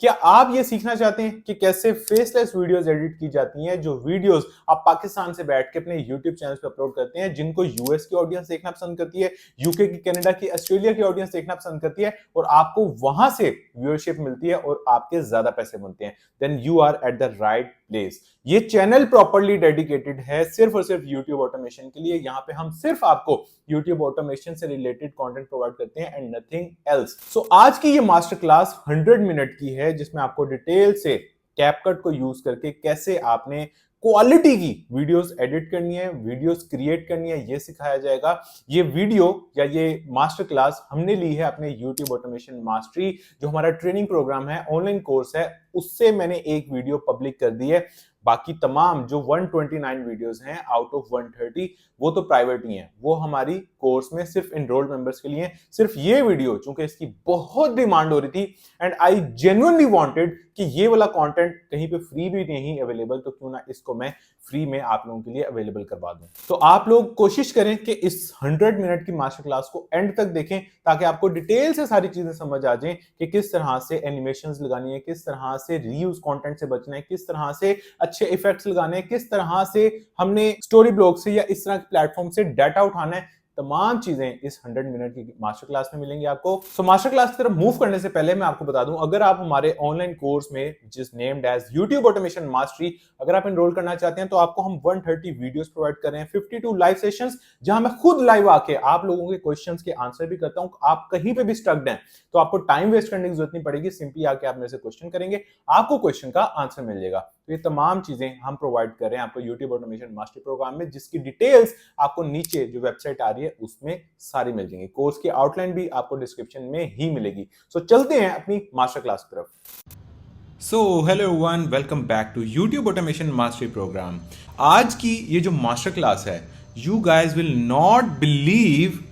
क्या आप ये सीखना चाहते हैं कि कैसे फेसलेस वीडियोस एडिट की जाती हैं, जो वीडियोस आप पाकिस्तान से बैठ के अपने YouTube चैनल पे अपलोड करते हैं, जिनको यूएस की ऑडियंस देखना पसंद करती है, यूके की, कनाडा की, ऑस्ट्रेलिया की ऑडियंस देखना पसंद करती है और आपको वहां से व्यूअरशिप मिलती है और आपके ज्यादा पैसे बनते हैं, then you are at the right place. ये चैनल प्रॉपर्ली डेडिकेटेड है सिर्फ और सिर्फ YouTube ऑटोमेशन के लिए। यहाँ पे हम सिर्फ आपको YouTube ऑटोमेशन से रिलेटेड कंटेंट प्रोवाइड करते हैं एंड नथिंग एल्स। सो आज की ये मास्टर क्लास 100 मिनट की है, जिसमें आपको डिटेल से कैपकट को यूज करके कैसे आपने क्वालिटी की वीडियोस एडिट करनी है, वीडियोस क्रिएट करनी है, ये सिखाया जाएगा। ये वीडियो या ये मास्टर क्लास हमने ली है अपने YouTube ऑटोमेशन मास्टरी, जो हमारा ट्रेनिंग प्रोग्राम है, ऑनलाइन कोर्स है, उससे मैंने एक वीडियो पब्लिक कर दी है। बाकी तमाम जो 129 वीडियोस हैं आउट ऑफ 130 वो तो प्राइवेट ही हैं, वो हमारी कोर्स में सिर्फ इनरोल्ड मेंबर्स के लिए। सिर्फ ये वीडियो चूंकि इसकी बहुत डिमांड हो रही थी एंड आई जेन्युइनली वांटेड कि ये वाला कंटेंट कहीं पे फ्री भी नहीं अवेलेबल, तो क्यों ना इसको मैं फ्री में आप लोगों के लिए अवेलेबल करवा दूं। तो आप लोग कोशिश करें कि इस 100 मिनट की मास्टर क्लास को एंड तक देखें, ताकि आपको डिटेल से सारी चीजें समझ आ जाएं कि किस तरह से एनिमेशंस लगानी है, किस तरह से रीयूज कंटेंट से बचना है, किस तरह से अच्छे इफेक्ट्स लगाने हैं, किस तरह से हमने स्टोरी ब्लॉग से या इस तरह के प्लेटफॉर्म से डाटा उठाना है। तमाम चीजें इस 100 मिनट की मास्टर क्लास में मिलेंगी आपको। सो मास्टर क्लास की तरफ मूव करने से पहले मैं आपको बता दूं, अगर आप हमारे ऑनलाइन कोर्स में जिस named as YouTube automation mastery अगर आप एनरोल करना चाहते हैं, तो आपको हम 130 वीडियोस प्रोवाइड कर रहे हैं, 52 लाइव सेशंस, जहां मैं खुद लाइव आके आप लोगों के क्वेश्चंस के आंसर भी करता हूं। आप कहीं पे भी स्टक्ड हैं तो आपको टाइम वेस्ट करने की जरूरत नहीं पड़ेगी, सिंपली आके आप मेरे से क्वेश्चन करेंगे, आपको क्वेश्चन का आंसर मिल जाएगा। तो ये तमाम चीजें हम प्रोवाइड कर रहे हैं आपको YouTube ऑटोमेशन मास्टरी प्रोग्राम में, जिसकी डिटेल्स आपको नीचे जो वेबसाइट आ रही है उसमें सारी मिल जाएंगी। कोर्स की आउटलाइन भी आपको डिस्क्रिप्शन में ही मिलेगी। सो चलते हैं अपनी मास्टर क्लास की तरफ। So hello everyone, welcome back to YouTube automation mastery programme. आज की ये जो मास्टर क्लास है, you guys will not believe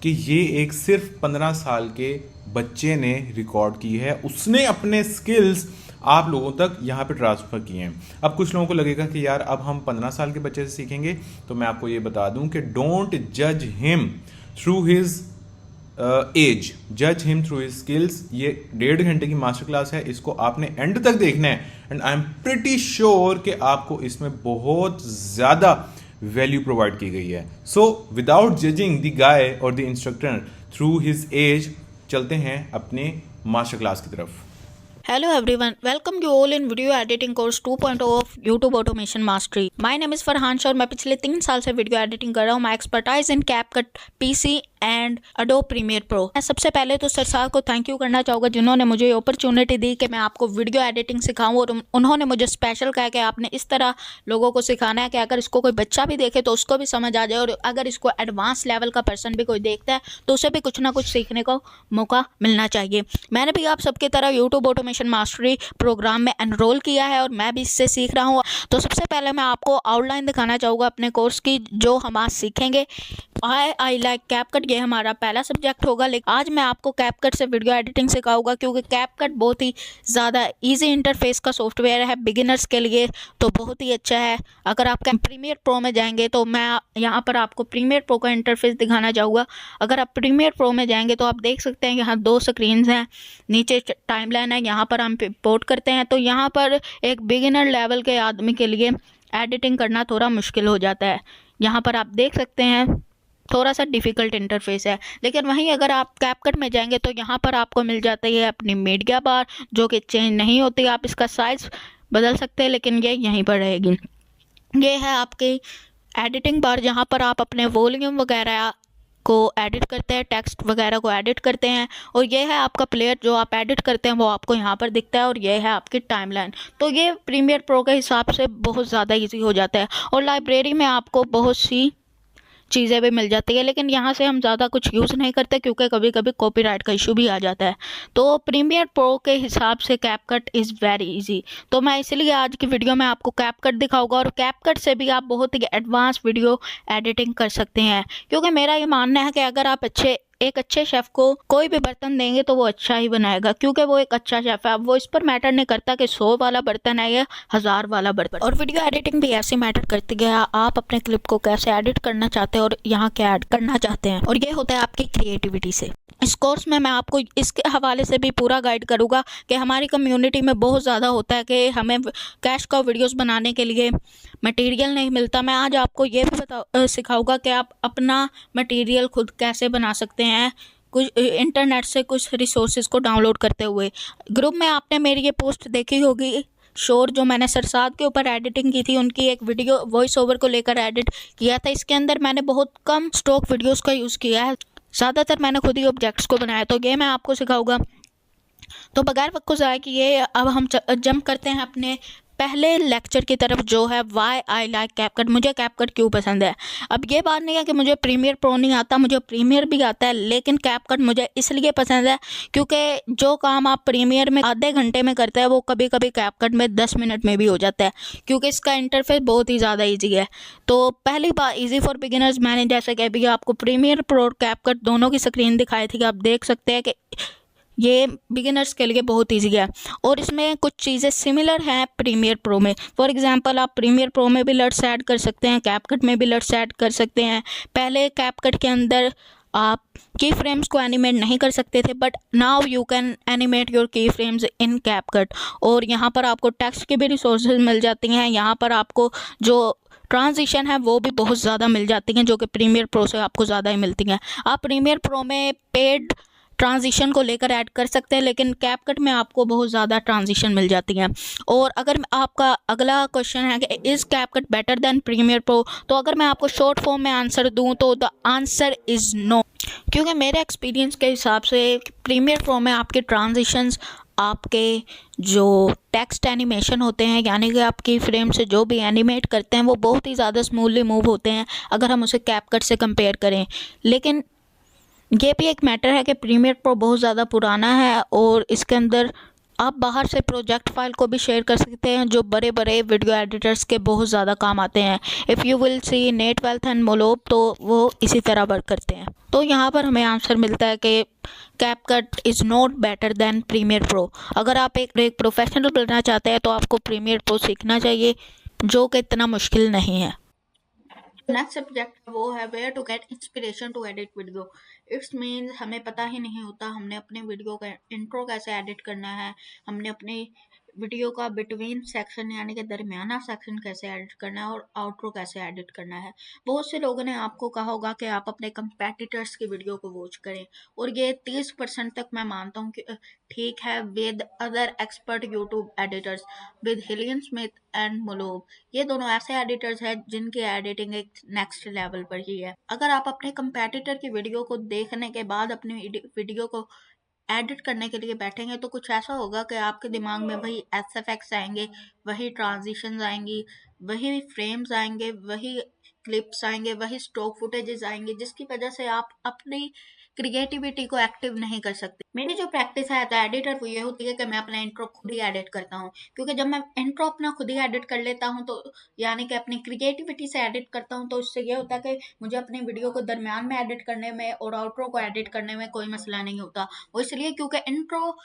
कि ये एक सिर्फ 15 साल के बच्चे ने रिकॉर्ड की है। उसने अपने स्किल्स आप लोगों तक यहाँ पे ट्रांसफ़र किए हैं। अब कुछ लोगों को लगेगा कि यार अब हम 15 साल के बच्चे से सीखेंगे, तो मैं आपको ये बता दूं कि डोंट जज हिम थ्रू हिज एज, जज हिम थ्रू हिज स्किल्स। ये 1.5 घंटे की मास्टर क्लास है, इसको आपने एंड तक देखना है and I am pretty sure कि आपको इसमें बहुत ज़्यादा वैल्यू प्रोवाइड की गई है। So without judging the guy और the instructor through his age, चलते हैं अपने मास्टर क्लास की तरफ। Hello everyone, welcome you all in video editing course 2.0 of YouTube Automation Mastery. My name is Farhan और मैं पिछले 3 साल से वीडियो एडिटिंग कर रहा हूँ। My expertise in CapCut, PC and Adobe Premiere Pro. मैं सबसे पहले तो सर साहब को थैंक यू करना चाहूँगा, जिन्होंने मुझे ये अपॉर्चुनिटी दी कि मैं आपको वीडियो एडिटिंग सिखाऊँ, और उन्होंने मुझे स्पेशल कहा कि आपने इस तरह लोगों को सिखाना है कि अगर इसको कोई बच्चा भी देखे तो उसको भी समझ आ जाए, और अगर इसको एडवांस लेवल का पर्सन भी कोई देखता है तो उसे भी कुछ ना कुछ सीखने को मौका मिलना चाहिए। मैंने भी आप सबकी तरह यूट्यूब ऑटोमेशन मास्टरी प्रोग्राम में एनरोल किया है और मैं भी इससे सीख रहा हूँ। तो सबसे पहले मैं आपको आउटलाइन दिखाना चाहूँगा अपने कोर्स की, जो हम आज सीखेंगे। आई लाइक कैपकट, ये हमारा पहला सब्जेक्ट होगा। लेकिन आज मैं आपको कैपकट से वीडियो एडिटिंग सिखाऊंगा, क्योंकि कैपकट बहुत ही ज़्यादा इजी इंटरफेस का सॉफ्टवेयर है बिगिनर्स के लिए, तो बहुत ही अच्छा है। अगर आप प्रीमियर प्रो में जाएंगे तो मैं यहाँ पर आपको प्रीमियर प्रो का इंटरफेस दिखाना चाहूँगा। अगर आप प्रीमियर प्रो में जाएंगे तो आप देख सकते हैं यहाँ 2 स्क्रीन्स हैं, नीचे टाइमलाइन है, यहाँ पर हम इंपोर्ट करते हैं। तो यहाँ पर एक बिगिनर लेवल के आदमी के लिए एडिटिंग करना थोड़ा मुश्किल हो जाता है। यहाँ पर आप देख सकते हैं थोड़ा सा डिफ़िकल्ट इंटरफेस है। लेकिन वहीं अगर आप कैपकट में जाएंगे तो यहाँ पर आपको मिल जाती है अपनी मीडिया बार, जो कि चेंज नहीं होती। आप इसका साइज़ बदल सकते हैं, लेकिन ये यहीं पर रहेगी। ये है आपकी एडिटिंग बार, जहाँ पर आप अपने वॉल्यूम वगैरह को एडिट करते हैं, टेक्स्ट वगैरह को एडिट करते हैं। और ये है आपका प्लेयर, जो आप एडिट करते हैं वो आपको यहाँ पर दिखता है। और ये है आपकी टाइमलाइन। तो ये प्रीमियर प्रो के हिसाब से बहुत ज़्यादा इजी हो जाता है। और लाइब्रेरी में आपको बहुत सी चीज़ें भी मिल जाती है, लेकिन यहाँ से हम ज़्यादा कुछ यूज़ नहीं करते, क्योंकि कभी कभी कॉपीराइट का इशू भी आ जाता है। तो प्रीमियर प्रो के हिसाब से कैपकट इज़ वेरी इजी। तो मैं इसलिए आज की वीडियो में आपको कैपकट दिखाऊंगा, और कैपकट से भी आप बहुत ही एडवांस वीडियो एडिटिंग कर सकते हैं। क्योंकि मेरा ये मानना है कि अगर आप अच्छे एक अच्छे शेफ को कोई भी बर्तन देंगे तो वो अच्छा ही बनाएगा, क्योंकि वो एक अच्छा शेफ है। अब वो इस पर मैटर नहीं करता कि 100 वाला बर्तन है या 1000 वाला बर्तन। और वीडियो एडिटिंग भी ऐसे मैटर करती है, आप अपने क्लिप को कैसे एडिट करना चाहते हैं और यहाँ क्या ऐड करना चाहते हैं, और ये होता है आपकी क्रिएटिविटी से। इस कोर्स में मैं आपको इसके हवाले से भी पूरा गाइड करूँगा कि हमारी कम्युनिटी में बहुत ज़्यादा होता है कि हमें कैश काउ वीडियोस बनाने के लिए मटेरियल नहीं मिलता। मैं आज आपको ये भी सिखाऊंगा कि आप अपना मटेरियल खुद कैसे बना सकते हैं, कुछ इंटरनेट से कुछ रिसोर्सेज को डाउनलोड करते हुए। ग्रुप में आपने मेरी ये पोस्ट देखी होगी, शोर जो मैंने सरसाद के ऊपर एडिटिंग की थी, उनकी एक वीडियो वॉइस ओवर को लेकर एडिट किया था। इसके अंदर मैंने बहुत कम स्टॉक वीडियोस का यूज़ किया है, ज़्यादातर मैंने खुद ही ऑब्जेक्ट्स को बनाया। तो ये मैं आपको सिखाऊंगा। तो बगैर वक्त को ज़ाया किए अब हम जंप करते हैं अपने पहले लेक्चर की तरफ, जो है वाई आई लाइक कैपकट, मुझे कैपकट क्यों पसंद है। अब ये बात नहीं है कि मुझे प्रीमियर प्रो नहीं आता, मुझे प्रीमियर भी आता है, लेकिन कैपकट मुझे इसलिए पसंद है क्योंकि जो काम आप प्रीमियर में आधे घंटे में करते हैं वो कभी कभी कैपकट में 10 मिनट में भी हो जाता है, क्योंकि इसका इंटरफेस बहुत ही ज़्यादा ईजी है। तो पहली बात ईजी फॉर बिगिनर्स, मैंने जैसे कि अभी आपको प्रीमियर प्रो और कैपकट दोनों की स्क्रीन दिखाई थी, आप देख सकते हैं कि ये बिगिनर्स के लिए बहुत ईजी है। और इसमें कुछ चीज़ें सिमिलर हैं प्रीमियर प्रो में। फॉर एग्जांपल आप प्रीमियर प्रो में भी लट्स ऐड कर सकते हैं, कैपकट में भी लट्स ऐड कर सकते हैं। पहले कैपकट के अंदर आप की फ्रेम्स को एनिमेट नहीं कर सकते थे, but now you can animate your की फ्रेम्स इन कैपकट। और यहाँ पर आपको टेक्स्ट की भी रिसोर्सेज मिल जाती हैं, यहाँ पर आपको जो ट्रांजिशन है वो भी बहुत ज़्यादा मिल जाती हैं, जो कि प्रीमियर प्रो से आपको ज़्यादा ही मिलती हैं। आप प्रीमियर प्रो में पेड ट्रांजिशन को लेकर ऐड कर सकते हैं, लेकिन कैपकट में आपको बहुत ज़्यादा ट्रांजिशन मिल जाती हैं। और अगर आपका अगला क्वेश्चन है कि is CapCut better than Premiere Pro, तो अगर मैं आपको शॉर्ट फॉर्म में आंसर दूं तो द आंसर इज़ नो, क्योंकि मेरे एक्सपीरियंस के हिसाब से प्रीमियर प्रो में आपके ट्रांजिशंस, आपके जो टेक्स्ट एनिमेशन होते हैं, यानी कि आपकी फ्रेम से जो भी एनिमेट करते हैं, वो बहुत ही ज़्यादा स्मूथली मूव होते हैं अगर हम उसे कैपकट से कंपेयर करें। लेकिन ये भी एक मैटर है कि प्रीमियर प्रो बहुत ज़्यादा पुराना है और इसके अंदर आप बाहर से प्रोजेक्ट फाइल को भी शेयर कर सकते हैं, जो बड़े बड़े वीडियो एडिटर्स के बहुत ज़्यादा काम आते हैं। If you will see Netwealth and Molob, तो वो इसी तरह वर्क करते हैं। तो यहाँ पर हमें आंसर मिलता है कि CapCut is not better than Premiere Pro. अगर आप एक प्रोफेशनल बनना चाहते हैं तो आपको प्रीमियर प्रो सीखना चाहिए, जो कि इतना मुश्किल नहीं है। नेक्स्ट सब्जेक्ट वो है where to get inspiration to edit video. It's means हमें पता ही नहीं होता हमने अपने वीडियो का इंट्रो कैसे एडिट करना है, हमने अपनी वीडियो का बिटवीन सेक्शन यानी कि दरमियाना सेक्शन कैसे एडिट करना है, और आउट्रो कैसे एडिट करना है। बहुत से लोगों ने आपको कहा होगा कि आप अपने कंपेटिटर्स की वीडियो को वॉच करें, और ये 30% तक मैं मानता हूँ कि ठीक है, with other expert YouTube editors, with Hillian Smith and Mulob. ये दोनों ऐसे एडिटर्स हैं जिनकी एडिटिंग एक नेक्स्ट लेवल पर ही है। अगर आप अपने कंपेटिटर की वीडियो को देखने के बाद अपनी वीडियो को एडिट करने के लिए बैठेंगे तो कुछ ऐसा होगा कि आपके दिमाग में वही एसएफएक्स आएंगे, वही ट्रांजिशंस आएंगी, वही फ्रेम्स आएंगे, वही क्लिप्स आएंगे, वही स्टॉक फुटेजेस आएंगे, जिसकी वजह से आप अपनी क्रिएटिविटी को एक्टिव नहीं कर सकते। मेरी जो प्रैक्टिस है एज एडिटर वो ये होती है कि मैं अपना इंट्रो खुद ही एडिट करता हूँ, क्योंकि जब मैं इंट्रो अपना खुद ही एडिट कर लेता हूँ तो यानी कि अपनी क्रिएटिविटी से एडिट करता हूँ, तो इससे ये होता है कि मुझे अपनी वीडियो को दरमियान में एडिट करने में और आउट्रो को एडिट करने में कोई मसला नहीं होता। वो इसलिए क्योंकि इंट्रो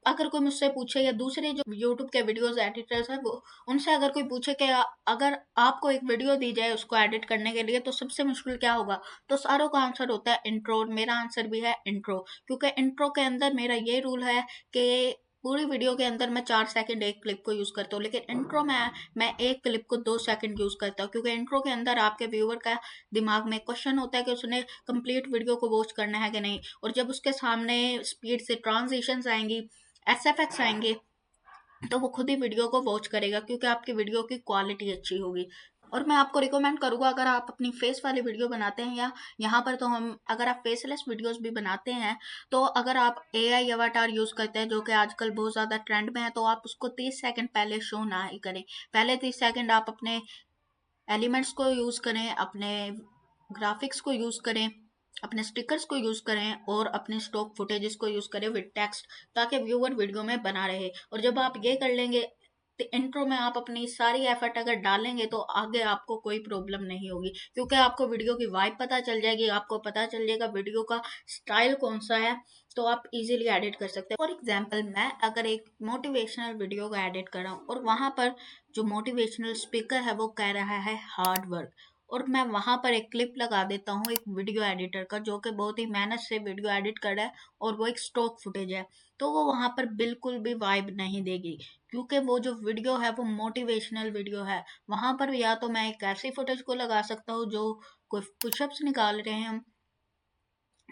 अगर कोई मुझसे पूछे, या दूसरे जो यूट्यूब के वीडियोस एडिटर्स हैं वो, उनसे अगर कोई पूछे कि अगर आपको एक वीडियो दी जाए उसको एडिट करने के लिए तो सबसे मुश्किल क्या होगा, तो सारों का आंसर होता है इंट्रो। मेरा आंसर भी है इंट्रो, क्योंकि इंट्रो के अंदर मेरा ये रूल है कि पूरी वीडियो के अंदर मैं 4 सेकंड एक क्लिप को यूज़ करता हूँ, लेकिन इंट्रो में मैं एक क्लिप को 2 सेकंड यूज़ करता हूँ, क्योंकि इंट्रो के अंदर आपके व्यूअर का दिमाग में क्वेश्चन होता है कि उसने कंप्लीट वीडियो को वॉच करना है कि नहीं, और जब उसके सामने स्पीड से ट्रांजिशंस आएंगी, एसएफएक्स आएंगे, तो वो खुद ही वीडियो को वॉच करेगा, क्योंकि आपकी वीडियो की क्वालिटी अच्छी होगी। और मैं आपको रिकमेंड करूंगा, अगर आप अपनी फेस वाली वीडियो बनाते हैं, या यहाँ पर तो हम अगर आप फेसलेस वीडियोस भी बनाते हैं, तो अगर आप एआई अवतार यूज़ करते हैं जो कि आजकल बहुत ज़्यादा ट्रेंड में है, तो आप उसको 30 सेकंड पहले शो ना ही करें। पहले 30 सेकंड आप अपने एलिमेंट्स को यूज़ करें, अपने ग्राफिक्स को यूज़ करें, अपने स्टिकर्स को यूज़ करें, और अपने स्टॉक फुटेजेस को यूज़ करें विद टेक्स्ट, ताकि व्यूअर वीडियो में बना रहे। और जब आप ये कर लेंगे इंट्रो में आप अपनी सारी एफर्ट अगर डालेंगे तो आगे आपको कोई प्रॉब्लम नहीं होगी, क्योंकि आपको वीडियो की वाइब पता चल जाएगी, आपको पता चल जाएगा वीडियो का स्टाइल कौन सा है, तो आप इजीली एडिट कर सकते हैं। फॉर एग्जांपल, मैं अगर एक मोटिवेशनल वीडियो का एडिट कर रहा हूँ और वहां पर जो मोटिवेशनल स्पीकर है वो कह रहा है हार्ड वर्क, और मैं वहां पर एक क्लिप लगा देता हूँ एक वीडियो एडिटर का जो कि बहुत ही मेहनत से वीडियो एडिट कर रहा है और वो एक स्टॉक फुटेज है, तो वो वहां पर बिल्कुल भी वाइब नहीं देगी, क्योंकि वो जो वीडियो है वो मोटिवेशनल वीडियो है। वहां पर या तो मैं एक ऐसी फुटेज को लगा सकता हूँ जो कोई पुशअप्स निकाल रहे हैं हम,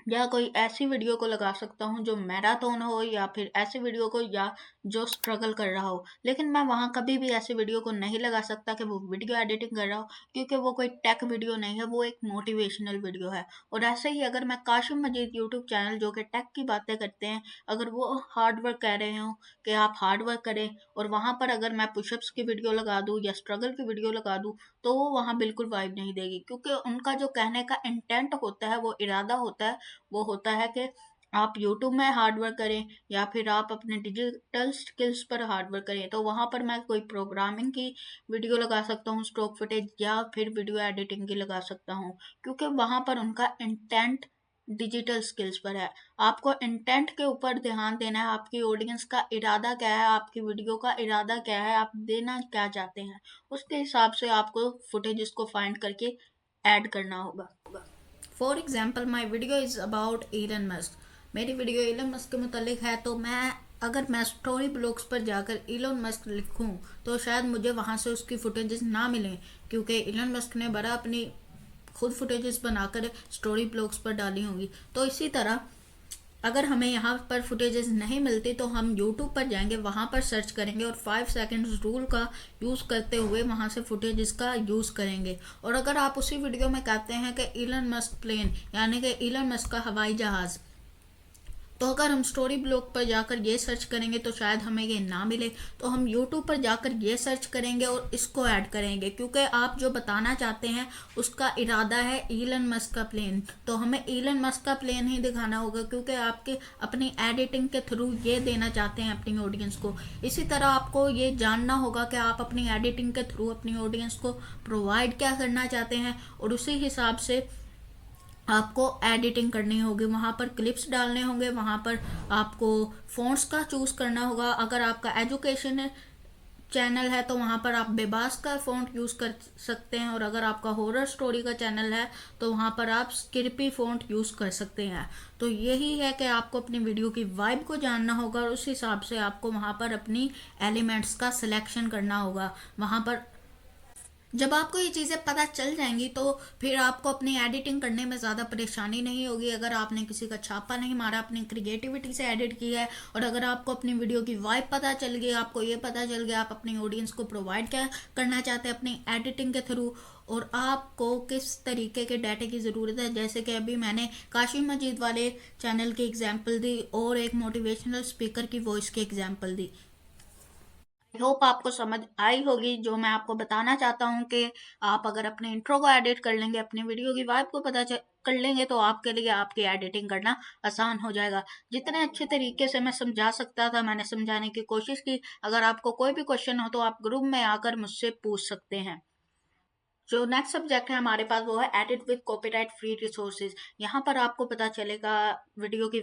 या कोई ऐसी वीडियो को लगा सकता हूँ जो मैराथन हो, या फिर ऐसी वीडियो को या जो स्ट्रगल कर रहा हो। लेकिन मैं वहां कभी भी ऐसी वीडियो को नहीं लगा सकता कि वो वीडियो एडिटिंग कर रहा हो, क्योंकि वो कोई टेक वीडियो नहीं है, वो एक मोटिवेशनल वीडियो है। और ऐसे ही अगर मैं काशिम मजीद यूट्यूब चैनल जो कि टेक की बातें करते हैं, अगर वो हार्ड वर्क कह रहे हो कि आप हार्ड वर्क करें, और वहां पर अगर मैं पुशअप्स की वीडियो लगा दूं या स्ट्रगल की वीडियो लगा दूं, तो वो वहां बिल्कुल वाइब नहीं देगी, क्योंकि उनका जो कहने का इंटेंट होता है, वो इरादा होता है, वो होता है कि आप यूट्यूब में हार्ड वर्क करें या फिर आप अपने डिजिटल स्किल्स पर हार्ड वर्क करें। तो वहां पर मैं कोई प्रोग्रामिंग की वीडियो लगा सकता हूँ, स्टॉक फुटेज, या फिर वीडियो एडिटिंग की लगा सकता हूँ, क्योंकि वहां पर उनका इंटेंट डिजिटल स्किल्स पर है। आपको इंटेंट के ऊपर ध्यान देना है, आपकी ऑडियंस का इरादा क्या है, आपकी वीडियो का इरादा क्या है, आप देना क्या चाहते हैं, उसके हिसाब से आपको फुटेजेस को फाइंड करके ऐड करना होगा। For example, my video is about Elon Musk. मेरी वीडियो इलन मस्क के मुतालिक है, तो मैं स्टोरी ब्लॉग्स पर जाकर इलन मस्क लिखूं तो शायद मुझे वहां से उसकी फुटेजेस ना मिलें, क्योंकि इलन मस्क ने बड़ा अपनी खुद फुटेजेस बनाकर स्टोरी ब्लॉग्स पर डाली होंगी। तो इसी तरह अगर हमें यहाँ पर फुटेजेस नहीं मिलती तो हम यूट्यूब पर जाएंगे, वहाँ पर सर्च करेंगे और 5 सेकंड्स रूल का यूज़ करते हुए वहाँ से फुटेजेस का यूज़ करेंगे। और अगर आप उसी वीडियो में कहते हैं कि इलन मस्क प्लेन, यानी कि इलन मस्क का हवाई जहाज़, तो अगर हम स्टोरी ब्लॉग पर जाकर ये सर्च करेंगे तो शायद हमें ये ना मिले, तो हम यूट्यूब पर जाकर ये सर्च करेंगे और इसको ऐड करेंगे, क्योंकि आप जो बताना चाहते हैं उसका इरादा है ईलन मस्क का प्लेन, तो हमें ईलन मस्क का प्लेन ही दिखाना होगा, क्योंकि आपके अपनी एडिटिंग के थ्रू ये देना चाहते हैं अपनी ऑडियंस को। इसी तरह आपको ये जानना होगा कि आप अपनी एडिटिंग के थ्रू अपनी ऑडियंस को प्रोवाइड क्या करना चाहते हैं, और उसी हिसाब से आपको एडिटिंग करनी होगी, वहाँ पर क्लिप्स डालने होंगे, वहाँ पर आपको फ़ॉन्ट्स का चूज़ करना होगा। अगर आपका एजुकेशन चैनल है तो वहाँ पर आप बेबास का फ़ॉन्ट यूज़ कर सकते हैं, और अगर आपका हॉरर स्टोरी का चैनल है तो वहाँ पर आप स्किर्पी फ़ॉन्ट यूज़ कर सकते हैं। तो यही है कि आपको अपनी वीडियो की वाइब को जानना होगा, और उस हिसाब से आपको वहाँ पर अपनी एलिमेंट्स का सिलेक्शन करना होगा। वहाँ पर जब आपको ये चीज़ें पता चल जाएंगी तो फिर आपको अपनी एडिटिंग करने में ज़्यादा परेशानी नहीं होगी। अगर आपने किसी का छापा नहीं मारा, अपनी क्रिएटिविटी से एडिट किया है, और अगर आपको अपनी वीडियो की वाइब पता चल गई, आपको ये पता चल गया आप अपनी ऑडियंस को प्रोवाइड क्या करना चाहते हैं अपनी एडिटिंग के थ्रू, और आपको किस तरीके के डाटे की ज़रूरत है, जैसे कि अभी मैंने काशिम मजीद वाले चैनल की एग्जाम्पल दी और एक मोटिवेशनल स्पीकर की वॉइस की एग्जाम्पल दी। आई होप आपको समझ आई होगी जो मैं आपको बताना चाहता हूँ कि आप अगर अपने इंट्रो को एडिट कर लेंगे, अपनी वीडियो की वाइब को कर लेंगे, तो आपके लिए आपकी एडिटिंग करना आसान हो जाएगा। जितने अच्छे तरीके से मैं समझा सकता था मैंने समझाने की कोशिश की। अगर आपको कोई भी क्वेश्चन हो तो आप ग्रुप में आकर मुझसे पूछ सकते हैं। जो नेक्स्ट सब्जेक्ट है हमारे पास वो है edit with copyright free resources. यहाँ पर आपको पता चलेगा वीडियो की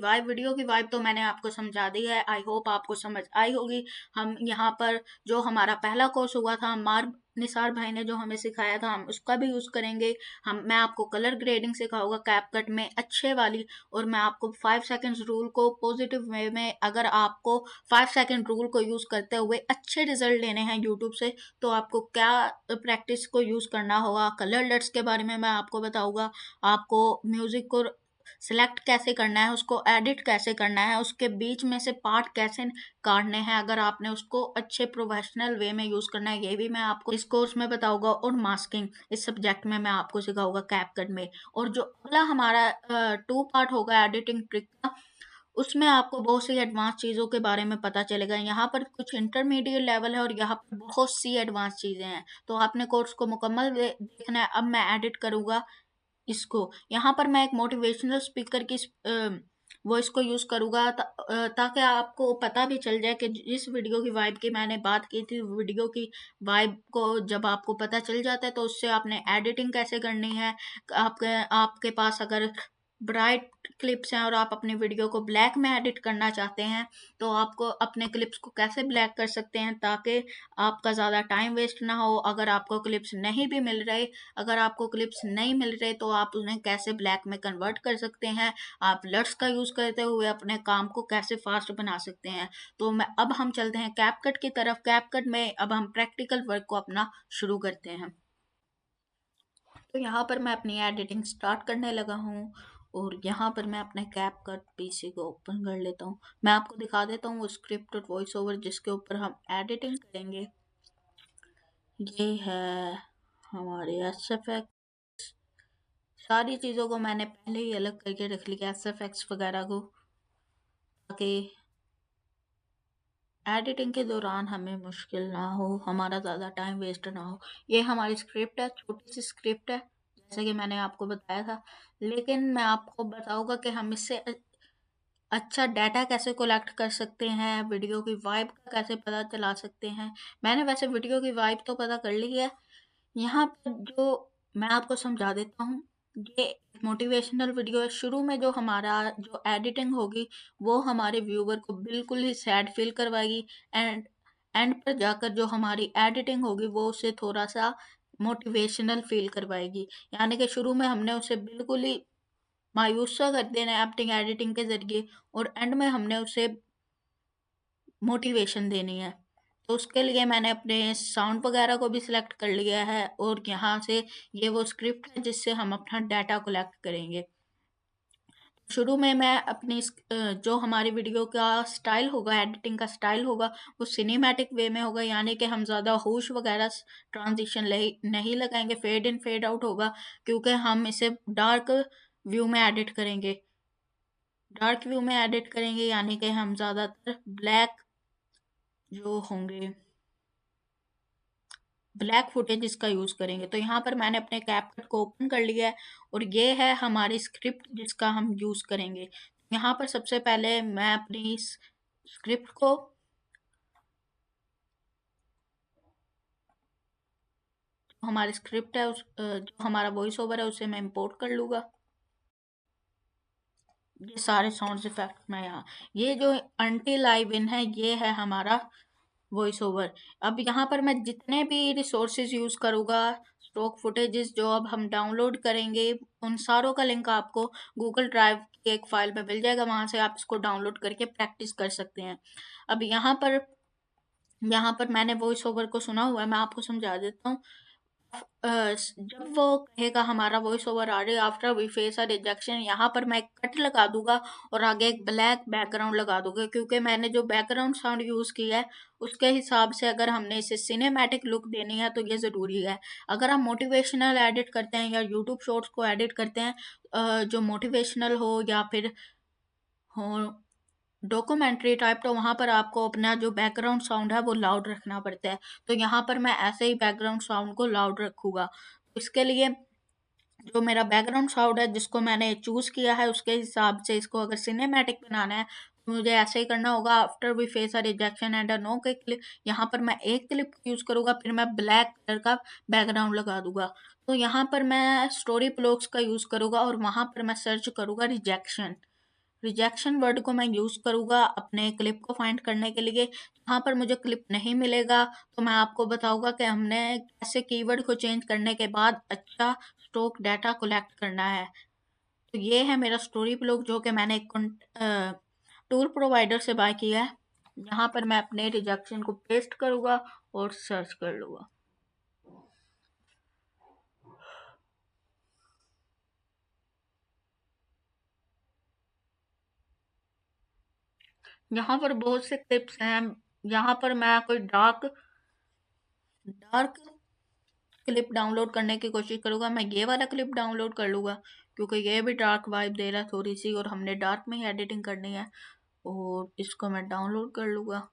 वाइब तो मैंने आपको समझा दी है, आई होप आपको समझ आई होगी। हम यहाँ पर जो हमारा पहला कोर्स हुआ था, मार निसार भाई ने जो हमें सिखाया था, हम उसका भी यूज़ करेंगे। मैं आपको कलर ग्रेडिंग सिखाऊंगा कैपकट में अच्छे वाली, और मैं आपको 5 सेकंड्स रूल को पॉजिटिव वे में, अगर आपको 5 सेकंड रूल को यूज़ करते हुए अच्छे रिजल्ट लेने हैं यूट्यूब से, तो आपको क्या प्रैक्टिस को यूज़ करना होगा। कलर लेट्स के बारे में मैं आपको बताऊंगा, आपको म्यूज़िक को सिलेक्ट कैसे करना है, उसको एडिट कैसे करना है, उसके बीच में से पार्ट कैसे काटने हैं अगर आपने उसको अच्छे प्रोफेशनल वे में यूज़ करना है, ये भी मैं आपको इस कोर्स में बताऊंगा। और मास्किंग इस सब्जेक्ट में मैं आपको सिखाऊंगा कैपकट में। और जो अगला हमारा 2 पार्ट होगा एडिटिंग ट्रिक का, उसमें आपको बहुत सी एडवांस चीज़ों के बारे में पता चलेगा। यहाँ पर कुछ इंटरमीडिएट लेवल है और यहाँ पर बहुत सी एडवांस चीज़ें हैं, तो आपने कोर्स को मुकम्मल देखना है। अब मैं एडिट करूँगा इसको। यहाँ पर मैं एक मोटिवेशनल स्पीकर की वॉइस को यूज़ करूँगा ताकि आपको पता भी चल जाए कि जिस वीडियो की वाइब की मैंने बात की थी, वीडियो की वाइब को जब आपको पता चल जाता है तो उससे आपने एडिटिंग कैसे करनी है। आपके आपके पास अगर ब्राइट क्लिप्स हैं और आप अपनी वीडियो को ब्लैक में एडिट करना चाहते हैं, तो आपको अपने क्लिप्स को कैसे ब्लैक कर सकते हैं ताकि आपका ज़्यादा टाइम वेस्ट ना हो। अगर आपको क्लिप्स नहीं भी मिल रहे, अगर आपको क्लिप्स नहीं मिल रहे तो आप उन्हें कैसे ब्लैक में कन्वर्ट कर सकते हैं। आप लट्स का यूज़ करते हुए अपने काम को कैसे फास्ट बना सकते हैं। तो मैं अब हम चलते हैं कैपकट की तरफ। कैपकट में अब हम प्रैक्टिकल वर्क को अपना शुरू करते हैं। तो यहाँ पर मैं अपनी एडिटिंग स्टार्ट करने लगा हूँ और यहाँ पर मैं अपने कैपकट पीसी को ओपन कर लेता हूँ। मैं आपको दिखा देता हूँ वो स्क्रिप्ट और वॉइस ओवर जिसके ऊपर हम एडिटिंग करेंगे। ये है हमारे SFX। सारी चीज़ों को मैंने पहले ही अलग करके रख लिया, SFX वगैरह को, ताकि एडिटिंग के दौरान हमें मुश्किल ना हो, हमारा ज़्यादा टाइम वेस्ट ना हो। ये हमारी स्क्रिप्ट है, छोटी सी स्क्रिप्ट है जैसे कि मैंने आपको बताया था, लेकिन मैं आपको बताऊंगा कि हम इससे अच्छा डाटा कैसे कलेक्ट कर सकते हैं, वीडियो की वाइब का कैसे पता चला सकते हैं। मैंने वैसे वीडियो की वाइब तो पता कर ली है। यहाँ पर जो मैं आपको समझा देता हूँ, ये मोटिवेशनल वीडियो है। शुरू में जो हमारा जो एडिटिंग होगी वो हमारे व्यूवर को बिल्कुल ही सैड फील करवाएगी, एंड एंड पर जाकर जो हमारी एडिटिंग होगी वो उसे थोड़ा सा मोटिवेशनल फील करवाएगी। यानी कि शुरू में हमने उसे बिल्कुल ही मायूस सा कर देना है अपनी एडिटिंग के ज़रिए, और एंड में हमने उसे मोटिवेशन देनी है। तो उसके लिए मैंने अपने साउंड वगैरह को भी सिलेक्ट कर लिया है और यहाँ से ये वो स्क्रिप्ट है जिससे हम अपना डाटा कलेक्ट करेंगे। शुरू में मैं अपनी जो हमारी वीडियो का स्टाइल होगा, एडिटिंग का स्टाइल होगा, वो सिनेमैटिक वे में होगा। यानी कि हम ज़्यादा होश वगैरह ट्रांजिशन नहीं लगाएंगे, फेड इन फेड आउट होगा, क्योंकि हम इसे डार्क व्यू में एडिट करेंगे। डार्क व्यू में एडिट करेंगे यानी कि हम ज़्यादातर जो होंगे ब्लैक फुटेज का यूज़ करेंगे। तो यहाँ पर मैंने अपने कैपकट को ओपन कर लिया है और ये है हमारी स्क्रिप्ट जिसका हम यूज़ करेंगे। यहाँ पर सबसे पहले मैं अपनी इस स्क्रिप्ट को हमारी स्क्रिप्ट है जो हमारा वॉइस ओवर है उसे मैं इंपोर्ट कर लूँगा। ये सारे साउंड इफेक्ट मैं यहाँ, ये जो अनटिल आई विन है ये है हमारा वॉइस ओवर। अब यहाँ पर मैं जितने भी रिसोर्सेज यूज़ करूँगा, स्टॉक फुटेजेस जो अब हम डाउनलोड करेंगे, उन सारों का लिंक आपको गूगल ड्राइव की एक फ़ाइल में मिल जाएगा, वहाँ से आप इसको डाउनलोड करके प्रैक्टिस कर सकते हैं। अब यहाँ पर मैंने वॉइस ओवर को सुना हुआ है, मैं आपको समझा देता हूँ। जब वो कहेगा हमारा वॉइस ओवर आ रही है after we face a rejection, यहाँ पर मैं एक कट लगा दूंगा और आगे एक ब्लैक बैकग्राउंड लगा दूंगा, क्योंकि मैंने जो बैकग्राउंड साउंड यूज़ किया है उसके हिसाब से अगर हमने इसे सिनेमैटिक लुक देनी है तो ये ज़रूरी है। अगर हम मोटिवेशनल एडिट करते हैं या यूट्यूब शॉर्ट्स को एडिट करते हैं, जो मोटिवेशनल हो या फिर हो डॉक्यूमेंट्री टाइप, तो वहाँ पर आपको अपना जो बैकग्राउंड साउंड है वो लाउड रखना पड़ता है। तो यहाँ पर मैं ऐसे ही बैकग्राउंड साउंड को लाउड रखूँगा। इसके लिए जो मेरा बैकग्राउंड साउंड है जिसको मैंने चूज़ किया है उसके हिसाब से इसको अगर सिनेमैटिक बनाना है तो मुझे ऐसे ही करना होगा। After we face a rejection and a no के क्लिप, यहाँ पर मैं एक क्लिप यूज़ करूँगा, फिर मैं ब्लैक कलर का बैकग्राउंड लगा दूंगा। तो यहाँ पर मैं स्टोरी ब्लॉक्स का यूज़ करूँगा और वहाँ पर मैं सर्च करूँगा रिजेक्शन। रिजेक्शन वर्ड को मैं यूज़ करूँगा अपने क्लिप को फाइंड करने के लिए। जहाँ पर मुझे क्लिप नहीं मिलेगा तो मैं आपको बताऊँगा कि हमने कैसे कीवर्ड को चेंज करने के बाद अच्छा स्टॉक डाटा कलेक्ट करना है। तो ये है मेरा स्टोरी ब्लॉग जो कि मैंने एक टूल प्रोवाइडर से बाय किया है। यहाँ पर मैं अपने रिजेक्शन को पेस्ट करूँगा और सर्च कर लूँगा। यहाँ पर बहुत से क्लिप्स हैं। यहाँ पर मैं कोई डार्क डार्क क्लिप डाउनलोड करने की कोशिश करूँगा। मैं ये वाला क्लिप डाउनलोड कर लूँगा क्योंकि ये भी डार्क वाइब दे रहा है थोड़ी सी, और हमने डार्क में ही एडिटिंग करनी है, और इसको मैं डाउनलोड कर लूँगा।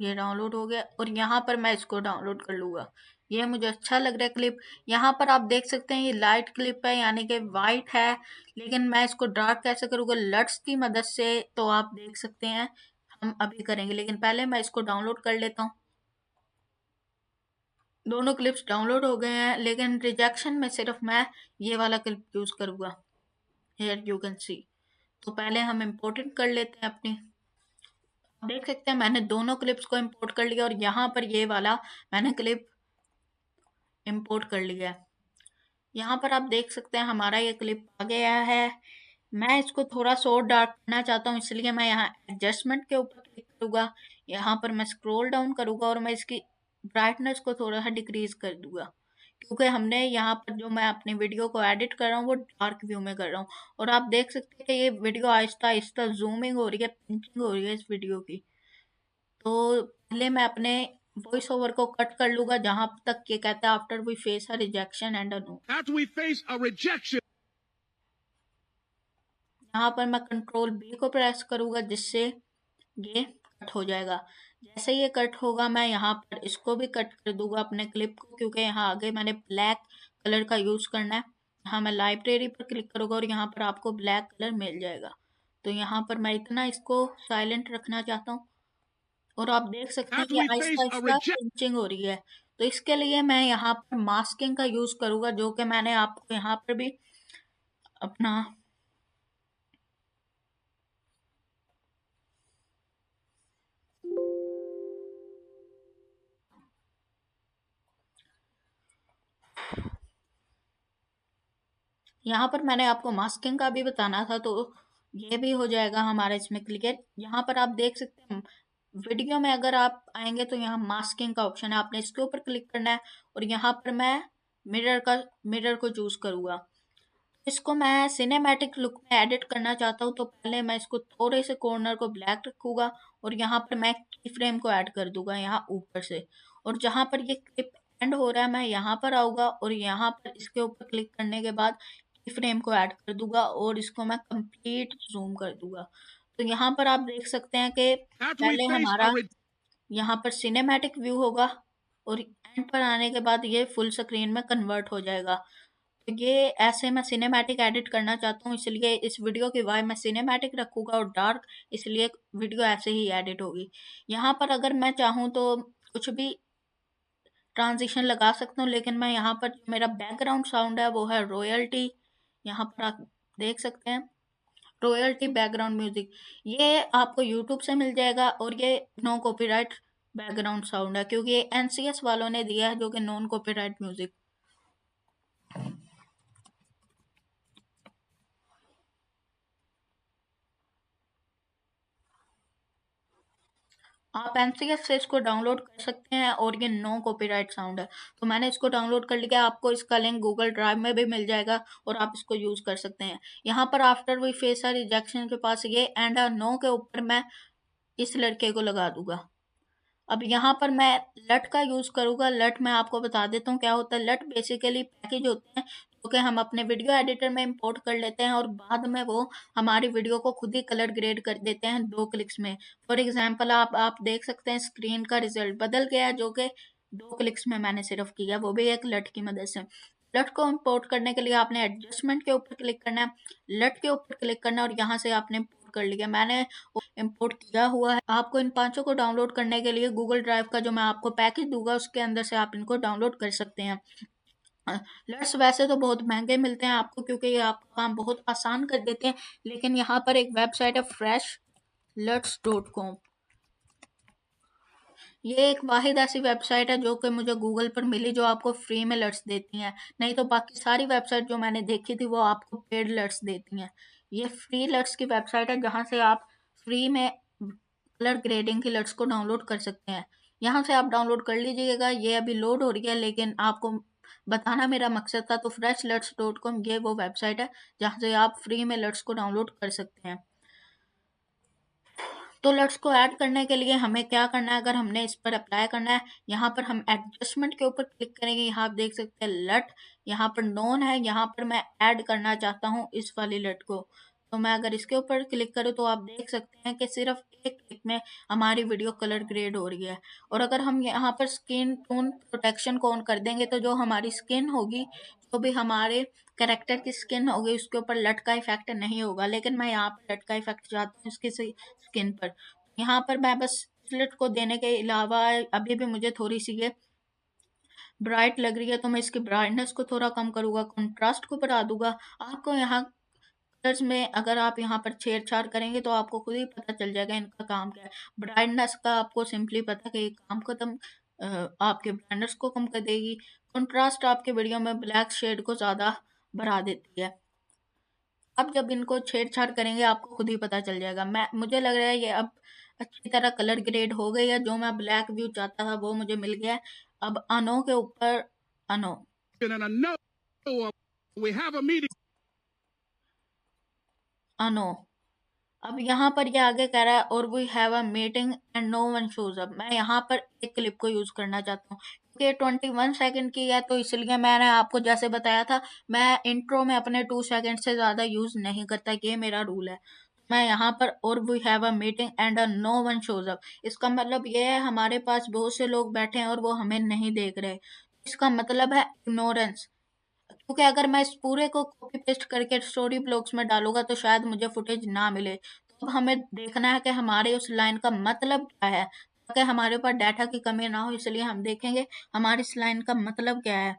ये डाउनलोड हो गया और यहाँ पर मैं इसको डाउनलोड कर लूँगा। ये मुझे अच्छा लग रहा है क्लिप। यहाँ पर आप देख सकते हैं ये लाइट क्लिप है, यानी कि वाइट है, लेकिन मैं इसको डार्क कैसे करूँगा? लट्स की मदद से। तो आप देख सकते हैं, हम अभी करेंगे, लेकिन पहले मैं इसको डाउनलोड कर लेता हूँ। दोनों क्लिप्स डाउनलोड हो गए हैं, लेकिन रिजेक्शन में सिर्फ मैं ये वाला क्लिप यूज़ करूँगा। हियर यू कैन सी। तो पहले हम इम्पोर्टेंट कर लेते हैं अपनी। आप देख सकते हैं मैंने दोनों क्लिप्स को इम्पोर्ट कर लिया और यहाँ पर ये वाला मैंने क्लिप इम्पोर्ट कर लिया है। यहाँ पर आप देख सकते हैं हमारा ये क्लिप आ गया है। मैं इसको थोड़ा सा और डार्क करना चाहता हूँ, इसलिए मैं यहाँ एडजस्टमेंट के ऊपर क्लिक करूँगा। यहाँ पर मैं स्क्रॉल डाउन करूँगा और मैं इसकी ब्राइटनेस को थोड़ा सा डिक्रीज कर दूंगा, क्योंकि हमने यहाँ पर जो मैं अपनी वीडियो को एडिट कर रहा हूँ वो डार्क व्यू में कर रहा हूँ। और आप देख सकते हैं कि ये वीडियो आहिस्ता आहिस्ता जूमिंग हो रही है, पिंचिंग हो रही है इस वीडियो की। तो पहले मैं अपने वॉइस ओवर को कट कर लूंगा जहां तक ये कहता है after we face a rejection and a no. After we face a rejection, यहाँ पर मैं कंट्रोल बी को प्रेस करूंगा जिससे ये कट हो जाएगा। जैसे ये कट होगा मैं यहाँ पर इसको भी कट कर दूंगा अपने क्लिप को, क्योंकि यहाँ आगे मैंने ब्लैक कलर का यूज़ करना है। यहाँ मैं लाइब्रेरी पर क्लिक करूँगा और यहाँ पर आपको ब्लैक कलर मिल जाएगा। तो यहाँ पर मैं इतना इसको साइलेंट रखना चाहता हूँ और आप देख सकते हैं after कि we आहिस्ता face a आहिस्ता rejection, पिंचिंग हो रही है। तो इसके लिए मैं यहाँ पर मास्किंग का यूज़ करूँगा, जो कि मैंने आपको यहाँ पर भी अपना यहाँ पर मैंने आपको मास्किंग का भी बताना था, तो ये भी हो जाएगा हमारा इसमें क्लियर। यहाँ पर आप देख सकते हैं वीडियो में अगर आप आएंगे तो यहाँ मास्किंग का ऑप्शन है, आपने इसके ऊपर क्लिक करना है और यहाँ पर मैं मिरर को चूज करूँगा। इसको मैं सिनेमैटिक लुक में एडिट करना चाहता हूँ, तो पहले मैं इसको थोड़े से कॉर्नर को ब्लैक रखूँगा और यहाँ पर मैं की फ्रेम को ऐड कर दूंगा यहाँ ऊपर से। और जहाँ पर ये क्लिप एंड हो रहा है मैं यहाँ पर आऊँगा और यहाँ पर इसके ऊपर क्लिक करने के बाद की फ्रेम को ऐड कर दूंगा और इसको मैं कंप्लीट जूम कर दूंगा। तो यहाँ पर आप देख सकते हैं कि after we पहले face a हमारा यहाँ पर सिनेमैटिक व्यू होगा और एंड पर आने के बाद ये फुल स्क्रीन में कन्वर्ट हो जाएगा। तो ये ऐसे मैं सिनेमैटिक एडिट करना चाहता हूँ, इसलिए इस वीडियो की वाइब मैं सिनेमैटिक रखूँगा और डार्क, इसलिए वीडियो ऐसे ही एडिट होगी। यहाँ पर अगर मैं चाहूँ तो कुछ भी ट्रांजिशन लगा सकता हूँ, लेकिन मैं यहाँ पर जो मेरा बैकग्राउंड साउंड है वो है रॉयल्टी। यहाँ पर आप देख सकते हैं रॉयल्टी बैकग्राउंड म्यूजिक, ये आपको यूट्यूब से मिल जाएगा और ये नो कॉपीराइट बैकग्राउंड साउंड है, क्योंकि ये एनसीएस वालों ने दिया है, जो कि नॉन कॉपीराइट म्यूजिक। आप एनसीएस से इसको डाउनलोड कर सकते हैं और ये नो कॉपीराइट साउंड है। तो मैंने इसको डाउनलोड कर लिया, आपको इसका लिंक गूगल ड्राइव में भी मिल जाएगा और आप इसको यूज़ कर सकते हैं। यहाँ पर after we face a rejection के पास ये एंड अ नो के ऊपर मैं इस लड़के को लगा दूंगा। अब यहाँ पर मैं लट का यूज़ करूँगा। लट मैं आपको बता देता हूँ क्या होता है। लट बेसिकली पैकेज होते हैं जो कि हम अपने वीडियो एडिटर में इंपोर्ट कर लेते हैं और बाद में वो हमारी वीडियो को खुद ही कलर ग्रेड कर देते हैं 2 क्लिक्स में। फॉर एग्जांपल आप देख सकते हैं स्क्रीन का रिजल्ट बदल गया, जो कि 2 क्लिक्स में मैंने सिर्फ किया, वो भी एक लट की मदद से। लट को इंपोर्ट करने के लिए आपने एडजस्टमेंट के ऊपर क्लिक करना है, लट के ऊपर क्लिक करना है और यहाँ से आपने इंपोर्ट कर लिया। मैंने इंपोर्ट किया हुआ है। आपको इन पांचों को डाउनलोड करने के लिए गूगल ड्राइव का जो मैं आपको पैकेज दूंगा उसके अंदर से आप इनको डाउनलोड कर सकते हैं। लट्स वैसे तो बहुत महंगे मिलते हैं आपको, क्योंकि ये आपका काम बहुत आसान कर देते हैं, लेकिन यहाँ पर एक वेबसाइट है freshluts.com। ये एक वाहिद ऐसी वेबसाइट है जो कि मुझे गूगल पर मिली, जो आपको फ्री में लट्स देती हैं। नहीं तो बाकी सारी वेबसाइट जो मैंने देखी थी वो आपको पेड लट्स देती हैं। ये फ्री लट्स की वेबसाइट है जहाँ से आप फ्री में कलर ग्रेडिंग की लट्स को डाउनलोड कर सकते हैं। यहाँ से आप डाउनलोड कर लीजिएगा। ये अभी लोड हो रही है, लेकिन आपको बताना मेरा मकसद था। तो freshluts.com ये वो वेबसाइट है जहाँ से आप फ्री में लट्स को डाउनलोड कर सकते हैं। तो लट्स को ऐड करने के लिए हमें क्या करना है, अगर हमने इस पर अप्लाई करना है, यहाँ पर हम एडजस्टमेंट के ऊपर क्लिक करेंगे। यहाँ आप देख सकते हैं लट, यहाँ पर नॉन है, यहाँ पर मैं ऐड करना चाहता हूँ इस वाली लट को। तो मैं अगर इसके ऊपर क्लिक करूँ तो आप देख सकते हैं कि सिर्फ एक क्लिक में हमारी वीडियो कलर ग्रेड हो रही है। और अगर हम यहाँ पर स्किन टोन प्रोटेक्शन को ऑन कर देंगे तो जो हमारी स्किन होगी, जो भी हमारे कैरेक्टर की स्किन होगी, उसके ऊपर लटका इफेक्ट नहीं होगा। लेकिन मैं यहाँ पर लटका इफेक्ट चाहता हूँ इसकी स्किन पर। यहाँ पर मैं बस स्लिट को देने के अलावा अभी भी मुझे थोड़ी सी ये ब्राइट लग रही है तो मैं इसकी ब्राइटनेस को थोड़ा कम करूँगा, कंट्रास्ट को बढ़ा दूँगा। आपको यहाँ कलर्स में अगर आप यहाँ पर छेड़छाड़ करेंगे तो आपको खुद ही पता चल जाएगा इनका काम क्या है। ब्राइटनेस का आपको सिंपली पता कि ये काम खत्म आपके ब्राइटनेस को कम कर देगी। कंट्रास्ट आपके वीडियो में ब्लैक शेड को ज़्यादा बढ़ा देती है। अब जब इनको छेड़छाड़ करेंगे आपको खुद ही पता चल जाएगा। मुझे लग रहा है ये अब अच्छी तरह कलर ग्रेड हो गई है। जो मैं ब्लैक व्यू चाहता था वो मुझे मिल गया है। अब अनो के ऊपर अनो And I know we have a meeting. अनो अब यहाँ पर ये आगे कह रहा है और we have a meeting and no one shows up. मैं यहाँ पर एक क्लिप को यूज करना चाहता हूँ क्योंकि 21 सेकंड की है, तो इसलिए मैंने आपको जैसे बताया था मैं इंट्रो में अपने 2 सेकंड से ज़्यादा यूज नहीं करता, ये मेरा रूल है। मैं यहाँ पर और we have a meeting and no one shows up, इसका मतलब ये है हमारे पास बहुत से लोग बैठे हैं और वो हमें नहीं देख रहे। इसका मतलब है इग्नोरेंस। क्योंकि अगर मैं इस पूरे को कॉपी पेस्ट करके स्टोरी ब्लॉग्स में डालूंगा तो शायद मुझे फुटेज ना मिले। तो अब हमें देखना है कि हमारे उस लाइन का मतलब क्या है, ताकि हमारे पास डाटा की कमी ना हो। इसलिए हम देखेंगे हमारी इस लाइन का मतलब क्या है।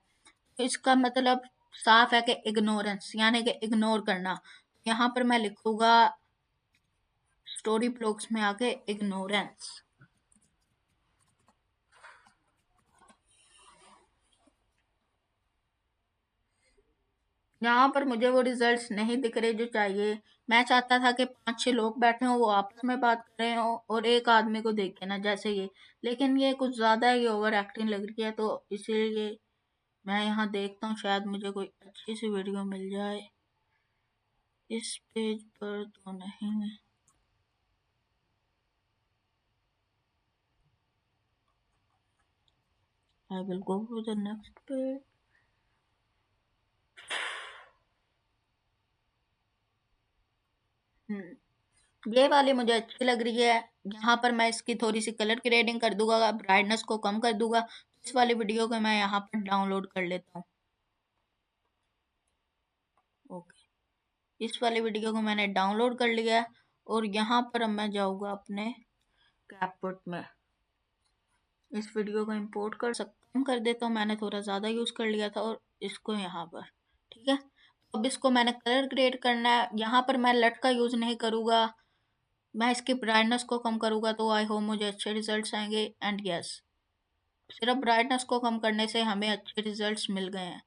तो इसका मतलब साफ है कि इग्नोरेंस, यानी कि इग्नोर करना। यहाँ पर मैं लिखूंगा स्टोरी ब्लॉग्स में आके इग्नोरेंस। यहाँ पर मुझे वो रिजल्ट्स नहीं दिख रहे जो चाहिए। मैं चाहता था कि 5-6 लोग बैठे हों, वो आपस में बात कर रहे हों और एक आदमी को देखे ना, जैसे ये। लेकिन ये कुछ ज़्यादा ही ओवर एक्टिंग लग रही है, तो इसीलिए मैं यहाँ देखता हूँ शायद मुझे कोई अच्छी सी वीडियो मिल जाए। इस पेज पर तो नहीं। I will go to the next page. ये वाली मुझे अच्छी लग रही है। यहाँ पर मैं इसकी थोड़ी सी कलर ग्रेडिंग कर दूंगा, ब्राइटनेस को कम कर दूंगा। इस वाली वीडियो को मैं यहाँ पर डाउनलोड कर लेता हूँ। ओके, इस वाली वीडियो को मैंने डाउनलोड कर लिया है और यहाँ पर अब मैं जाऊँगा अपने कैपकट में। इस वीडियो को इंपोर्ट कर सकता हूँ, कर देता हूँ। मैंने थोड़ा ज़्यादा यूज़ कर लिया था और इसको यहाँ पर, ठीक है। अब इसको मैंने कलर ग्रेड करना है। यहाँ पर मैं लट का यूज़ नहीं करूँगा, मैं इसकी ब्राइटनेस को कम करूँगा, तो आई होप मुझे अच्छे रिजल्ट्स आएंगे। एंड यस, सिर्फ ब्राइटनेस को कम करने से हमें अच्छे रिजल्ट्स मिल गए हैं।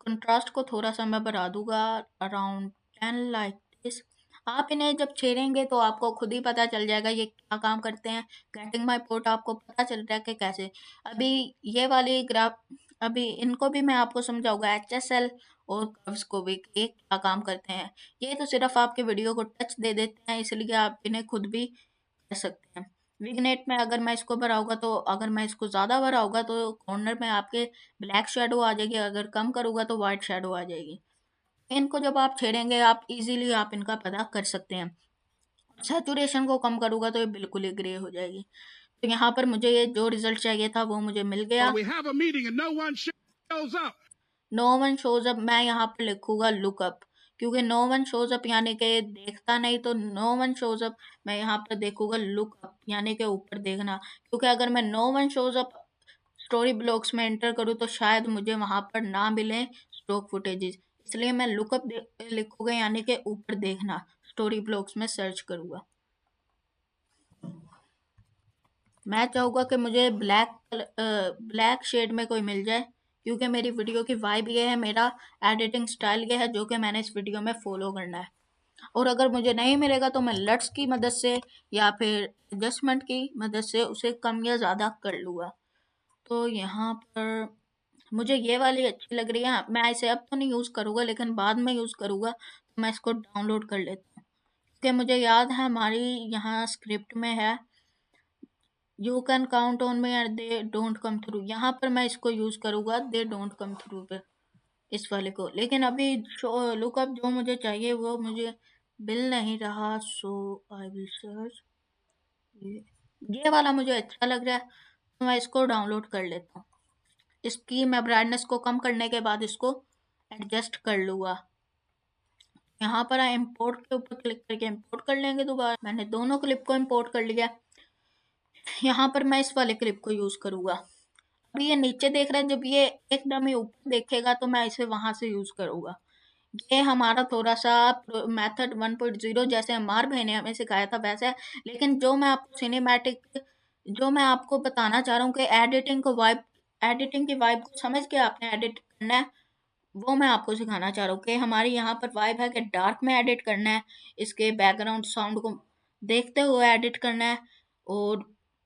कंट्रास्ट को थोड़ा सा मैं बढ़ा दूंगा, अराउंड 10 लाइक दिस। आप इन्हें जब छेड़ेंगे तो आपको खुद ही पता चल जाएगा ये क्या काम करते हैं। गेटिंग माई पोर्ट आपको पता चल रहा है कि कैसे। अभी ये वाली ग्राफ, अभी इनको भी मैं आपको समझाऊंगा, HSL और कर्व्स को भी, कि ये क्या काम करते हैं। ये तो सिर्फ आपके वीडियो को टच दे देते हैं, इसलिए आप इन्हें खुद भी कर सकते हैं। विग्नेट में अगर मैं इसको बढ़ाऊंगा, तो अगर मैं इसको ज़्यादा बढ़ाऊंगा तो कॉर्नर में आपके ब्लैक शेडो आ जाएगी, अगर कम करूँगा तो वाइट शेडो आ जाएगी। इनको जब आप छेड़ेंगे आप इजीली आप इनका पता कर सकते हैं। सैचुरेशन को कम करूँगा तो ये बिल्कुल ही ग्रे हो जाएगी। तो यहाँ पर मुझे ये जो रिजल्ट चाहिए था वो मुझे मिल गया। We have a meeting and no one shows up. No one shows up, मैं यहाँ पर लिखूंगा लुकअप, क्योंकि नो वन शोज अप यानी कि देखता नहीं, तो नो वन शोज अप मैं यहाँ पर देखूंगा लुकअप यानी कि ऊपर देखना। क्योंकि अगर मैं no one shows up story blogs में एंटर करूँ तो शायद मुझे वहाँ पर ना मिले स्टॉक फुटेजेस, इसलिए मैं लुकअप लिखूंगा यानी कि ऊपर देखना। स्टोरी ब्लॉग्स में सर्च करूँगा। मैं चाहूँगा कि मुझे ब्लैक शेड में कोई मिल जाए, क्योंकि मेरी वीडियो की वाइब ये है, मेरा एडिटिंग स्टाइल ये है जो कि मैंने इस वीडियो में फॉलो करना है। और अगर मुझे नहीं मिलेगा तो मैं लट्स की मदद से या फिर एडजस्टमेंट की मदद से उसे कम या ज़्यादा कर लूँगा। तो यहाँ पर मुझे ये वाली अच्छी लग रही है। मैं इसे अब तो नहीं यूज़ करूँगा, लेकिन बाद में यूज़ करूँगा, तो मैं इसको डाउनलोड कर लेता हूँ। क्योंकि मुझे याद है हमारी यहाँ स्क्रिप्ट में है, you can count on me and they don't come through. यहाँ पर मैं इसको यूज़ करूँगा दे डोंट कम थ्रू पे। इस वाले को, लेकिन अभी लुकअप जो मुझे चाहिए वो मुझे मिल नहीं रहा। सो आई विल सर्च ये वाला मुझे अच्छा लग रहा है, तो मैं इसको डाउनलोड कर लेता हूँ। इसकी मैं ब्राइटनेस को कम करने के बाद इसको एडजस्ट कर लूँगा। यहाँ पर इंपोर्ट के ऊपर क्लिक करके इंपोर्ट कर लेंगे। दोबारा मैंने दोनों क्लिप को इंपोर्ट कर लिया। यहाँ पर मैं इस वाले क्लिप को यूज़ करूँगा। अभी ये नीचे देख रहा है, जब ये एकदम ही ऊपर देखेगा तो मैं इसे वहां से यूज़ करूँगा। ये हमारा थोड़ा सा मेथड 1.0 जैसे अमार भाई ने हमें सिखाया था वैसा है, लेकिन जो मैं आपको बताना चाह रहा हूँ कि एडिटिंग की वाइब को समझ के आपने एडिट करना है, वो मैं आपको सिखाना चाह रहा हूँ कि हमारी यहाँ पर वाइब है कि डार्क में एडिट करना है, इसके बैकग्राउंड साउंड को देखते हुए एडिट करना है। और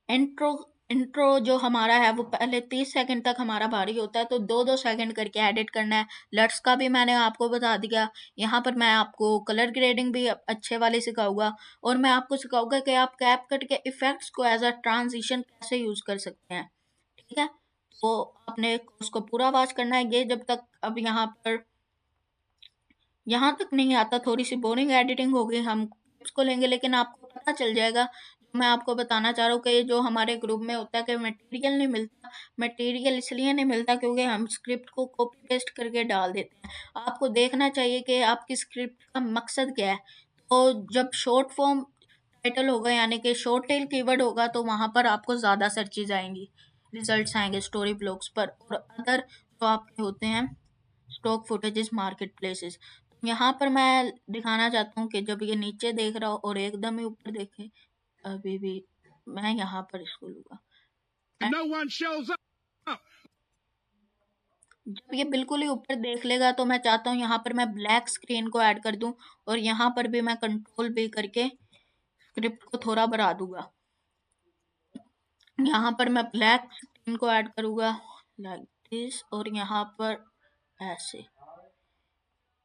इंट्रो इंट्रो जो हमारा है वो पहले 30 सेकंड तक हमारा भारी होता है, तो 2-2 सेकंड करके एडिट करना है। लट्स का भी मैंने आपको बता दिया। यहाँ पर मैं आपको कलर ग्रेडिंग भी अच्छे वाले सिखाऊंगा, और मैं आपको सिखाऊंगा कि आप कैपकट के इफेक्ट्स को एज अ ट्रांजिशन कैसे यूज कर सकते हैं। ठीक है, तो आपने उसको पूरा वॉच करना है। ये जब तक अब यहाँ तक नहीं आता, थोड़ी सी बोरिंग एडिटिंग होगी, हम इसको लेंगे, लेकिन आपको पता चल जाएगा। जो मैं आपको बताना चाह रहा हूँ कि ये जो हमारे ग्रुप में होता है कि मटेरियल नहीं मिलता, मटेरियल इसलिए नहीं मिलता क्योंकि हम स्क्रिप्ट को कॉपी पेस्ट करके डाल देते हैं। आपको देखना चाहिए कि आपकी स्क्रिप्ट का मकसद क्या है। तो जब शॉर्ट फॉर्म टाइटल होगा यानी कि शॉर्ट टेल कीवर्ड होगा, तो वहां पर आपको ज़्यादा सर्चेज आएंगी, रिजल्ट्स आएंगे स्टोरी ब्लॉग्स पर। और अदर जो आपके होते हैं स्टॉक फुटेजेस मार्केट प्लेसेस, यहाँ पर मैं दिखाना चाहता हूँ कि जब ये नीचे देख रहा हो और एकदम ही ऊपर देखे, अभी भी मैं यहाँ पर इसको लूँगा। and no one shows up. जब ये बिल्कुल ही ऊपर देख लेगा तो मैं चाहता हूँ यहाँ पर मैं ब्लैक स्क्रीन को ऐड कर दूँ, और यहाँ पर भी मैं कंट्रोल भी करके स्क्रिप्ट को थोड़ा बढ़ा दूंगा। यहाँ पर मैं ब्लैक स्क्रीन को ऐड करूँगा लाइक दिस, और यहाँ पर ऐसे।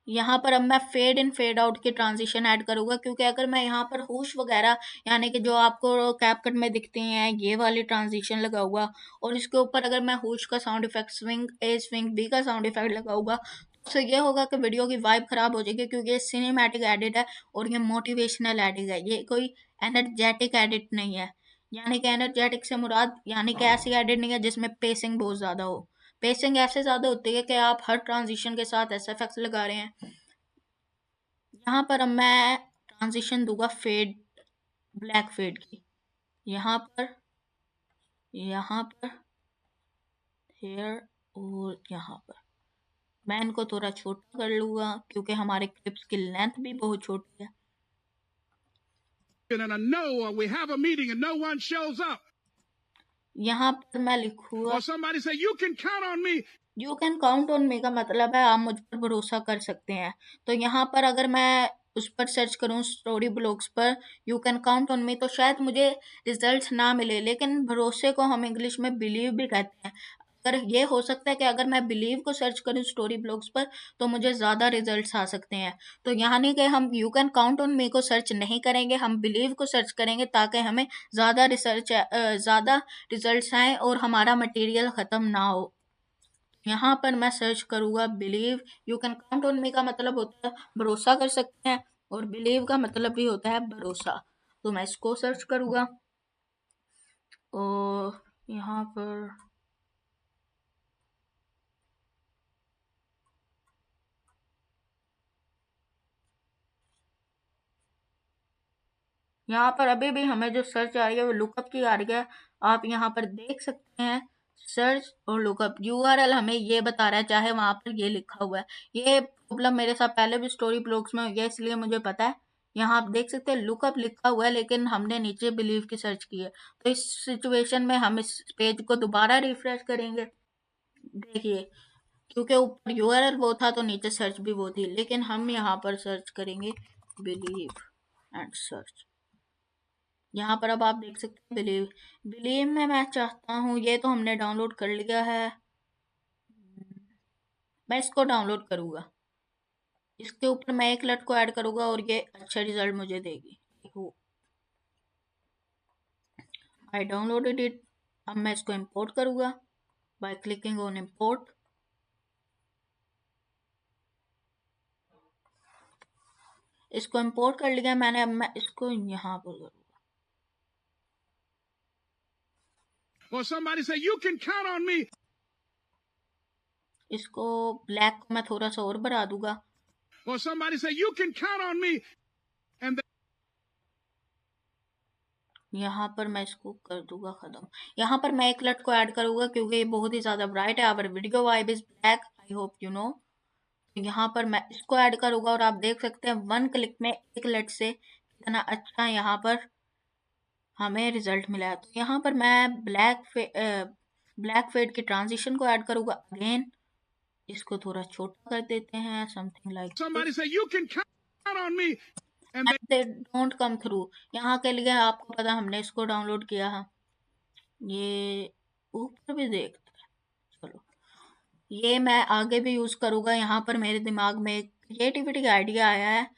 यहाँ पर अब मैं फेड इन फेड आउट की ट्रांजिशन ऐड करूँगा, क्योंकि अगर मैं यहाँ पर हुश वगैरह यानी कि जो आपको कैपकट में दिखती हैं ये वाली ट्रांजिशन लगाऊंगा, और इसके ऊपर अगर मैं हुश का साउंड इफेक्ट स्विंग ए स्विंग बी का साउंड इफेक्ट लगाऊंगा, तो उससे ये होगा कि वीडियो की वाइब खराब हो जाएगी, क्योंकि ये सिनेमैटिक एडिट है और ये मोटिवेशनल एडिट है, ये कोई एनर्जेटिक एडिट नहीं है। यानी कि एनर्जेटिक से मुराद यानी कि ऐसी एडिट नहीं है जिसमें पेसिंग बहुत ज़्यादा हो। पेसिंग ऐसे ज़्यादा होती है कि आप हर ट्रांजिशन के साथ ऐसे इफेक्ट्स लगा रहे हैं। यहाँ पर अब मैं ट्रांजिशन दूंगा फेड, ब्लैक फेड की। यहाँ पर, यहाँ पर, हेयर, और यहाँ पर मैं इनको थोड़ा छोटा कर लूँगा क्योंकि हमारे क्लिप्स की लेंथ भी बहुत छोटी है। And I know we have a meeting and no one shows up. यहाँ पर मैं लिखूँगा Or somebody say, you can count on me. You can count on me, का मतलब है आप मुझ पर भरोसा कर सकते हैं। तो यहाँ पर अगर मैं उस पर सर्च करूँ स्टोरी ब्लॉग्स पर you can count on me, तो शायद मुझे रिजल्ट्स ना मिले, लेकिन भरोसे को हम इंग्लिश में बिलीव भी कहते हैं। अगर ये हो सकता है कि अगर मैं बिलीव को सर्च करूँ स्टोरी ब्लॉग्स पर तो मुझे ज़्यादा रिजल्ट्स आ सकते हैं। तो यहाँ नहीं कि हम you can count on me को सर्च नहीं करेंगे, हम बिलीव को सर्च करेंगे ताकि हमें ज़्यादा रिजल्ट्स आएँ और हमारा मटेरियल ख़त्म ना हो। यहाँ पर मैं सर्च करूँगा believe. You can count on me का मतलब होता है भरोसा कर सकते हैं, और बिलीव का मतलब भी होता है भरोसा। तो मैं इसको सर्च करूँगा, और यहाँ पर अभी भी हमें जो सर्च आ रही है वो लुकअप की आ रही है। आप यहाँ पर देख सकते हैं सर्च और लुकअप यूआरएल हमें ये बता रहा है, चाहे वहाँ पर ये लिखा हुआ है। ये प्रॉब्लम मेरे साथ पहले भी स्टोरी ब्लॉग्स में हुई है, इसलिए मुझे पता है। यहाँ आप देख सकते हैं लुकअप लिखा हुआ है, लेकिन हमने नीचे बिलीव की सर्च की है। तो इस सिचुएशन में हम इस पेज को दोबारा रिफ्रेश करेंगे। देखिए, क्योंकि ऊपर यूआरएल वो था तो नीचे सर्च भी वो थी, लेकिन हम यहाँ पर सर्च करेंगे बिलीव एंड सर्च। यहाँ पर अब आप देख सकते हैं बिलीव। बिलीव में मैं चाहता हूँ, ये तो हमने डाउनलोड कर लिया है, मैं इसको डाउनलोड करूँगा। इसके ऊपर मैं एक लट को ऐड करूँगा और ये अच्छा रिजल्ट मुझे देगी। I downloaded it. अब मैं इसको इंपोर्ट करूँगा बाय क्लिकिंग ऑन इंपोर्ट। इसको इंपोर्ट कर लिया मैंने। अब मैं इसको यहाँ पर करूँगा। Or somebody say, you can count on me. इसको ब्लैक को मैं थोड़ा सा और बढ़ा दूंगा। Or somebody say, you can count on me. And यहाँ पर मैं इसको कर दूंगा खत्म। यहाँ पर मैं एक लट को ऐड करूंगा क्योंकि ये बहुत ही ज्यादा ब्राइट है। Our video vibe is black, I hope you know. यहाँ पर मैं इसको ऐड करूंगा और आप देख सकते हैं 1 क्लिक में एक लट से कितना अच्छा यहाँ पर हमें रिजल्ट मिला है। तो यहाँ पर मैं ब्लैक फेड की ट्रांजिशन को ऐड करूंगा अगेन। इसको थोड़ा छोटा कर देते हैं, something like somebody say, you can count on me. And they don't come through. यहाँ के लिए आपको पता हमने इसको डाउनलोड किया है। ये ऊपर भी देखते हैं, चलो ये मैं आगे भी यूज करूंगा। यहाँ पर मेरे दिमाग में एक क्रिएटिविटी का आइडिया आया है।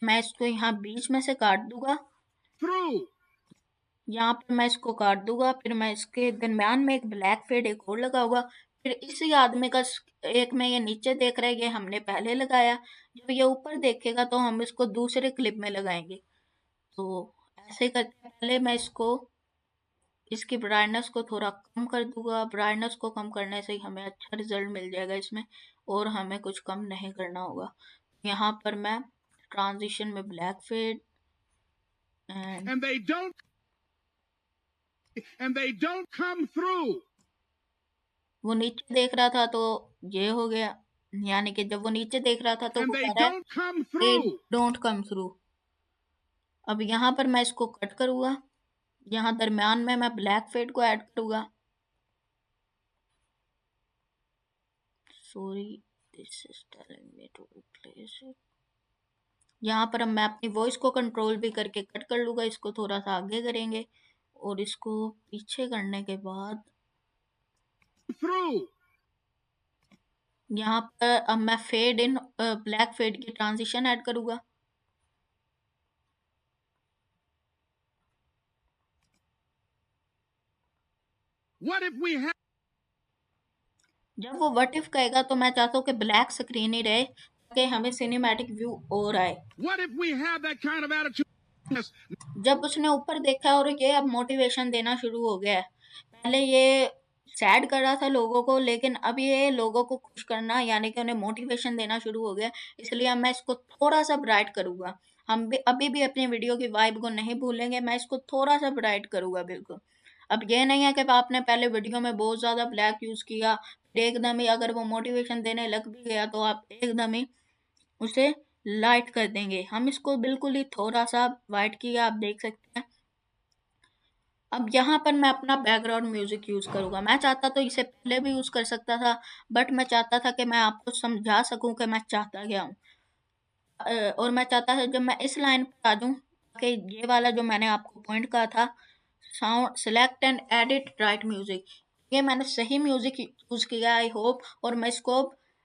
मैं इसको यहाँ बीच में से काट दूंगा। through. यहाँ पर मैं इसको काट दूंगा, फिर मैं इसके दरम्यान में एक ब्लैक फेड एक और लगाऊंगा। फिर इसी आदमी का एक में ये नीचे देख रहा है, ये हमने पहले लगाया। जब ये ऊपर देखेगा तो हम इसको दूसरे क्लिप में लगाएंगे। तो ऐसे करते हैं, पहले मैं इसको इसकी ब्राइटनेस को थोड़ा कम कर दूंगा। ब्राइटनेस को कम करने से ही हमें अच्छा रिजल्ट मिल जाएगा इसमें, और हमें कुछ कम नहीं करना होगा। यहाँ पर मैं ट्रांजिशन में black fade and And they don't come through. वो नीचे देख रहा था तो ये हो गया, यानी कि जब वो नीचे देख रहा था तो And वो they कह रहा है don't come through. Don't come through. अब यहाँ पर मैं इसको कट करूँगा। यहाँ दरम्यान में मैं ब्लैक फेड को ऐड करूँगा। Sorry, this is telling me to replace it. यहाँ पर अब मैं अपनी वॉइस को कंट्रोल भी करके कट कर लूँगा। इसको थोड़ा सा आगे करेंगे और इसको पीछे करने के बाद Through. यहाँ पर अब मैं फेड इन ब्लैक फेड की ट्रांजिशन ऐड करूँगा। What if we have जब वो व्हाट इफ कहेगा तो मैं चाहता हूँ कि ब्लैक स्क्रीन ही रहे ताकि हमें सिनेमैटिक व्यू और आए। what if we have that kind of attitude? Yes. जब उसने ऊपर देखा और ये अब मोटिवेशन देना शुरू हो गया है। पहले ये सैड कर रहा था लोगों को, लेकिन अब ये लोगों को खुश करना यानी कि उन्हें मोटिवेशन देना शुरू हो गया। इसलिए अब मैं इसको थोड़ा सा ब्राइट करूँगा। हम भी अभी भी अपनी वीडियो की वाइब को नहीं भूलेंगे। मैं इसको थोड़ा सा ब्राइट करूँगा बिल्कुल। अब ये नहीं है कि आपने पहले वीडियो में बहुत ज़्यादा ब्लैक यूज़ किया, फिर एकदम ही अगर वो मोटिवेशन देने लग भी गया तो आप एकदम ही उसे लाइट कर देंगे। हम इसको बिल्कुल ही थोड़ा सा वाइट किया, आप देख सकते हैं। अब यहाँ पर मैं अपना बैकग्राउंड म्यूजिक यूज करूँगा। मैं चाहता तो इसे पहले भी यूज कर सकता था, बट मैं चाहता था कि मैं आपको समझा सकूं कि मैं चाहता क्या हूँ। और मैं चाहता था जब मैं इस लाइन पर आ जाऊँ कि ये वाला जो मैंने आपको पॉइंट कहा था, sound select and edit right music, ये मैंने सही म्यूजिक यूज किया आई होप। और मैं इसको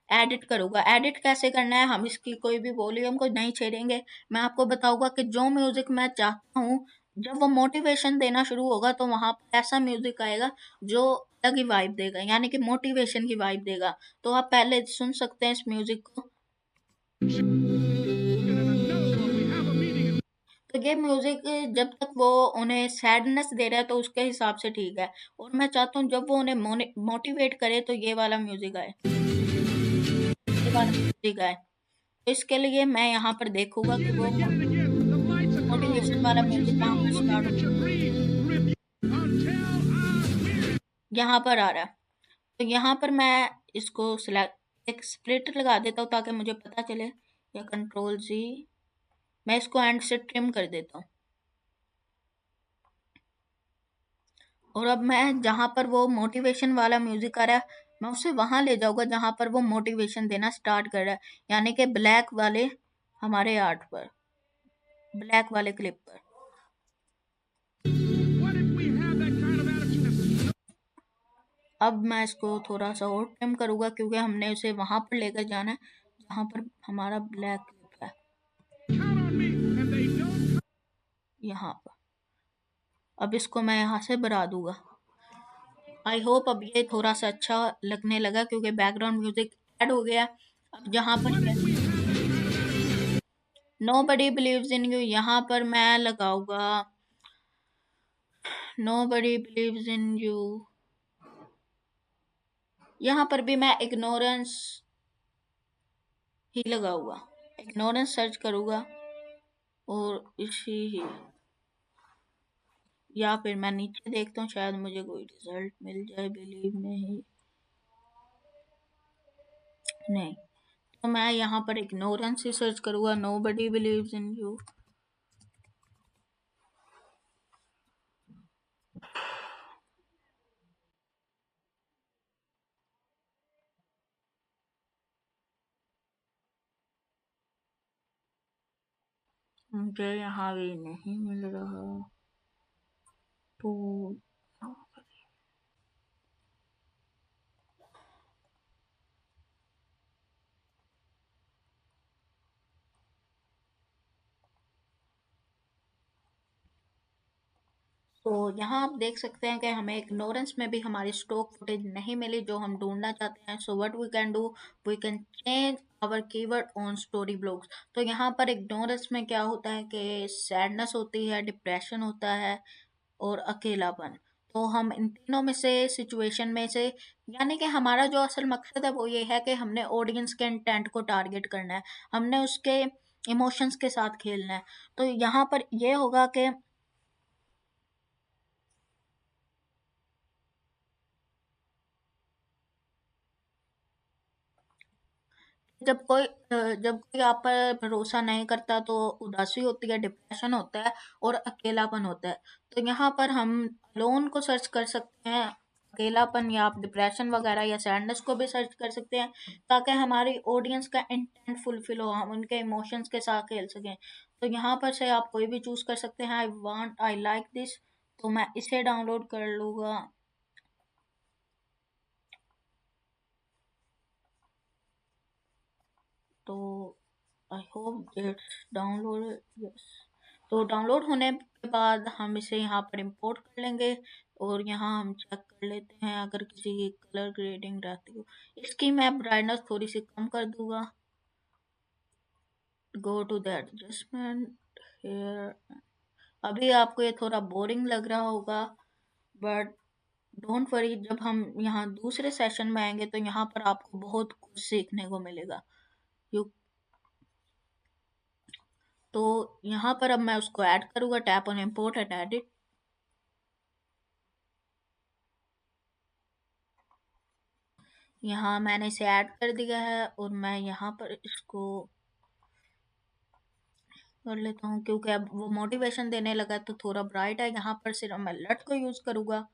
एडिट करूँगा। एडिट कैसे करना है, हम इसकी कोई भी वॉल्यूम को नहीं छेड़ेंगे। मैं आपको बताऊंगा कि जो म्यूजिक मैं चाहता हूँ, जब वो मोटिवेशन देना शुरू होगा तो वहां पर ऐसा म्यूजिक आएगा जो अलग ही वाइब देगा, यानी कि मोटिवेशन की वाइब देगा। तो आप पहले सुन सकते हैं इस म्यूजिक को। We have a meeting. तो ये म्यूजिक जब तक वो उन्हें सैडनेस दे रहा है तो उसके हिसाब से ठीक है, और मैं चाहता हूँ जब वो उन्हें मोटिवेट करे तो ये वाला म्यूजिक आए, ये वाला म्यूजिक आए। तो इसके लिए मैं यहाँ पर देखूंगा कि वो Again and again. The lights are motivation वाला म्यूजिक कहाँ पर looking start at your dreams review until I win. यहाँ पर आ रहा है। तो यहाँ पर मैं इसको सिलेक्ट एक स्प्लिट लगा देता हूँ ताकि मुझे पता चले, या कंट्रोल जी, मैं इसको एंड से ट्रिम कर देता हूँ। और अब मैं जहाँ पर वो मोटिवेशन वाला म्यूजिक आ रहा है मैं उसे वहां ले जाऊंगा जहां पर वो मोटिवेशन देना स्टार्ट कर रहा है, यानी कि ब्लैक वाले हमारे आर्ट पर, ब्लैक वाले क्लिप पर। What if we have that kind of attitude? अब मैं इसको थोड़ा सा और ट्रिम करूंगा क्योंकि हमने उसे वहां पर लेकर जाना है जहां पर हमारा ब्लैक क्लिप है, Count on me. And they don't यहाँ पर। अब इसको मैं यहाँ से बढ़ा दूंगा। आई होप अब ये थोड़ा सा अच्छा लगने लगा क्योंकि बैकग्राउंड म्यूजिक ऐड हो गया। अब जहाँ पर Nobody believes in you, यहाँ पर मैं लगाऊंगा nobody believes in you। यहाँ पर भी मैं ignorance ही लगाऊंगा, ignorance सर्च करूंगा और इसी ही, या फिर मैं नीचे देखता हूँ शायद मुझे कोई रिजल्ट मिल जाए। बिलीव नहीं, तो मैं यहाँ पर इग्नोरेंस ही सर्च करूंगा, nobody believes in you। मुझे यहाँ भी नहीं मिल रहा, तो यहाँ आप देख सकते हैं कि हमें इग्नोरेंस में भी हमारी स्टॉक फुटेज नहीं मिली जो हम ढूंढना चाहते हैं। So what we can do, we can change our keyword on story blogs. तो यहाँ पर इग्नोरेंस में क्या होता है कि सैडनेस होती है, डिप्रेशन होता है और अकेलापन। तो हम इन तीनों में से सिचुएशन में से, यानी कि हमारा जो असल मकसद है वो ये है कि हमने ऑडियंस के इंटेंट को टारगेट करना है, हमने उसके इमोशंस के साथ खेलना है। तो यहाँ पर ये होगा कि जब कोई आप पर भरोसा नहीं करता तो उदासी होती है, डिप्रेशन होता है और अकेलापन होता है। तो यहाँ पर हम लोन को सर्च कर सकते हैं, अकेलापन या आप डिप्रेशन वगैरह या सैडनेस को भी सर्च कर सकते हैं, ताकि हमारी ऑडियंस का इंटेंट फुलफिल हो, हम उनके इमोशंस के साथ खेल सकें। तो यहाँ पर से आप कोई भी चूज कर सकते हैं। आई लाइक दिस, तो मैं इसे डाउनलोड कर लूँगा। तो I hope it's download, yes. तो डाउनलोड होने के बाद हम इसे यहाँ पर इंपोर्ट कर लेंगे और यहाँ हम चेक कर लेते हैं अगर किसी की कलर ग्रेडिंग रहती हो। इसकी मैं ब्राइटनेस थोड़ी सी कम कर दूंगा। Go to the adjustment here. अभी आपको ये थोड़ा बोरिंग लग रहा होगा, बट डोंट वरी, जब हम यहाँ दूसरे सेशन में आएंगे तो यहाँ पर आपको बहुत कुछ सीखने को मिलेगा। यू तो यहाँ पर अब मैं उसको ऐड करूँगा, tap on import and edit. यहाँ मैंने इसे ऐड कर दिया है और मैं यहाँ पर इसको कर लेता हूँ, क्योंकि अब वो मोटिवेशन देने लगा तो थोड़ा ब्राइट है। यहाँ पर सिर्फ मैं लट को यूज़ करूँगा।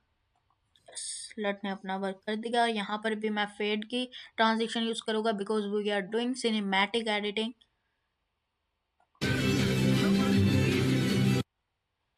लट ने अपना वर्क कर दिया। यहाँ पर भी मैं फेड की ट्रांजिशन यूज़ करूँगा because we are doing cinematic editing.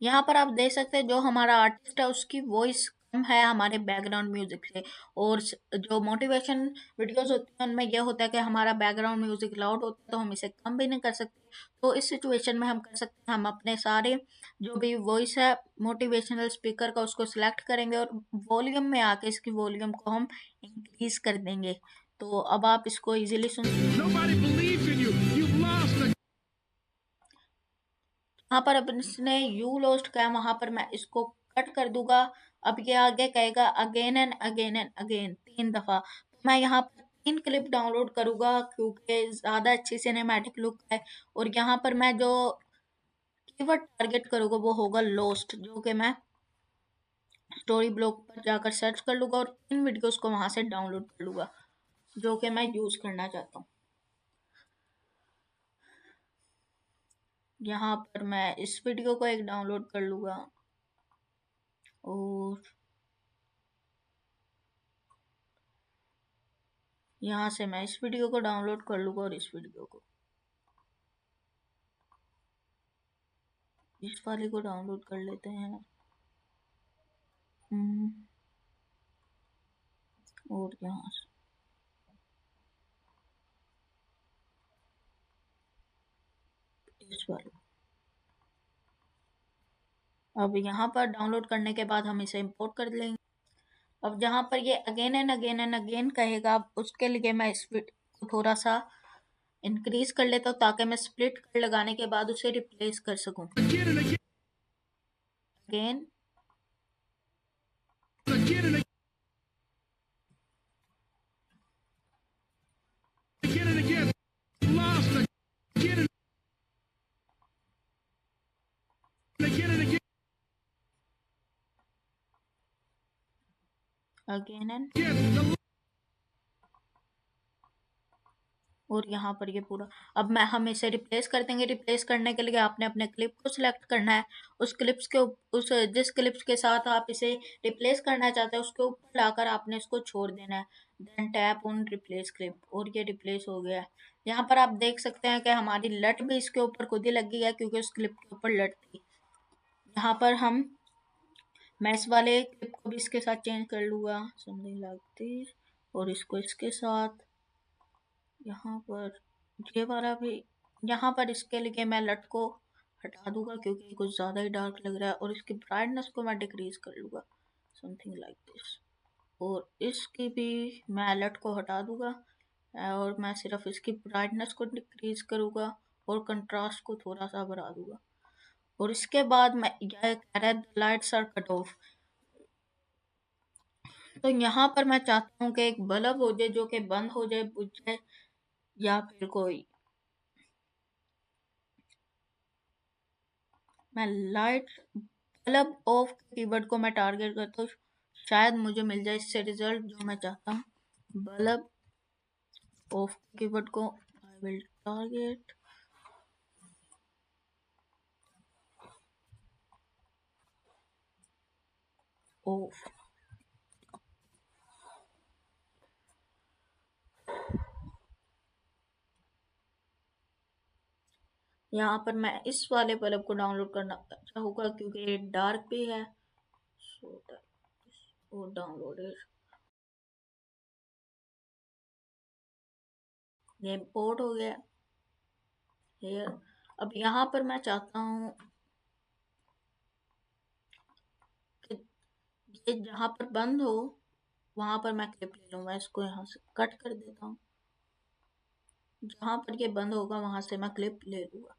यहाँ पर आप देख सकते हैं जो हमारा आर्टिस्ट है उसकी वॉइस कम है हमारे बैकग्राउंड म्यूजिक से, और जो मोटिवेशन वीडियोस होती हैं उनमें यह होता है कि हमारा बैकग्राउंड म्यूजिक लाउड होता है, तो हम इसे कम भी नहीं कर सकते। तो इस सिचुएशन में हम कर सकते हैं, हम अपने सारे जो भी वॉइस है मोटिवेशनल स्पीकर का उसको सिलेक्ट करेंगे और वॉल्यूम में आके इसकी वॉल्यूम को हम इंक्रीज कर देंगे। तो अब आप इसको easily soon Nobody believes in you. You've lost the यहाँ पर अब इसने यू लॉस्ट कहा, वहां पर मैं इसको कट कर दूंगा। अब ये आगे कहेगा again and again and again 3 दफा। तो मैं यहाँ पर 3 क्लिप डाउनलोड करूंगा क्योंकि ज्यादा अच्छी सिनेमैटिक लुक है। और यहाँ पर मैं जो कीवर्ड टारगेट करूंगा वो होगा लॉस्ट, जो कि मैं स्टोरी ब्लॉग पर जाकर सर्च कर लूंगा और इन वीडियोस को वहां से डाउनलोड कर लूंगा जो कि मैं यूज करना चाहता हूँ। यहाँ पर मैं इस वीडियो को एक डाउनलोड कर लूंगा और यहाँ से मैं इस वीडियो को डाउनलोड कर लूँगा और इस वीडियो को, इस वाले को डाउनलोड कर लेते हैं। और यहाँ से इस वाले। अब यहाँ पर डाउनलोड करने के बाद हम इसे इंपोर्ट कर लेंगे। अब जहाँ पर ये again and again and again कहेगा, अब उसके लिए मैं इस वीडियो को थोड़ा सा इंक्रीज कर लेता हूँ ताकि मैं स्प्लिट कर लगाने के बाद उसे रिप्लेस कर सकूं। Again and again, again again and again and again. Lost again and again and again. Again and Again. The और यहाँ पर ये पूरा। अब हम इसे रिप्लेस कर देंगे। रिप्लेस करने के लिए आपने अपने क्लिप को सिलेक्ट करना है। उस क्लिप्स के उस जिस क्लिप्स के साथ आप इसे रिप्लेस करना चाहते हैं उसके ऊपर लाकर आपने इसको छोड़ देना है। Then tap on replace clip और ये रिप्लेस हो गया है। यहाँ पर आप देख सकते हैं कि हमारी लट भी इसके ऊपर खुद ही लग गई है क्योंकि उस क्लिप के ऊपर लट थी। यहाँ पर मैं इस वाले क्लिप को भी इसके साथ चेंज कर लूँगा, समथिंग लाइक दिस, और इसको इसके साथ। यहाँ पर ये वाला भी, यहाँ पर इसके लिए मैं लट को हटा दूंगा क्योंकि ये कुछ ज़्यादा ही डार्क लग रहा है, और इसकी ब्राइटनेस को मैं डिक्रीज कर लूँगा, समथिंग लाइक दिस। और इसकी भी मैं लट को हटा दूंगा और मैं सिर्फ इसकी ब्राइटनेस को डिक्रीज करूँगा और कंट्रास्ट को थोड़ा सा बढ़ा दूंगा। और इसके बाद मैं यह कह रहा है लाइट्स आर कट ऑफ। तो यहाँ पर मैं चाहता हूँ कि एक बल्ब हो जाए जो कि बंद हो जाए, बुझ जाए, या फिर कोई मैं लाइट बल्ब ऑफ कीवर्ड को मैं टारगेट करता हूँ, शायद मुझे मिल जाए इससे रिजल्ट जो मैं चाहता हूँ। बल्ब ऑफ कीवर्ड को आई विल टारगेट ऑफ। यहाँ पर मैं इस वाले बल्ब को डाउनलोड करना चाहूँगा क्योंकि ये डार्क भी है। सो वो डाउनलोडेड, ये इंपोर्ट हो गया हेयर। अब यहाँ पर मैं चाहता हूँ कि ये जहाँ पर बंद हो वहाँ पर मैं क्लिप ले लूँ। मैं इसको यहाँ से कट कर देता हूँ, जहाँ पर ये बंद होगा वहाँ से मैं क्लिप ले लूँगा।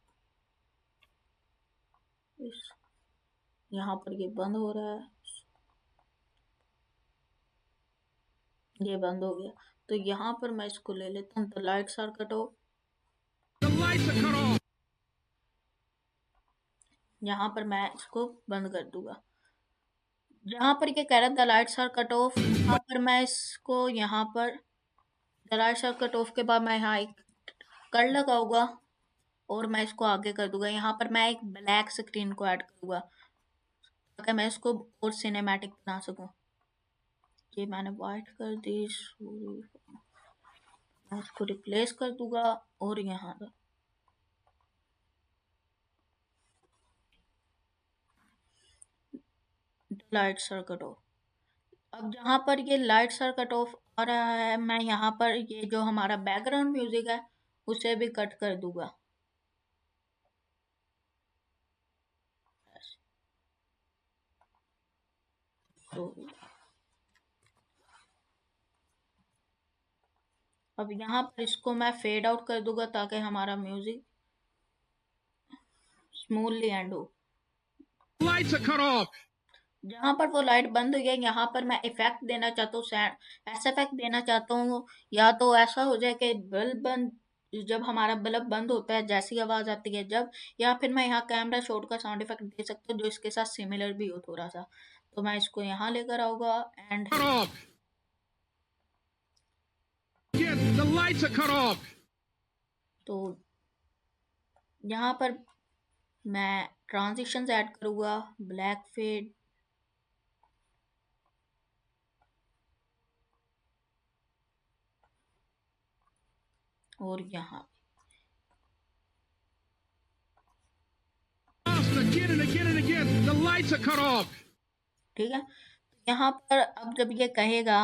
यहाँ पर ये बंद हो रहा है, ये बंद हो गया, तो यहाँ पर मैं इसको ले लेता हूँ। The lights are cut off, lights are cut off. यहाँ पर मैं इसको बंद कर दूंगा। जहाँ पर ये कह रहा है the lights are cut off, यहाँ पर मैं इसको यहाँ पर the lights are cut off के बाद मैं यहाँ एक कर लगाऊंगा और मैं इसको आगे कर दूंगा। यहाँ पर मैं एक ब्लैक स्क्रीन को ऐड करूंगा ताकि मैं इसको और सिनेमैटिक बना सकूं। ये मैंने वाइट कर दी, मैं इसको रिप्लेस कर दूंगा और यहाँ लाइट्स आर कट ऑफ। अब जहाँ पर ये लाइट्स आर कट ऑफ आ रहा है, मैं यहाँ पर ये जो हमारा बैकग्राउंड म्यूजिक है उसे भी कट कर दूंगा। तो अब यहाँ पर इसको मैं फेड आउट कर दूंगा ताकि हमारा म्यूजिक स्मूथली एंड हो। Lights are cut off. जहाँ पर वो लाइट बंद हुई है यहाँ पर मैं इफेक्ट देना चाहता हूँ, ऐसा इफेक्ट देना चाहता हूँ, या तो ऐसा हो जाए कि बल्ब बंद, जब हमारा बल्ब बंद होता है जैसी आवाज आती है जब, या फिर मैं यहाँ कैमरा शॉट का साउंड इफेक्ट दे सकता हूँ जो इसके साथ सिमिलर भी हो थोड़ा सा। तो मैं इसको यहाँ लेकर आऊंगा and Cut off. Again, the lights are cut off. तो यहाँ पर मैं ट्रांजिशंस ऐड करूँगा, ब्लैक फेड, और यहाँ Lost again and again and again. The lights are cut off. ठीक है। यहाँ पर अब जब ये कहेगा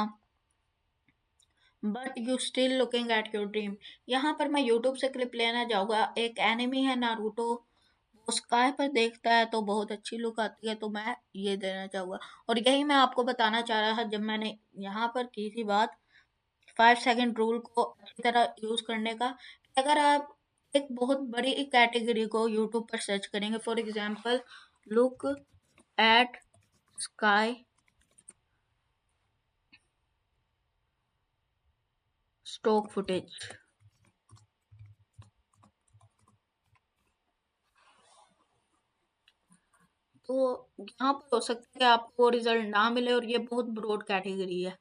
but you still looking at your dream, यहाँ पर मैं यूट्यूब से क्लिप लेना चाहूँगा। एक एनिमी है नारुतो, वो स्काई पर देखता है तो बहुत अच्छी लुक आती है, तो मैं ये देना चाहूँगा। और यही मैं आपको बताना चाह रहा था जब मैंने यहाँ पर की थी बात 5 सेकंड रूल को अच्छी तरह यूज़ करने का। अगर आप एक बहुत बड़ी कैटेगरी को यूट्यूब पर सर्च करेंगे, for example look at sky stock footage, तो यहाँ पर हो सकता है कि आपको रिजल्ट ना मिले और ये बहुत ब्रॉड कैटेगरी है।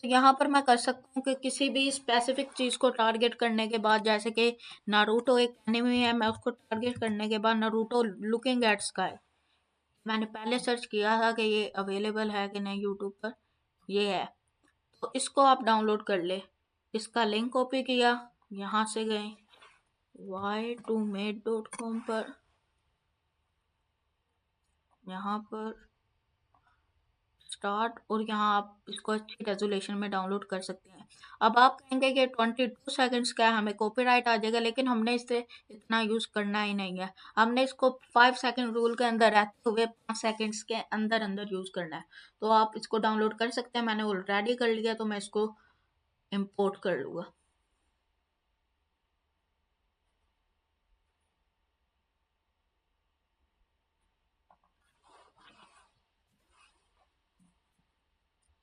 तो यहाँ पर मैं कर सकता हूँ कि किसी भी स्पेसिफिक चीज़ को टारगेट करने के बाद, जैसे कि नारुतो एक एनिमे है, मैं उसको टारगेट करने के बाद नारुतो लुकिंग एट स्काई, मैंने पहले सर्च किया था कि ये अवेलेबल है कि नहीं यूट्यूब पर, ये है, तो इसको आप डाउनलोड कर ले। इसका लिंक कॉपी किया, यहाँ से गए y2mate.com पर, यहाँ पर स्टार्ट, और यहाँ आप इसको अच्छी रेजोल्यूशन में डाउनलोड कर सकते हैं। अब आप कहेंगे कि 22 सेकंड्स का है, हमें कॉपीराइट आ जाएगा, लेकिन हमने इसे इतना यूज़ करना ही नहीं है। हमने इसको 5 सेकंड रूल के अंदर रहते हुए 5 सेकंड्स के अंदर अंदर यूज़ करना है। तो आप इसको डाउनलोड कर सकते हैं, मैंने ऑलरेडी कर लिया, तो मैं इसको इम्पोर्ट कर लूँगा।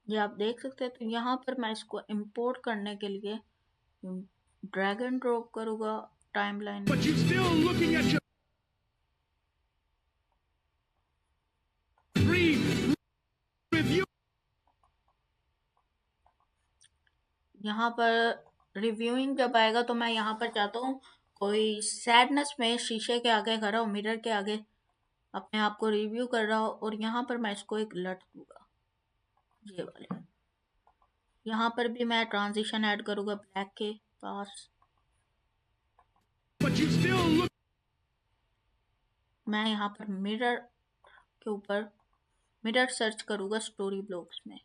ये आप देख सकते हैं। तो यहाँ पर मैं इसको इम्पोर्ट करने के लिए ड्रैग एंड ड्रॉप करूँगा timeline But you still looking at your review. यहाँ पर रिव्यूइंग जब आएगा तो मैं यहाँ पर चाहता हूँ कोई सैडनेस में शीशे के आगे खड़ा हो, मिरर के आगे अपने आप को रिव्यू कर रहा हो, और यहाँ पर मैं इसको एक लट दूंगा, ये वाले। यहाँ पर भी मैं ट्रांजिशन ऐड करूँगा ब्लैक के पास। But you still look. मैं यहाँ पर मिरर के ऊपर मिरर सर्च करूँगा स्टोरी ब्लॉग्स में।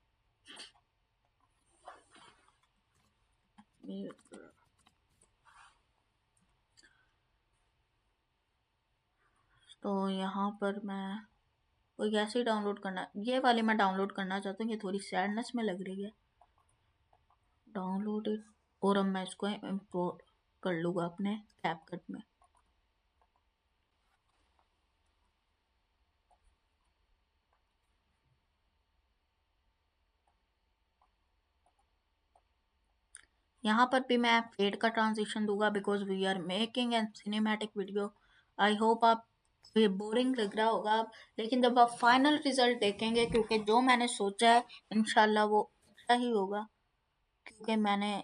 तो यहाँ पर मैं कोई ऐसे ही डाउनलोड करना, ये वाली मैं डाउनलोड करना चाहता हूँ, ये थोड़ी सैडनेस में लग रही है। डाउनलोड इट, और अब मैं इसको इम्पोर्ट कर लूँगा अपने कैपकट में। यहाँ पर भी मैं फेड का ट्रांजिशन दूंगा, because we are making an cinematic video. I hope आप ये बोरिंग लग रहा होगा, लेकिन जब आप फाइनल रिजल्ट देखेंगे, क्योंकि जो मैंने सोचा है इंशाल्लाह वो अच्छा ही होगा, क्योंकि मैंने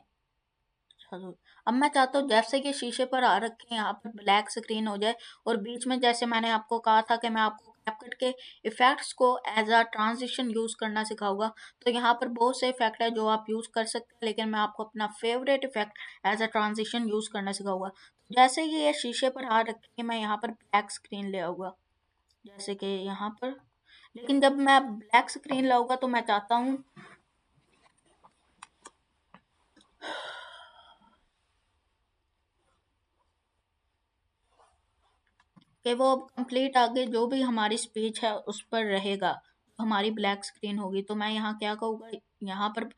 अब मैं चाहता हूँ जैसे कि शीशे पर आ रखे हैं, यहाँ पर ब्लैक स्क्रीन हो जाए, और बीच में जैसे मैंने आपको कहा था कि मैं आपको कैपकट के इफेक्ट्स को एज अ ट्रांजिशन यूज करना सिखाऊंगा। तो यहाँ पर बहुत से इफेक्ट है जो आप यूज कर सकते हैं, लेकिन मैं आपको अपना favourite effect as a transition use करना सिखाऊंगा। जैसे ही ये शीशे पर आ रखे हैं, मैं यहाँ पर ब्लैक स्क्रीन ले आऊंगा, जैसे कि यहाँ पर। लेकिन जब मैं ब्लैक स्क्रीन लाऊंगा तो मैं चाहता हूँ कि वो कंप्लीट आगे जो भी हमारी स्पीच है उस पर रहेगा, हमारी ब्लैक स्क्रीन होगी। तो मैं यहाँ क्या कहूँगा, यहाँ पर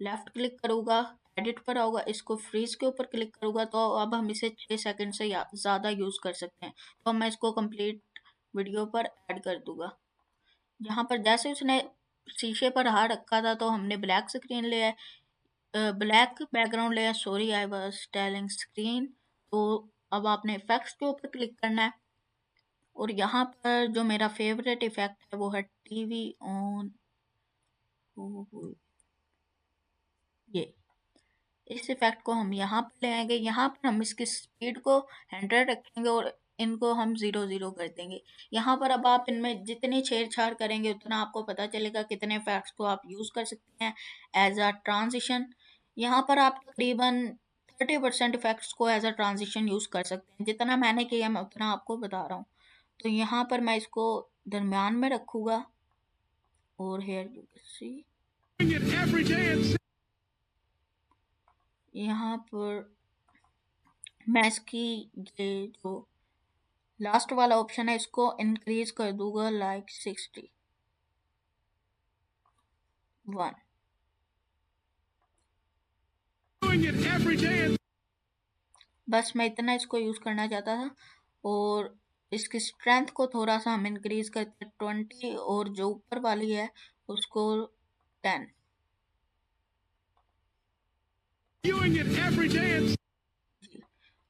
लेफ्ट क्लिक करूँगा, एडिट पर आऊँगा, इसको फ्रीज के ऊपर क्लिक करूँगा, तो अब हम इसे 6 सेकंड से ज़्यादा यूज़ कर सकते हैं। तो मैं इसको कंप्लीट वीडियो पर ऐड कर दूँगा। यहाँ पर जैसे उसने शीशे पर हाथ रखा था तो हमने ब्लैक स्क्रीन लिया है, ब्लैक बैकग्राउंड लिया, sorry I was telling screen. तो अब आपने इफेक्ट्स के ऊपर क्लिक करना है, और यहाँ पर जो मेरा फेवरेट इफेक्ट है वो है टीवी ऑन। ये इस इफेक्ट को हम यहाँ पर ले आएंगे, यहाँ पर हम इसकी स्पीड को 100 रखेंगे और इनको हम 0 कर देंगे। यहाँ पर अब आप इनमें जितनी छेड़छाड़ करेंगे उतना आपको पता चलेगा कितने इफेक्ट्स को आप यूज़ कर सकते हैं एज अ ट्रांजिशन। यहाँ पर आप तकरीबन 30% इफेक्ट्स को एज अ ट्रांजिशन यूज़ कर सकते हैं। जितना मैंने किया मैं उतना आपको बता रहा हूँ। तो यहाँ पर मैं इसको दरमियान में रखूँगा, और here you can see Doing it every day and यहाँ पर मैं इसकी ये जो लास्ट वाला ऑप्शन है इसको इंक्रीज कर दूंगा, like 61। doing it every day and बस मैं इतना इसको यूज़ करना चाहता था। और इसकी स्ट्रेंथ को थोड़ा सा हम इंक्रीज करते 20 और जो ऊपर वाली है उसको 10। Viewing it every day and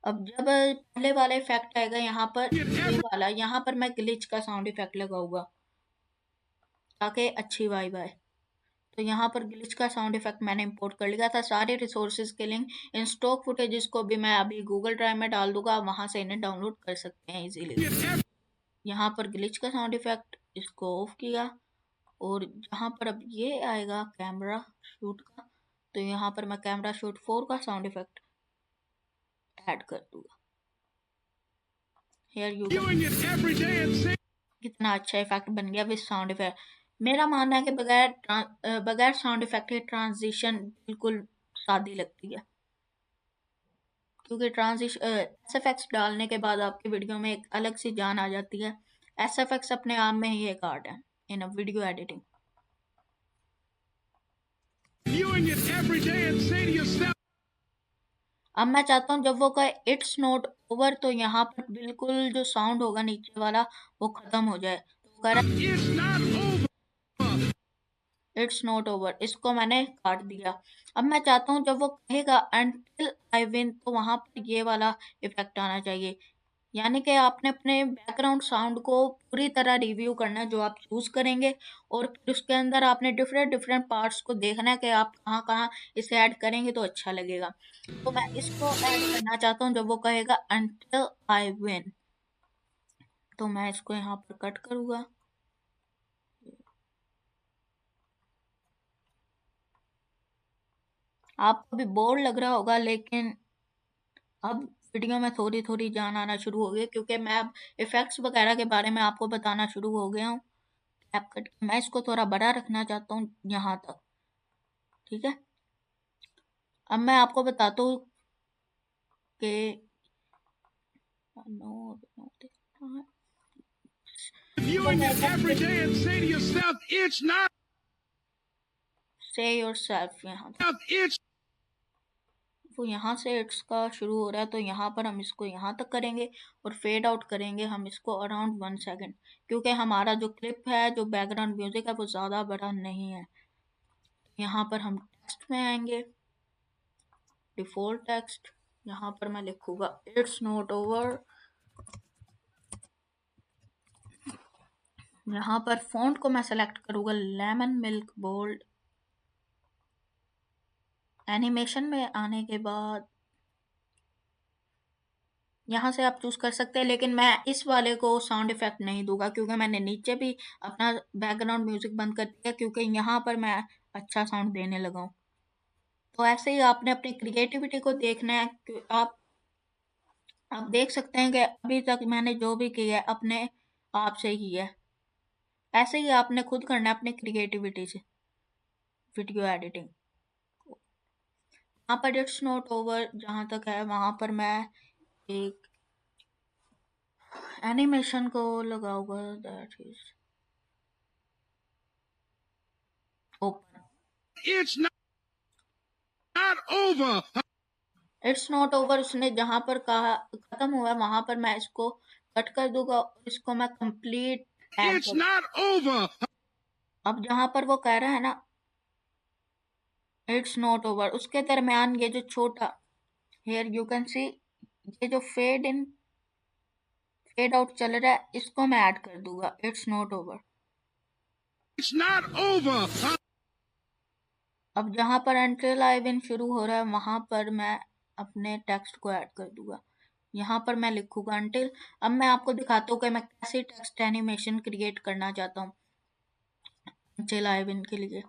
अब जब पहले वाला इफेक्ट आएगा यहाँ पर, seeing it ये every वाला यहाँ पर मैं ग्लिच का साउंड इफेक्ट लगाऊंगा ताकि अच्छी वाइब आए। तो यहाँ पर ग्लिच का साउंड इफेक्ट मैंने इंपोर्ट कर लिया था। सारे रिसोर्सेज के लिंक इन स्टॉक फुटेजेस को भी मैं अभी गूगल ड्राइव में डाल दूंगा, वहां से इन्हें डाउनलोड कर सकते हैं इजीली। यहाँ पर ग्लिच का साउंड इफेक्ट इसको ऑफ किया और जहाँ पर अब ये आएगा कैमरा शूट का, तो यहाँ पर मैं कैमरा शूट 4 का साउंड इफेक्ट ऐड कर दूंगा। Here you viewing it every day and seeing कितना अच्छा इफेक्ट बन गया विद साउंड इफेक्ट। मेरा मानना है कि बगैर साउंड इफेक्ट के ट्रांजिशन बिल्कुल सादी लगती है, क्योंकि ट्रांजिशन एसएफएक्स डालने के बाद आपकी वीडियो में एक अलग सी जान आ जाती है। एसएफएक्स अपने आप में ही एक आर्ट है in a video editing. viewing it every day and say to yourself, अब मैं चाहता हूँ जब वो कहे इट्स नॉट ओवर, तो यहाँ पर बिल्कुल जो साउंड होगा नीचे वाला वो खत्म हो जाए। तो कह रहा है it's not over. It's not over, इसको मैंने काट दिया। अब मैं चाहता हूँ जब वो कहेगा अंटिल आई विन, तो वहां पर ये वाला इफेक्ट आना चाहिए। यानी कि आपने अपने बैकग्राउंड साउंड को पूरी तरह रिव्यू करना है जो आप चूज करेंगे, और फिर उसके अंदर आपने डिफरेंट डिफरेंट पार्ट्स को देखना है कि आप कहाँ कहाँ इसे ऐड करेंगे तो अच्छा लगेगा। तो मैं इसको ऐड करना चाहता हूँ जब वो कहेगा अंटिल आई विन, तो मैं इसको यहाँ पर कट करूँगा। आपको भी बोर लग रहा होगा, लेकिन अब वीडियो में थोड़ी थोड़ी जान आना शुरू हो गई, क्योंकि मैं अब इफेक्ट्स वगैरह के बारे में आपको बताना शुरू हो गया हूँ। कैपकट मैं इसको थोड़ा बड़ा रखना चाहता हूँ यहाँ तक, ठीक है। अब मैं आपको बताता हूँ कि Viewing it every day and say to yourself, it's not से योरसेल्फ, यहाँ it's वो यहाँ से इट्स का शुरू हो रहा है, तो यहाँ पर हम इसको यहाँ तक करेंगे और फेड आउट करेंगे हम इसको अराउंड 1 सेकेंड, क्योंकि हमारा जो क्लिप है, जो बैकग्राउंड म्यूजिक है, वो ज़्यादा बड़ा नहीं है। यहाँ पर हम टेक्स्ट में आएंगे, डिफॉल्ट टेक्स्ट, यहाँ पर मैं लिखूंगा इट्स नॉट ओवर। यहाँ पर फॉन्ट को मैं सेलेक्ट करूंगा लेमन मिल्क बोल्ड। एनिमेशन में आने के बाद यहाँ से आप चूज कर सकते हैं, लेकिन मैं इस वाले को साउंड इफेक्ट नहीं दूंगा, क्योंकि मैंने नीचे भी अपना बैकग्राउंड म्यूजिक बंद कर दिया, क्योंकि यहाँ पर मैं अच्छा साउंड देने लगा हूँ। तो ऐसे ही आपने अपनी क्रिएटिविटी को देखना है कि आप देख सकते हैं कि अभी तक मैंने जो भी किया है अपने आप से ही किया है। ऐसे ही आपने खुद करना है अपनी क्रिएटिविटी से वीडियो एडिटिंग। यहाँ पर इट्स नॉट ओवर जहाँ तक है, वहां पर मैं एक एनिमेशन को लगाऊंगा, that is open. it's not over. It's not over उसने जहां पर कहा खत्म हुआ है, वहां पर मैं इसको कट कर दूंगा और इसको मैं कंप्लीट ऐड It's कर। not over. अब जहां पर वो कह रहा है ना इट्स नॉट ओवर, उसके दरमियान ये जो छोटा, हियर यू कैन सी, ये जो फेड इन फेड आउट चल रहा है, इसको मैं ऐड कर दूंगा it's not over. It's not over. अब जहां पर अंटिल आई विन शुरू हो रहा है, वहां पर मैं अपने टेक्स्ट को ऐड कर दूंगा। यहाँ पर मैं लिखूंगा अंटिल। अब मैं आपको दिखाता हूँ कि मैं कैसे टेक्स्ट एनिमेशन क्रिएट करना चाहता हूँ अंटिल आई विन के लिए।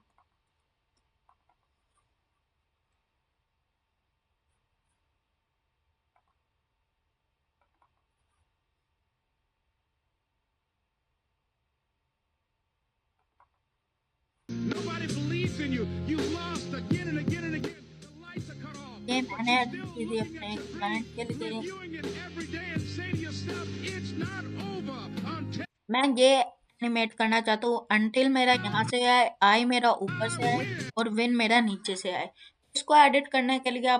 Nobody believes in you. You lost again and again and again. The lights are cut off. ये But मैंने you still चीजें doing अपने it क्लाइंट के anyway. लिए, Reviewing it every day and say to yourself, it's not over until मैं ये animate करना चाहता हूँ अंटिल मेरा यहाँ से आए, आई मेरा ऊपर से आए और विन मेरा नीचे से आए। इसको एडिट करने के लिए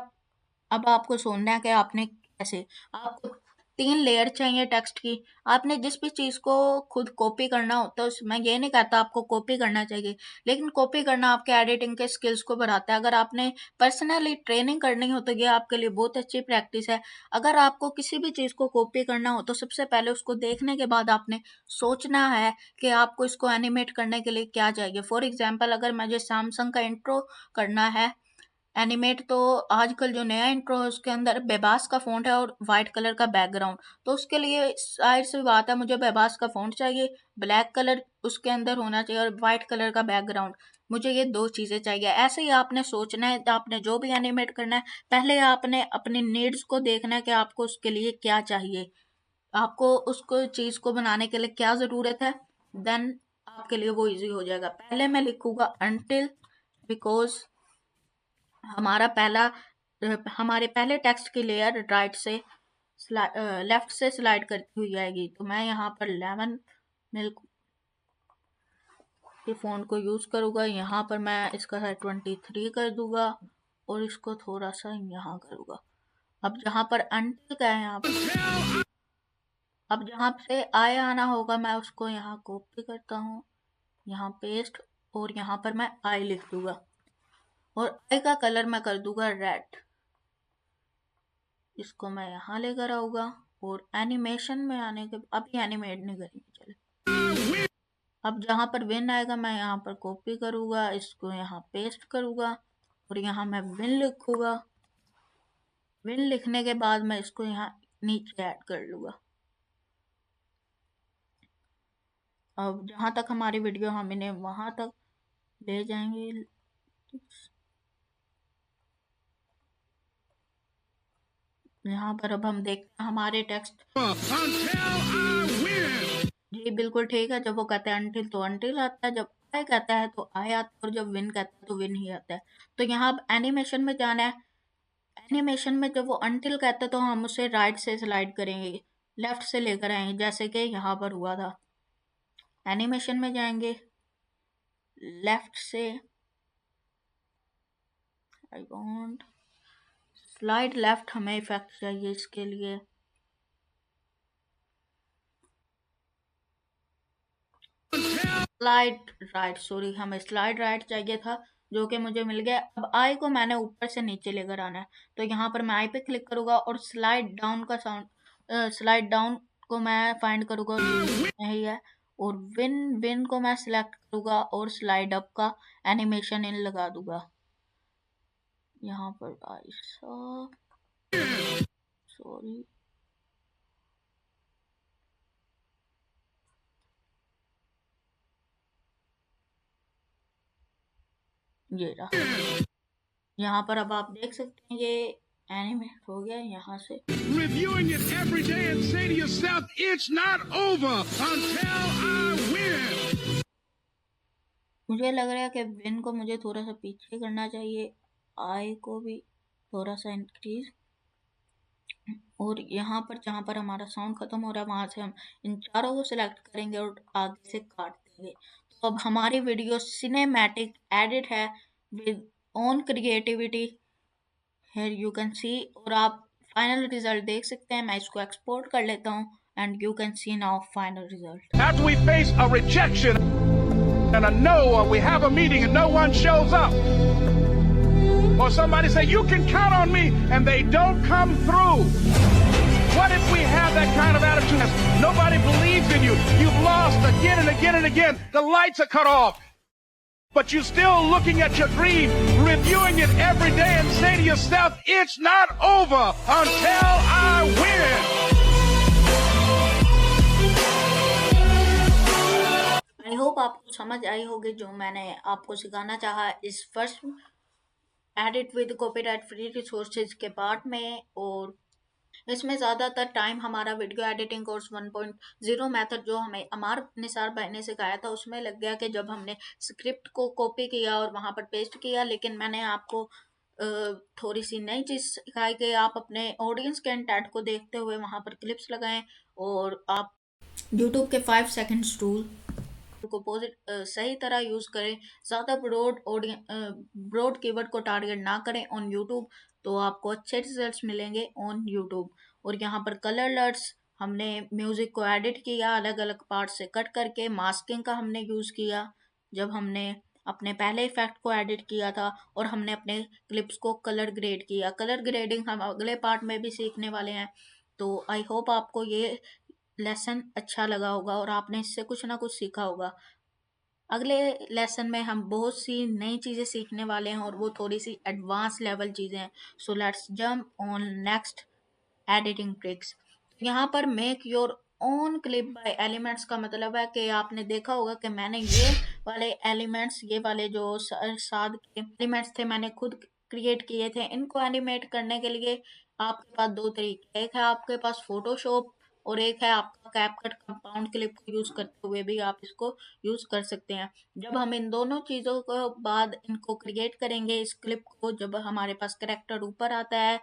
अब आपको सोचना है कि आपने ऐसे आपको 3 लेयर चाहिए टेक्स्ट की। आपने जिस भी चीज़ को खुद कॉपी करना होता है, मैं ये नहीं कहता आपको कॉपी करना चाहिए, लेकिन कॉपी करना आपके एडिटिंग के स्किल्स को बढ़ाता है। अगर आपने पर्सनली ट्रेनिंग करनी हो तो ये आपके लिए बहुत अच्छी प्रैक्टिस है। अगर आपको किसी भी चीज़ को कॉपी करना हो तो सबसे पहले उसको देखने के बाद आपने सोचना है कि आपको इसको एनिमेट करने के लिए क्या चाहिए। फॉर एग्जाम्पल, अगर मुझे सैमसंग का इंट्रो करना है एनिमेट, तो आजकल जो नया इंट्रो है उसके अंदर बेबास का फ़ॉन्ट है और वाइट कलर का बैकग्राउंड, तो उसके लिए जाहिर सी बात है मुझे बेबास का फ़ॉन्ट चाहिए, ब्लैक कलर उसके अंदर होना चाहिए और वाइट कलर का बैकग्राउंड। मुझे ये 2 चीज़ें चाहिए। ऐसे ही आपने सोचना है, आपने जो भी एनिमेट करना है, पहले आपने अपनी नीड्स को देखना है कि आपको उसके लिए क्या चाहिए, आपको उसको चीज़ को बनाने के लिए क्या ज़रूरत है, देन आपके लिए वो ईज़ी हो जाएगा। पहले मैं लिखूँगा अनटिल, बिकॉज़ हमारे पहले टेक्स्ट की लेयर राइट से लेफ्ट से स्लाइड करती हुई आएगी, तो मैं यहाँ पर लेमन मिल्क के फ़ॉन्ट को यूज़ करूँगा। यहाँ पर मैं इसका 23 कर दूंगा और इसको थोड़ा सा यहाँ करूँगा। अब जहाँ पर अनटिल का है, यहाँ पर अब जहाँ से आए आना होगा मैं उसको यहाँ कॉपी करता हूँ, यहाँ पेस्ट, और यहाँ पर मैं आई लिख दूंगा और आई का कलर मैं कर दूंगा रेड। इसको मैं यहाँ लेकर आऊँगा और एनिमेशन में आने के अभी एनिमेट नहीं करेंगे, चले। अब जहाँ पर विन आएगा मैं यहाँ पर कॉपी करूँगा, इसको यहाँ पेस्ट करूँगा और यहाँ मैं विन लिखूँगा। विन लिखने के बाद मैं इसको यहाँ नीचे ऐड कर लूँगा। अब जहाँ तक हमारी वीडियो हम इन्हें वहाँ तक ले जाएंगे। यहाँ पर अब हम देखते हैं हमारे टेक्स्ट। जी बिल्कुल ठीक है, जब वो कहते हैं अनटिल तो अनटिल आता है, जब आई कहता है तो आई आता है और जब विन कहता है तो विन ही आता है। तो यहाँ अब एनिमेशन में जाना है। एनिमेशन में जब वो अनटिल कहता है तो हम उसे राइट से स्लाइड करेंगे, लेफ्ट से लेकर आएंगे, जैसे कि यहाँ पर हुआ था। एनिमेशन में जाएंगे, लेफ्ट से, आई वांट स्लाइड लेफ्ट, हमें इफेक्ट चाहिए इसके लिए। स्लाइड राइट, सॉरी, हमें स्लाइड राइट चाहिए था, जो कि मुझे मिल गया। अब आई को मैंने ऊपर से नीचे लेकर आना है, तो यहाँ पर मैं आई पे क्लिक करूँगा और स्लाइड डाउन का साउंड, स्लाइड डाउन को मैं फाइंड करूँगा, यही है, और विन विन को मैं सिलेक्ट करूँगा और स्लाइड अप का एनिमेशन इन लगा दूंगा। यहाँ पर आई सॉरी, ये रहा। यहाँ पर अब आप देख सकते हैं ये एनिमेट हो गया यहाँ से। Reviewing it every day and say to yourself, it's not over until I win. मुझे लग रहा है कि विन को मुझे थोड़ा सा पीछे करना चाहिए, आई को भी थोड़ा सा इंक्रीज, और यहाँ पर जहाँ पर हमारा साउंड खत्म हो रहा है वहाँ से हम इन चारों को सिलेक्ट करेंगे और आगे से काट देंगे। तो अब हमारी वीडियो सिनेमैटिक एडिट है with own creativity, here you can सी, और आप फाइनल रिजल्ट देख सकते हैं। मैं इसको एक्सपोर्ट कर लेता हूँ and you can C now final result. After we face a rejection and a no, or we have a meeting and no one shows up, or somebody say, you can count on me, and they don't come through. What if we have that kind of attitude? Nobody believes in you. You've lost again and again and again. The lights are cut off. But you're still looking at your dream, reviewing it every day, and say to yourself, it's not over until I win. I hope आपको समझ आई होगी जो मैंने आपको सिखाना चाहा इस first edit with copyright free resources के पार्ट में। और इसमें ज़्यादातर टाइम हमारा वीडियो एडिटिंग कोर्स 1.0 मेथड जो हमें अमार निसार भाई ने सिखाया था उसमें लग गया कि जब हमने स्क्रिप्ट को कॉपी किया और वहाँ पर पेस्ट किया। लेकिन मैंने आपको थोड़ी सी नई चीज़ सिखाई कि आप अपने ऑडियंस के इंटेंट को देखते हुए वहाँ पर क्लिप्स लगाएं और आप यूट्यूब के 5 सेकंड्स टूल को सही तरह यूज़ करें। ज़्यादा ब्रॉड कीवर्ड को टारगेट ना करें ऑन यूट्यूब, तो आपको अच्छे रिजल्ट्स मिलेंगे ऑन यूट्यूब। और यहाँ पर कलर अलर्ट्स, हमने म्यूज़िक को एडिट किया अलग अलग पार्ट से कट करके, मास्किंग का हमने यूज़ किया जब हमने अपने पहले इफेक्ट को एडिट किया था, और हमने अपने क्लिप्स को कलर ग्रेड किया। कलर ग्रेडिंग हम अगले पार्ट में भी सीखने वाले हैं। तो आई होप आपको ये लेसन अच्छा लगा होगा और आपने इससे कुछ ना कुछ सीखा होगा। अगले लेसन में हम बहुत सी नई चीज़ें सीखने वाले हैं और वो थोड़ी सी एडवांस लेवल चीज़ें हैं। So let's jump on next editing tricks. यहाँ पर make your own clip bye elements का मतलब है कि आपने देखा होगा कि मैंने ये वाले एलिमेंट्स, ये वाले जो साद के एलिमेंट्स थे, मैंने खुद क्रिएट किए थे। इनको एनिमेट करने के लिए आपके पास दो तरीके, एक है आपके पास फोटोशॉप और एक है आपका कैपकट। कंपाउंड क्लिप को यूज़ करते हुए भी आप इसको यूज़ कर सकते हैं। जब हम इन दोनों चीज़ों को बाद इनको क्रिएट करेंगे, इस क्लिप को, जब हमारे पास करेक्टर ऊपर आता है,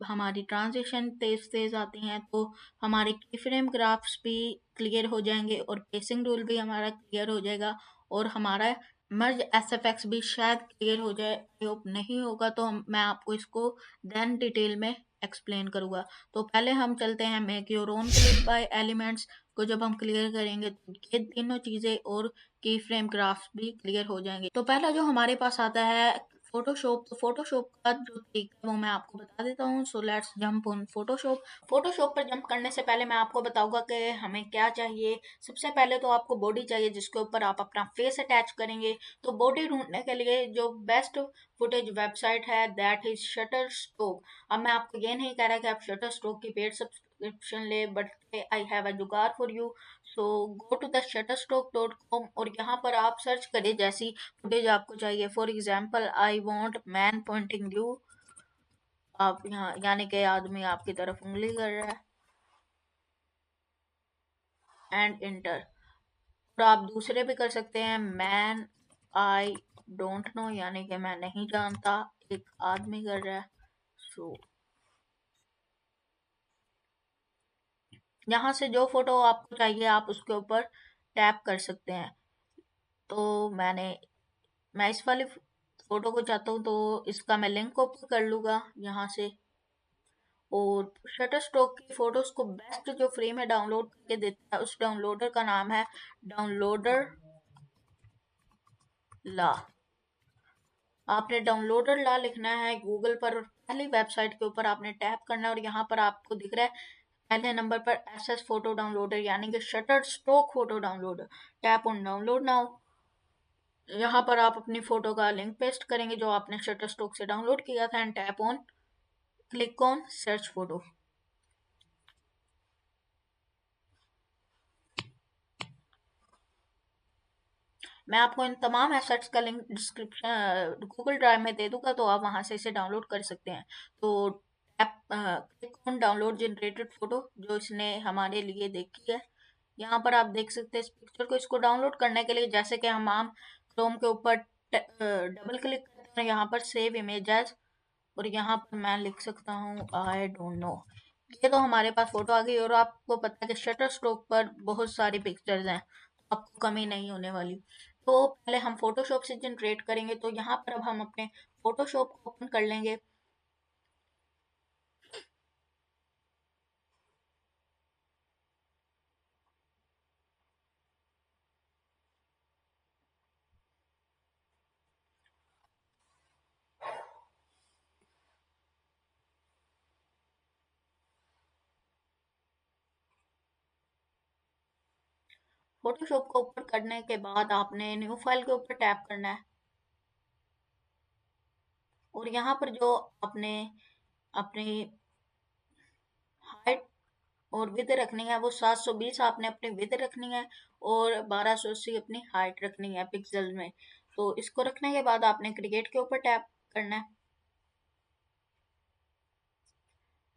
हमारी ट्रांजिशन तेज तेज आती हैं, तो हमारे की फ्रेम ग्राफ्स भी क्लियर हो जाएंगे और पेसिंग रूल भी हमारा क्लियर हो जाएगा और हमारा मर्ज एसएफएक्स भी शायद क्लियर हो जाए। आई होप नहीं होगा तो मैं आपको इसको देन डिटेल में एक्सप्लेन करूँगा। तो पहले हम चलते हैं make your own clip bye elements को। जब हम क्लियर करेंगे तो ये तीनों चीज़ें और की फ्रेम ग्राफ्स भी क्लियर हो जाएंगे। तो पहला जो हमारे पास आता है फोटोशॉप। तो फोटोशॉप का जो तरीका है वो मैं आपको बता देता हूँ। So let's jump on Photoshop. Photoshop पर जंप करने से पहले मैं आपको बताऊंगा कि हमें क्या चाहिए। सबसे पहले तो आपको बॉडी चाहिए जिसके ऊपर आप अपना फेस अटैच करेंगे। तो बॉडी ढूंढने के लिए जो बेस्ट फुटेज वेबसाइट है दैट इज शटर स्टोक। अब मैं आपको ये नहीं कह रहा कि आप शटर स्टोक की पेड सब्सक्रिप्शन ले, but I have a jugaad for you. So go to the shutterstock.com और यहाँ पर आप सर्च करें जैसी फुटेज आपको चाहिए। For example I want man pointing you. आप यहाँ यानी कि आदमी आपकी तरफ उंगली कर रहा है, एंड इंटर। और आप दूसरे भी कर सकते हैं, मैन आई डोंट नो, यानी कि मैं नहीं जानता, एक आदमी कर रहा है। सो यहाँ से जो फोटो आपको चाहिए आप उसके ऊपर टैप कर सकते हैं। तो मैं इस वाली फोटो को चाहता हूँ तो इसका मैं लिंक कॉपी कर लूँगा यहाँ से। और शटर स्टॉक की फोटोज को बेस्ट जो फ्री में डाउनलोड करके देता है उस डाउनलोडर का नाम है डाउनलोडर ला। आपने डाउनलोडर ला लिखना है गूगल पर और पहली वेबसाइट के ऊपर आपने टैप करना है और यहाँ पर आपको दिख रहा है पहले नंबर पर एसएस फोटो डाउनलोडर यानी कि shutter stock photo downloader. Tap on download now. यहाँ पर आप अपनी फोटो का लिंक पेस्ट करेंगे जो आपने शटर स्टॉक से डाउनलोड किया था, and tap on click on search photo. मैं आपको इन तमाम एसेट्स का लिंक डिस्क्रिप्शन गूगल ड्राइव में दे दूंगा, तो आप वहां से इसे डाउनलोड कर सकते हैं। तो click on download generated photo जो इसने हमारे लिए देखी है। यहाँ पर आप देख सकते हैं इस पिक्चर को। इसको डाउनलोड करने के लिए जैसे कि हम आम क्रोम के ऊपर डबल क्लिक करते हैं, यहाँ पर सेव इमेज एज, और यहाँ पर मैं लिख सकता हूँ आई डोंट नो। ये तो हमारे पास फोटो आ गई और आपको पता है कि शटर स्ट्रोक पर बहुत सारी पिक्चर्स हैं, तो आपको कमी नहीं होने वाली। तो पहले हम फोटोशॉप से जनरेट करेंगे। तो यहाँ पर अब हम अपने फोटोशॉप को ओपन कर लेंगे। फोटोशॉप को ओपन करने के बाद आपने न्यू फाइल के ऊपर टैप करना है और यहाँ पर जो आपने अपनी हाइट और विद रखनी है वो 720 आपने अपनी विद रखनी है और 1280 अपनी हाइट रखनी है पिक्सल में। तो इसको रखने के बाद आपने क्रिएट के ऊपर टैप करना है।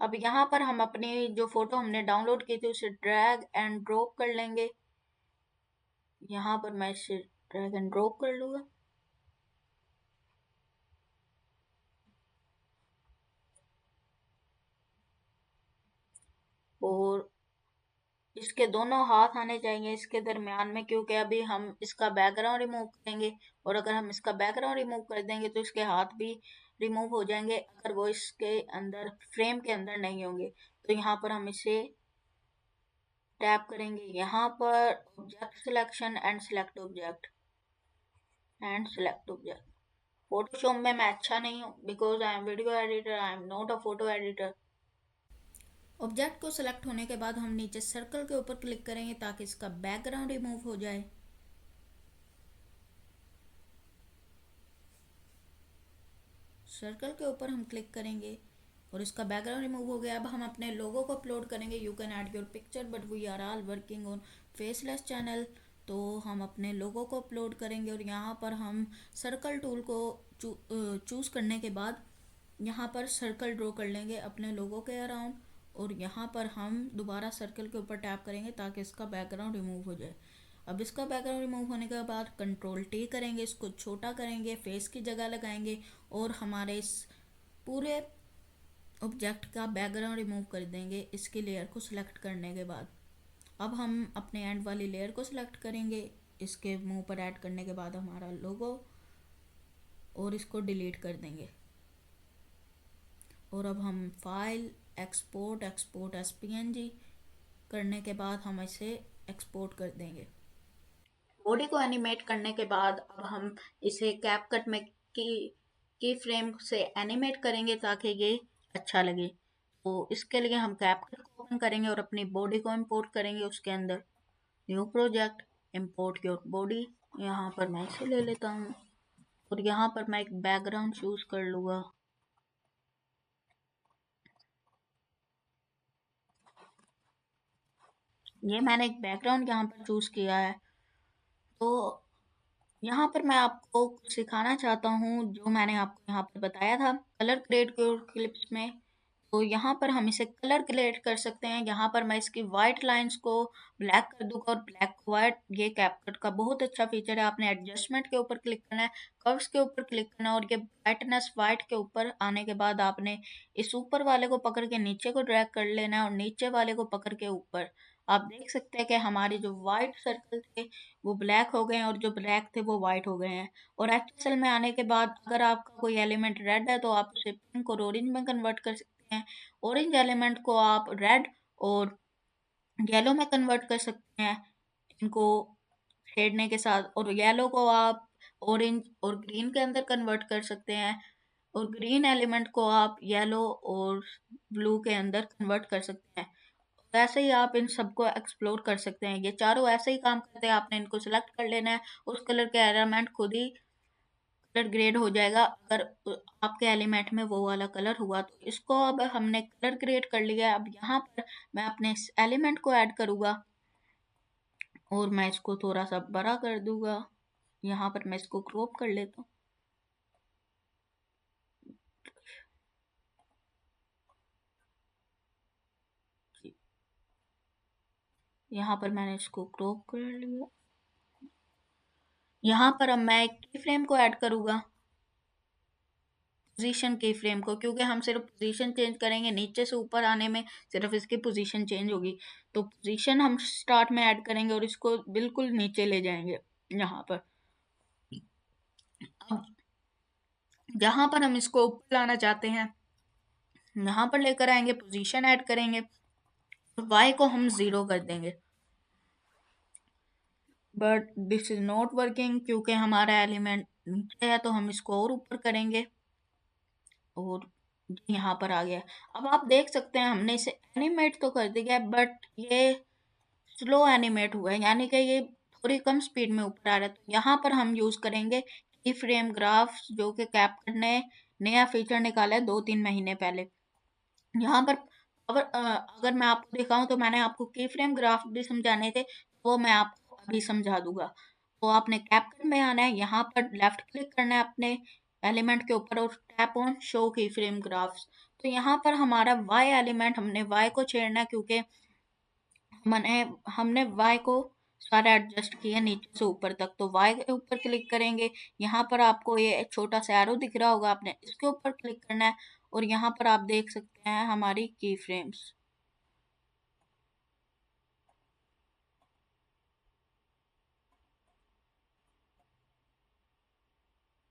अब यहाँ पर हम अपनी जो फोटो हमने डाउनलोड की थी उसे ड्रैग एंड ड्रॉप कर लेंगे। यहाँ पर मैं इसे ड्रैग एंड ड्रॉप कर लूँगा। और इसके दोनों हाथ आने चाहिए इसके दरमियान में, क्योंकि अभी हम इसका बैकग्राउंड रिमूव करेंगे और अगर हम इसका बैकग्राउंड रिमूव कर देंगे तो इसके हाथ भी रिमूव हो जाएंगे अगर वो इसके अंदर फ्रेम के अंदर नहीं होंगे। तो यहाँ पर हम इसे टैप करेंगे, यहाँ पर object selection and select object Photoshop में मैं अच्छा नहीं हूँ because I am video editor, I am not a photo editor. Object को सिलेक्ट होने के बाद हम नीचे सर्कल के ऊपर क्लिक करेंगे ताकि इसका बैकग्राउंड रिमूव हो जाए। सर्कल के ऊपर हम क्लिक करेंगे और इसका बैकग्राउंड रिमूव हो गया। अब हम अपने लोगो को अपलोड करेंगे। You can add your picture but we are all working on faceless channel. तो हम अपने लोगो को अपलोड करेंगे और यहाँ पर हम सर्कल टूल को चूज़ करने के बाद यहाँ पर सर्कल ड्रॉ कर लेंगे अपने लोगो के अराउंड और यहाँ पर हम दोबारा सर्कल के ऊपर टैप करेंगे ताकि इसका बैकग्राउंड रिमूव हो जाए। अब इसका बैकग्राउंड रिमूव होने के बाद कंट्रोल टी करेंगे, इसको छोटा करेंगे, फेस की जगह लगाएंगे और हमारे इस पूरे ऑब्जेक्ट का बैकग्राउंड रिमूव कर देंगे इसकी लेयर को सिलेक्ट करने के बाद। अब हम अपने एंड वाली लेयर को सिलेक्ट करेंगे, इसके मुंह पर ऐड करने के बाद हमारा लोगो और इसको डिलीट कर देंगे। और अब हम फाइल एक्सपोर्ट एस PNG करने के बाद हम इसे एक्सपोर्ट कर देंगे। बॉडी को एनिमेट करने के बाद अब हम इसे कैपकट में की फ्रेम से एनिमेट करेंगे ताकि ये अच्छा लगे। तो इसके लिए हम कैपकट को ओपन करेंगे और अपनी बॉडी को इंपोर्ट करेंगे उसके अंदर। New project, import your body, यहाँ पर मैं इसे ले लेता हूँ और यहाँ पर मैं एक बैकग्राउंड चूज कर लूँगा। ये मैंने एक बैकग्राउंड यहाँ पर चूज किया है। तो यहाँ पर मैं आपको कुछ सिखाना चाहता हूँ जो मैंने आपको यहाँ पर बताया था कलर ग्रेड क्लिप्स में। तो यहाँ पर हम इसे कलर ग्रेड कर सकते हैं। यहाँ पर मैं इसकी वाइट लाइंस को ब्लैक कर दूंगा और ब्लैक को वाइट। ये कैपकट का बहुत अच्छा फीचर है। आपने एडजस्टमेंट के ऊपर क्लिक करना है, कर्व्स के ऊपर क्लिक करना है और ये ब्राइटनेस वाइट के ऊपर आने के बाद आपने इस ऊपर वाले को पकड़ के नीचे को ड्रैग कर लेना है और नीचे वाले को पकड़ के ऊपर। आप देख सकते हैं कि हमारे जो वाइट सर्कल थे वो ब्लैक हो गए हैं और जो ब्लैक थे वो वाइट हो गए हैं। और एक्सेल में आने के बाद अगर आपका कोई एलिमेंट रेड है तो आप उसे पिंक और ऑरेंज में कन्वर्ट कर सकते हैं। ऑरेंज एलिमेंट को आप रेड और येलो में कन्वर्ट कर सकते हैं इनको छेड़ने के साथ। और येलो को आप ऑरेंज और ग्रीन के अंदर कन्वर्ट कर सकते हैं और ग्रीन एलिमेंट को आप येलो और ब्लू के अंदर कन्वर्ट कर सकते हैं। वैसे ही आप इन सबको एक्सप्लोर कर सकते हैं। ये चारों ऐसे ही काम करते हैं। आपने इनको सिलेक्ट कर लेना है, उस कलर के एलिमेंट खुद ही कलर ग्रेड हो जाएगा अगर आपके एलिमेंट में वो वाला कलर हुआ। तो इसको अब हमने कलर ग्रेड कर लिया है। अब यहाँ पर मैं अपने इस एलिमेंट को ऐड करूँगा और मैं इसको थोड़ा सा बड़ा कर दूंगा। यहाँ पर मैं इसको क्रॉप कर लेता हूँ। यहाँ पर मैंने इसको क्रॉप कर लिया। यहाँ पर अब मैं एक की फ्रेम को ऐड करूँगा, पोजीशन की फ्रेम को, क्योंकि हम सिर्फ पोजीशन चेंज करेंगे, नीचे से ऊपर आने में सिर्फ इसकी पोजीशन चेंज होगी। तो पोजीशन हम स्टार्ट में ऐड करेंगे और इसको बिल्कुल नीचे ले जाएंगे। यहाँ पर अब जहाँ पर हम इसको ऊपर लाना चाहते हैं यहाँ पर लेकर आएंगे, पोजीशन ऐड करेंगे और y को हम 0 कर देंगे। But this is not working क्योंकि हमारा एलिमेंट नीचे है। तो हम इसको और ऊपर करेंगे और यहाँ पर आ गया। अब आप देख सकते हैं हमने इसे एनिमेट तो कर दिया है बट ये स्लो एनिमेट हुआ है, यानी कि ये थोड़ी कम स्पीड में ऊपर आ रहा है। तो यहाँ पर हम यूज करेंगे की फ्रेम ग्राफ, जो कि कैपकट ने नया फीचर निकाला है 2-3 महीने पहले। यहाँ पर अगर मैं आपको दिखाऊं तो मैंने आपको की फ्रेम ग्राफ भी समझाने थे, वो मैं आपको अभी समझा दूंगा। तो आपने कैपकट में आना है, यहाँ पर लेफ्ट क्लिक करना है अपने एलिमेंट के ऊपर और टैप ऑन शो की फ्रेम ग्राफ्स। तो यहाँ पर हमारा y एलिमेंट, हमने y को छेड़ना है क्योंकि हमने हमने y को सारा एडजस्ट किया नीचे से ऊपर तक। तो y के ऊपर क्लिक करेंगे, यहाँ पर आपको ये छोटा सा एरो दिख रहा होगा, आपने इसके ऊपर क्लिक करना है और यहाँ पर आप देख सकते हैं हमारी की फ्रेम्स।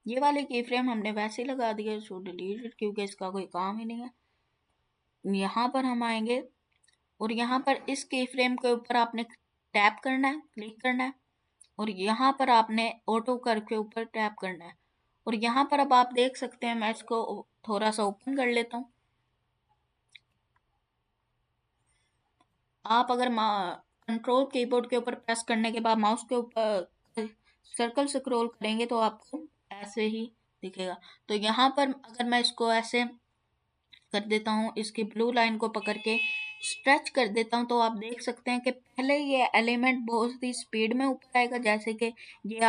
ये वाली की फ्रेम हमने वैसे ही लगा दिया, सो डिलीट, क्योंकि इसका कोई काम ही नहीं है। यहाँ पर हम आएंगे और यहाँ पर इस की फ्रेम के ऊपर आपने टैप करना है, क्लिक करना है, और यहाँ पर आपने ऑटो कर्व के ऊपर टैप करना है। और यहाँ पर अब आप देख सकते हैं, मैं इसको थोड़ा सा ओपन कर लेता हूँ। आप अगर कंट्रोल कीबोर्ड के ऊपर प्रेस करने के बाद माउस के ऊपर सर्कल स्क्रॉल करेंगे तो आपको ऐसे ही दिखेगा। तो यहाँ पर अगर मैं इसको ऐसे कर देता हूँ, इसकी ब्लू लाइन को पकड़ के स्ट्रेच कर देता हूँ, तो आप देख सकते हैं कि पहले ये एलिमेंट बहुत ही स्पीड में ऊपर आएगा, जैसे कि ये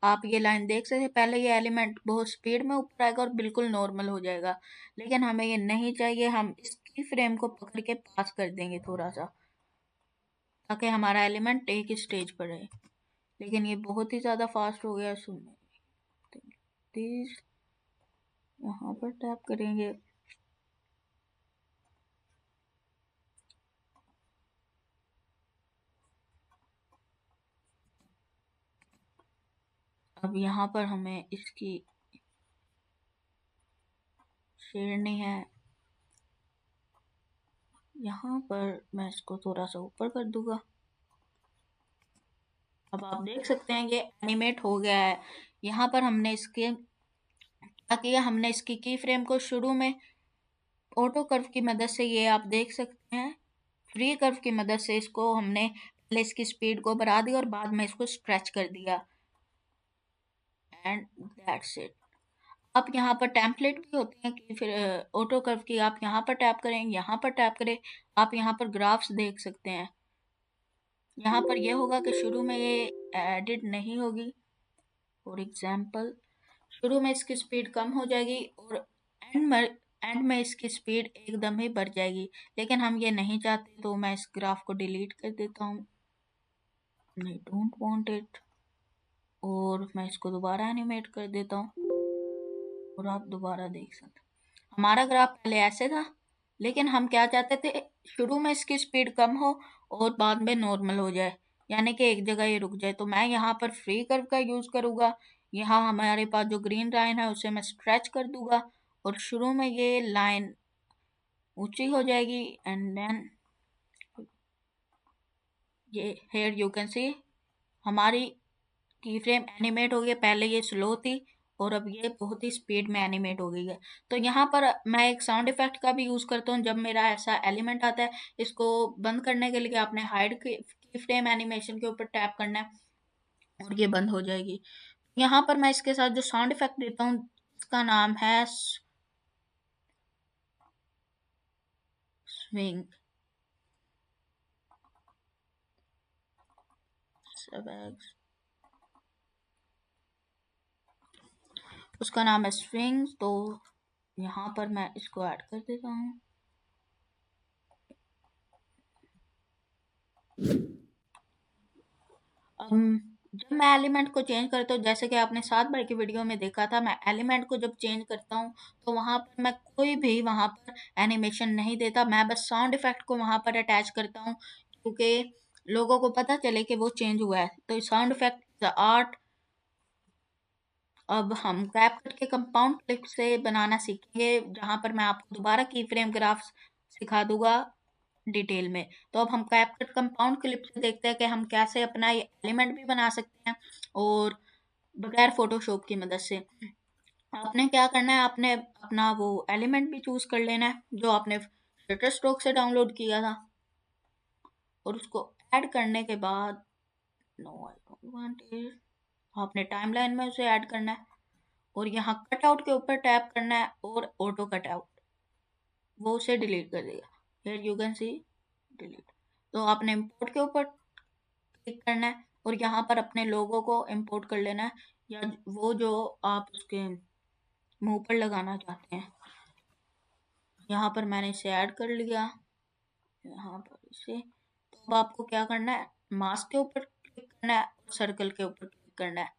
आप ये लाइन देख सकते हैं, पहले ये एलिमेंट बहुत स्पीड में ऊपर आएगा और बिल्कुल नॉर्मल हो जाएगा। लेकिन हमें ये नहीं चाहिए, हम इसकी फ्रेम को पकड़ के पास कर देंगे थोड़ा सा, ताकि हमारा एलिमेंट एक ही स्टेज पर रहे। लेकिन ये बहुत ही ज़्यादा फास्ट हो गया, सुनने प्लीज यहाँ पर टैप करेंगे। अब यहाँ पर हमें इसकी शेरनी है, यहाँ पर मैं इसको थोड़ा सा ऊपर कर दूंगा। अब आप देख सकते हैं ये एनिमेट हो गया है। यहाँ पर हमने इसके क्या किया, हमने इसकी की फ्रेम को शुरू में ऑटो कर्व की मदद से, ये आप देख सकते हैं फ्री कर्व की मदद से इसको हमने पहले इसकी स्पीड को बढ़ा दिया और बाद में इसको स्ट्रेच कर दिया, एंड दैट्स इट। आप यहाँ पर टेम्पलेट भी होते हैं कि फिर ऑटो कर्व की, आप यहाँ पर टैप करें, यहाँ पर टैप करें, आप यहाँ पर ग्राफ्स देख सकते हैं। यहाँ पर यह होगा कि शुरू में ये एडिट नहीं होगी, फॉर एग्जाम्पल शुरू में इसकी स्पीड कम हो जाएगी और एंड में इसकी स्पीड एकदम ही बढ़ जाएगी। लेकिन हम ये नहीं चाहते, तो मैं इस ग्राफ को डिलीट कर देता हूँ, आई डोंट वांट इट, और मैं इसको दोबारा एनिमेट कर देता हूँ और आप दोबारा देख सकते हैं हमारा ग्राफ पहले ऐसे था। लेकिन हम क्या चाहते थे, शुरू में इसकी स्पीड कम हो और बाद में नॉर्मल हो जाए, यानी कि एक जगह ये रुक जाए। तो मैं यहाँ पर फ्री कर्व का यूज़ करूँगा। यहाँ हमारे पास जो ग्रीन लाइन है उसे मैं स्ट्रेच कर दूंगा और शुरू में ये लाइन ऊंची हो जाएगी, एंड देन ये हेयर यू कैन सी हमारी की फ्रेम एनिमेट हो गई। पहले ये स्लो थी और अब ये बहुत ही स्पीड में एनिमेट हो गई है। तो यहाँ पर मैं एक साउंड इफेक्ट का भी यूज़ करता हूँ। जब मेरा ऐसा एलिमेंट आता है, इसको बंद करने के लिए आपने हाइड की फ्रेम एनिमेशन के ऊपर टैप करना है और ये बंद हो जाएगी। यहाँ पर मैं इसके साथ जो साउंड इफेक्ट देता हूँ, इसका नाम है स्विंग। उसका नाम है स्विंग। तो यहाँ पर मैं इसको ऐड कर देता हूँ। जब मैं एलिमेंट को चेंज करता हूँ, जैसे कि आपने 7 बार की वीडियो में देखा था, मैं एलिमेंट को जब चेंज करता हूँ तो वहाँ पर मैं कोई भी वहाँ पर एनिमेशन नहीं देता, मैं बस साउंड इफेक्ट को वहाँ पर अटैच करता हूँ, क्योंकि लोगों को पता चले कि वो चेंज हुआ है। तो साउंड इफेक्ट आर्ट अब हम कैप कट के कंपाउंड क्लिप से बनाना सीखेंगे, जहाँ पर मैं आपको दोबारा की फ्रेम ग्राफ्स सिखा दूंगा डिटेल में। तो अब हम कैपकट कंपाउंड क्लिप से देखते हैं कि हम कैसे अपना ये एलिमेंट भी बना सकते हैं और बगैर फोटोशॉप की मदद से। आपने क्या करना है, आपने अपना वो एलिमेंट भी चूज कर लेना है जो आपने शटरस्टॉक से डाउनलोड किया था, और उसको ऐड करने के बाद no I don't want it, आपने टाइमलाइन में उसे ऐड करना है और यहाँ कट आउट के ऊपर टैप करना है और ऑटो कट आउट, वो उसे डिलीट कर देगा। Here you can C delete. तो आपने इंपोर्ट के ऊपर क्लिक करना है और यहाँ पर अपने लोगो को इंपोर्ट कर लेना है, या वो जो आप उसके मुंह पर लगाना चाहते हैं। यहाँ पर मैंने इसे ऐड कर लिया, यहाँ पर इसे। तो अब आपको क्या करना है, मास्क के ऊपर क्लिक करना है, सर्कल के ऊपर क्लिक करना है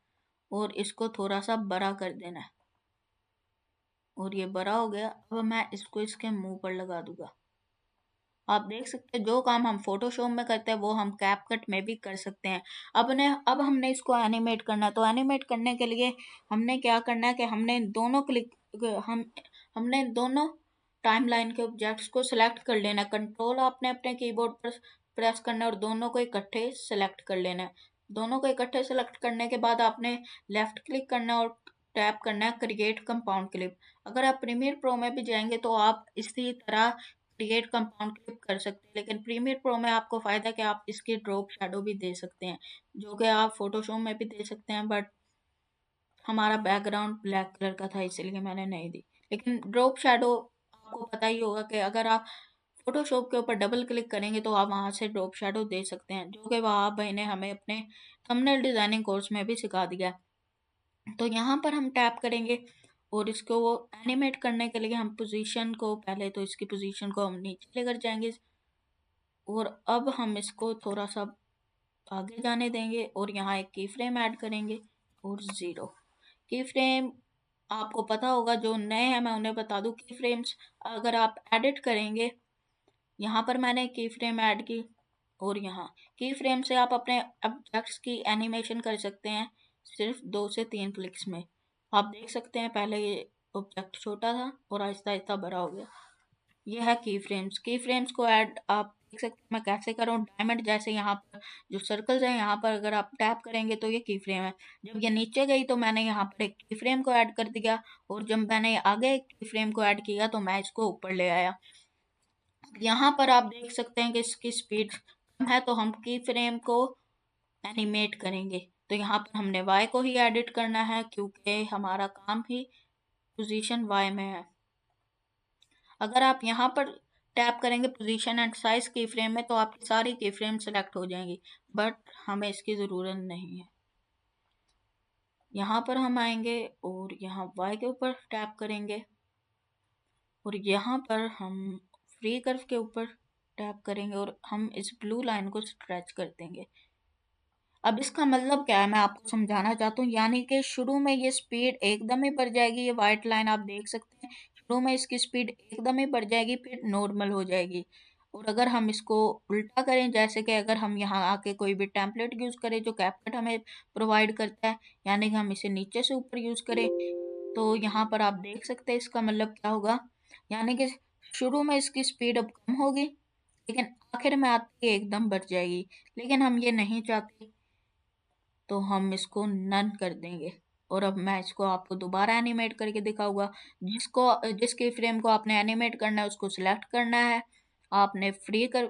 और इसको थोड़ा सा बड़ा कर देना है, और ये बड़ा हो गया। अब मैं इसको इसके मुंह पर लगा दूंगा। आप देख सकते हैं जो काम हम फोटोशॉप में करते हैं वो हम कैपकट में भी कर सकते हैं। अब हमने इसको एनिमेट करना है, तो एनिमेट करने के लिए हमने क्या करना है कि हमने दोनों टाइमलाइन के ऑब्जेक्ट्स को सिलेक्ट कर लेना है। कंट्रोल आपने अपने कीबोर्ड पर प्रेस करना है और दोनों को इकट्ठे सेलेक्ट कर लेना है। दोनों को इकट्ठे सेलेक्ट करने के बाद आपने लेफ्ट क्लिक करना है और टैप करना है क्रिएट कंपाउंड क्लिप। अगर आप प्रीमियर प्रो में भी जाएंगे तो आप इसी तरह क्रिएट कंपाउंड क्लिप कर सकते हैं, लेकिन प्रीमियर प्रो में आपको फ़ायदा कि आप इसकी ड्रॉप शैडो भी दे सकते हैं, जो कि आप फोटोशॉप में भी दे सकते हैं, बट हमारा बैकग्राउंड ब्लैक कलर का था इसलिए मैंने नहीं दी। लेकिन ड्रॉप शैडो आपको पता ही होगा कि अगर आप फोटोशॉप के ऊपर डबल क्लिक करेंगे तो आप वहाँ से ड्रॉप शैडो दे सकते हैं, जो कि वहाँ भाई ने हमें अपने थंबनेल डिज़ाइनिंग कोर्स में भी सिखा दिया। तो यहाँ पर हम टैप करेंगे और इसको एनिमेट करने के लिए हम पोजीशन को पहले तो इसकी पोजीशन को हम नीचे लेकर जाएंगे और अब हम इसको थोड़ा सा आगे जाने देंगे और यहाँ एक की फ्रेम ऐड करेंगे और 0 की फ्रेम। आपको पता होगा जो नए हैं मैं उन्हें बता दूं, की फ्रेम्स अगर आप एडिट करेंगे, यहाँ पर मैंने की फ्रेम ऐड की और यहाँ की फ्रेम से आप अपने ऑब्जेक्ट्स की एनिमेशन कर सकते हैं सिर्फ 2 से 3 क्लिक्स में। आप देख सकते हैं पहले ये ऑब्जेक्ट छोटा था और आहिस्ता आहिस्ता बड़ा हो गया। ये है की फ्रेम्स को ऐड आप देख सकते हैं मैं कैसे कर रहा हूँ। डायमंड जैसे यहाँ पर जो सर्कल्स हैं यहाँ पर अगर आप टैप करेंगे तो ये की फ्रेम है। जब ये नीचे गई तो मैंने यहाँ पर एक की फ्रेम को ऐड कर दिया और जब मैंने आगे एक की फ्रेम को ऐड किया तो मैं इसको ऊपर ले आया। यहाँ पर आप देख सकते हैं कि इसकी स्पीड कम है तो हम की फ्रेम को एनिमेट करेंगे। तो यहाँ पर हमने y को ही एडिट करना है क्योंकि हमारा काम ही पोजीशन y में है। अगर आप यहाँ पर टैप करेंगे पोजीशन एंड साइज की फ्रेम में तो आपकी सारी की फ्रेम सेलेक्ट हो जाएंगी, बट हमें इसकी ज़रूरत नहीं है। यहाँ पर हम आएंगे और यहाँ y के ऊपर टैप करेंगे और यहाँ पर हम फ्री कर्व के ऊपर टैप करेंगे और हम इस ब्लू लाइन को स्ट्रेच कर देंगे। अब इसका मतलब क्या है मैं आपको समझाना चाहता हूँ, यानी कि शुरू में ये स्पीड एकदम ही बढ़ जाएगी। ये वाइट लाइन आप देख सकते हैं, शुरू में इसकी स्पीड एकदम ही बढ़ जाएगी फिर नॉर्मल हो जाएगी। और अगर हम इसको उल्टा करें, जैसे कि अगर हम यहाँ आके कोई भी टेम्पलेट यूज़ करें जो कैपकट हमें प्रोवाइड करता है, यानी कि हम इसे नीचे से ऊपर यूज़ करें, तो यहाँ पर आप देख सकते हैं इसका मतलब क्या होगा। यानी कि शुरू में इसकी स्पीड अब कम होगी लेकिन आखिर में आती है एकदम बढ़ जाएगी, लेकिन हम ये नहीं चाहते तो हम इसको नन कर देंगे। और अब मैं इसको आपको दोबारा एनिमेट करके दिखाऊंगा। जिसके फ्रेम को आपने एनिमेट करना है उसको सिलेक्ट करना है, आपने फ्री कर्व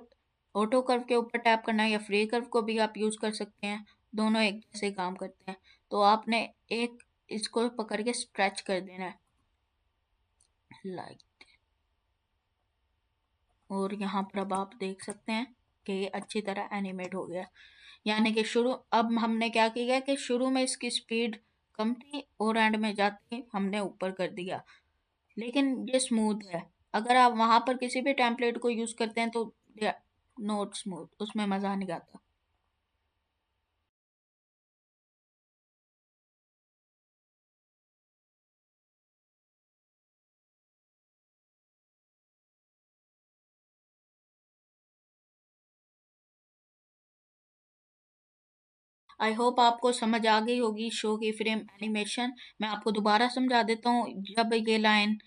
ऑटो कर्व के ऊपर टैप करना है या फ्री कर्व को भी आप यूज़ कर सकते हैं, दोनों एक जैसे काम करते हैं। तो आपने एक इसको पकड़ के स्ट्रेच कर देना है लाइक, और यहाँ पर अब आप देख सकते हैं कि ये अच्छी तरह एनिमेट हो गया। यानी कि अब हमने क्या किया कि शुरू में इसकी स्पीड कम थी और एंड में जाते हमने ऊपर कर दिया, लेकिन ये स्मूथ है। अगर आप वहां पर किसी भी टेम्पलेट को यूज करते हैं तो नॉट स्मूथ, उसमें मजा नहीं आता। आई होप आपको समझ आ गई होगी शो की फ्रेम एनिमेशन। मैं आपको दोबारा समझा देता हूँ। जब ये लाइन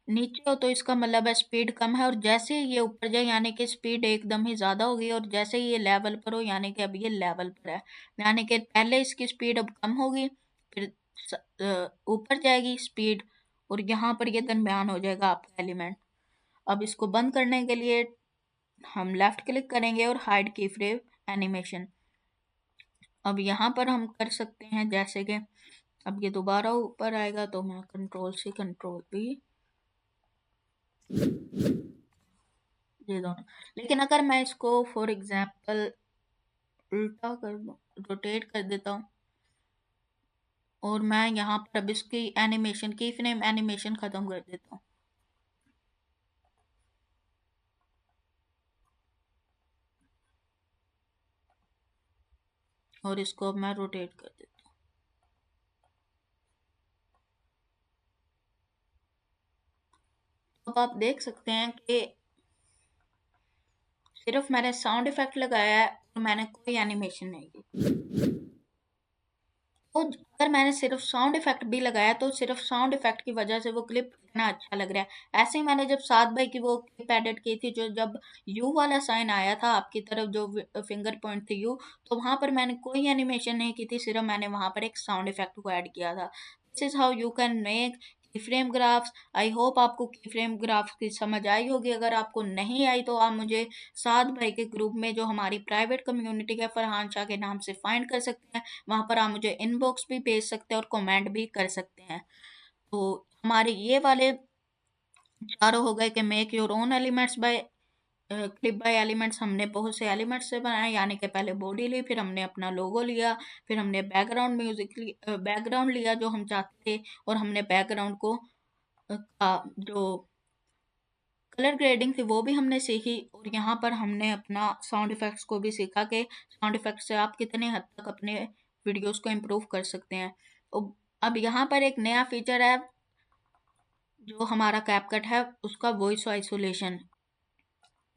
नीचे हो तो इसका मतलब है स्पीड कम है और जैसे ही ये ऊपर जाए यानी कि स्पीड एकदम ही ज़्यादा होगी, और जैसे ही ये लेवल पर हो यानी कि अब ये लेवल पर है, यानी कि पहले इसकी स्पीड अब कम होगी फिर ऊपर जाएगी स्पीड और यहाँ पर ये दरमियान हो जाएगा आपका एलिमेंट। अब इसको बंद करने के लिए हम लेफ्ट क्लिक करेंगे और हाइड की फ्रेम एनिमेशन। अब यहाँ पर हम कर सकते हैं जैसे कि अब ये दोबारा ऊपर आएगा तो मैं कंट्रोल से कंट्रोल भी दे दोनों। लेकिन अगर मैं इसको फॉर एग्जांपल उल्टा कर दूं, रोटेट कर देता हूँ और मैं यहाँ पर अब इसकी एनिमेशन की फ्रेम एनिमेशन ख़त्म कर देता हूँ और इसको अब मैं रोटेट कर देता हूँ। अब आप देख सकते हैं कि सिर्फ मैंने साउंड इफेक्ट लगाया है और मैंने कोई एनिमेशन नहीं की। तो अगर मैंने सिर्फ साउंड इफेक्ट भी लगाया तो सिर्फ साउंड इफेक्ट की वजह से वो क्लिप कितना अच्छा लग रहा है। ऐसे ही मैंने जब 7 भाई की वो क्लिप एडिट की थी, जो जब यू वाला साइन आया था आपकी तरफ, जो फिंगर पॉइंट थी यू, तो वहां पर मैंने कोई एनिमेशन नहीं की थी, सिर्फ मैंने वहां पर एक साउंड इफेक्ट को ऐड किया था। This is how you can make keyframe graphs. I hope आपको कीफ्रेम ग्राफ्स की समझ आई होगी। अगर आपको नहीं आई तो आप मुझे 7 भाई के ग्रुप में, जो हमारी प्राइवेट कम्युनिटी है, फरहान शाह के नाम से फाइंड कर सकते हैं। वहां पर आप मुझे इनबॉक्स भी भेज सकते हैं और कमेंट भी कर सकते हैं। तो हमारे ये वाले चारों हो गए कि make your own elements bye clip bye elements. हमने बहुत से एलिमेंट्स से बनाए, यानी कि पहले बॉडी ली, फिर हमने अपना लोगो लिया, फिर हमने बैकग्राउंड बैकग्राउंड लिया जो हम चाहते थे, और हमने बैकग्राउंड को जो कलर ग्रेडिंग थी वो भी हमने सीखी। और यहाँ पर हमने अपना साउंड इफेक्ट्स को भी सीखा कि साउंड इफेक्ट्स से आप कितने हद तक अपने वीडियोस को इम्प्रूव कर सकते हैं। अब यहाँ पर एक नया फीचर है जो हमारा कैपकट है, उसका वॉइस आइसोलेशन।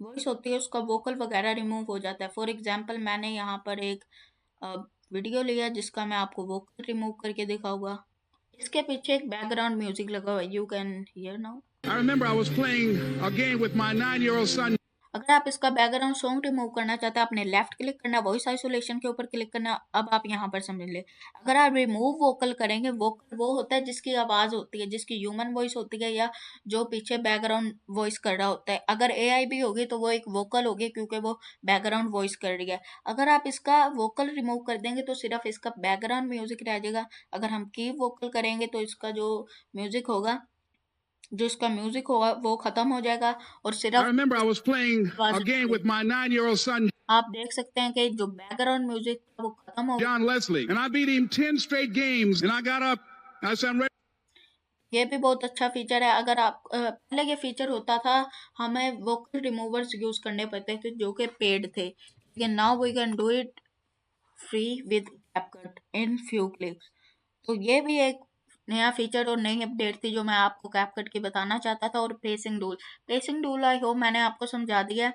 वॉइस होती है उसका वोकल वगैरह रिमूव हो जाता है। फॉर एग्जांपल मैंने यहाँ पर एक वीडियो लिया जिसका मैं आपको वोकल रिमूव करके दिखाऊंगा। इसके पीछे एक बैकग्राउंड म्यूजिक लगा हुआ है, you can hear now. I remember I was playing a game with my 9-year-old son. अगर आप इसका बैकग्राउंड सॉन्ग रिमूव करना चाहते हैं, आपने लेफ्ट क्लिक करना, वॉइस आइसोलेशन के ऊपर क्लिक करना। अब आप यहाँ पर समझ ले, अगर आप रिमूव वोकल करेंगे, वोकल वो होता है जिसकी आवाज होती है, जिसकी ह्यूमन वॉइस होती है, या जो पीछे बैकग्राउंड वॉइस कर रहा होता है। अगर एआई भी होगी तो वो एक वोकल होगी, क्योंकि वो बैकग्राउंड वॉइस कर रही है। अगर आप इसका वोकल रिमूव कर देंगे तो सिर्फ इसका बैकग्राउंड म्यूजिक रह जाएगा। अगर हम की वोकल करेंगे तो इसका जो म्यूजिक होगा, जो इसका म्यूजिक होगा वो खत्म हो जाएगा और I सिर्फ remember I was playing आवाज a game with my 9-year-old son, आप देख सकते हैं कि जो बैकग्राउंड म्यूजिक था वो खत्म हो गया। John Leslie, and I beat him 10 straight games. And I got up. I said, I'm ready. ये भी बहुत अच्छा फीचर है। अगर आप पहले ये फीचर होता था, हमें वोकल रिमूवर्स यूज करने पड़ते थे जो कि पेड थे, लेकिन now we can do it free with CapCut in few clicks. तो ये भी एक नया फीचर और नई अपडेट थी जो मैं आपको कैपकट की बताना चाहता था। और पेसिंग रूल आई होप मैंने आपको समझा दिया है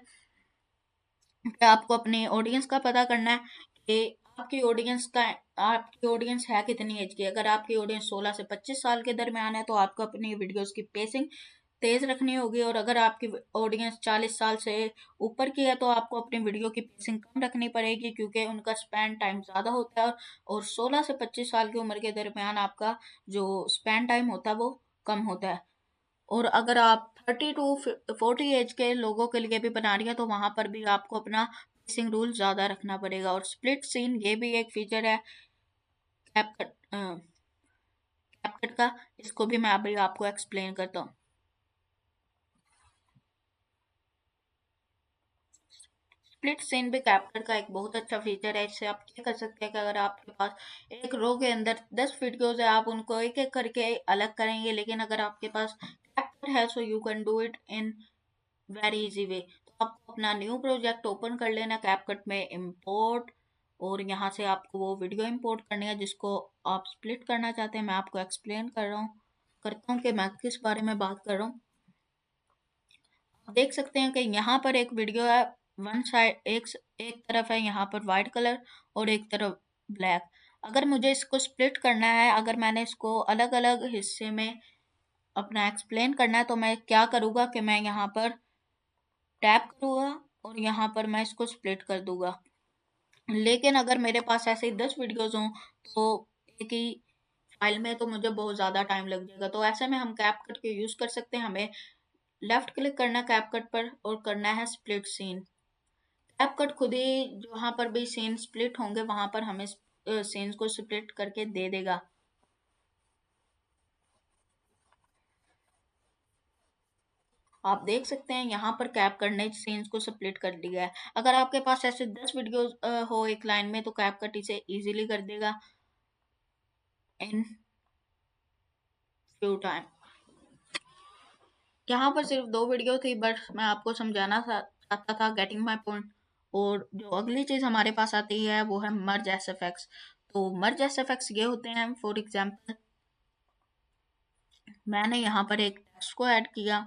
कि आपको अपनी ऑडियंस का पता करना है कि आपकी ऑडियंस है कितनी एज की। अगर आपकी ऑडियंस 16 से 25 साल के दरमियान है तो आपको अपनी वीडियोस की पेसिंग तेज रखनी होगी, और अगर आपकी ऑडियंस 40 साल से ऊपर की है तो आपको अपनी वीडियो की पेसिंग कम रखनी पड़ेगी, क्योंकि उनका स्पैन टाइम ज़्यादा होता है, और 16 से 25 साल की उम्र के दरमियान आपका जो स्पैन टाइम होता है वो कम होता है। और अगर आप 30 to 40 एज के लोगों के लिए भी बना रही है तो वहां पर भी आपको अपना पेसिंग रूल ज्यादा रखना पड़ेगा। और स्प्लिट सीन ये भी एक फीचर है कैपकट कैपकट का, इसको भी मैं अभी आपको एक्सप्लेन करता हूँ। स्प्लिट सीन भी कैपकट का एक बहुत अच्छा फीचर है। इससे आप क्या कर सकते हैं कि अगर आपके पास एक रो के अंदर 10 वीडियोस है, आप उनको एक एक करके अलग करेंगे, लेकिन अगर आपके पास कैपकट है so you can do it in very easy way. तो आपको अपना न्यू प्रोजेक्ट ओपन कर लेना कैपकट में, इंपोर्ट, और यहाँ से आपको वो वीडियो इंपोर्ट करनी है जिसको आप स्प्लिट करना चाहते हैं। मैं आपको एक्सप्लेन करता हूँ कि मैं किस बारे में बात कर रहा हूँ। आप देख सकते हैं कि यहाँ पर एक वीडियो है, वन साइड एक तरफ है यहाँ पर वाइट कलर और एक तरफ ब्लैक। अगर मुझे इसको स्प्लिट करना है, अगर मैंने इसको अलग अलग हिस्से में अपना एक्सप्लेन करना है, तो मैं क्या करूँगा कि मैं यहाँ पर टैप करूँगा और यहाँ पर मैं इसको स्प्लिट कर दूंगा। लेकिन अगर मेरे पास ऐसे ही 10 वीडियोस हों तो एक ही फाइल में तो मुझे बहुत ज़्यादा टाइम लग जाएगा। तो ऐसे में हम कैपकट के यूज़ कर सकते हैं। हमें लेफ्ट क्लिक करना है कैपकट पर और करना है स्प्लिट सीन। कैपकट खुद ही जहाँ पर भी सीन स्प्लिट होंगे वहां पर हमें सीन्स को स्प्लिट करके दे देगा। आप देख सकते हैं यहाँ पर कैपकट ने सीन्स को स्प्लिट कर दिया है। अगर आपके पास ऐसे 10 वीडियोस हो एक लाइन में तो कैपकट इसे इजीली कर देगा इन फ्यू टाइम। यहाँ पर सिर्फ 2 वीडियो थी, बट मैं आपको समझाना चाहता था, गेटिंग माय पॉइंट। और जो अगली चीज़ हमारे पास आती है वो है मर्ज एसएफएक्स। तो मर्ज एसएफएक्स ये होते हैं, फॉर एग्जांपल मैंने यहाँ पर एक टेक्स्ट को ऐड किया,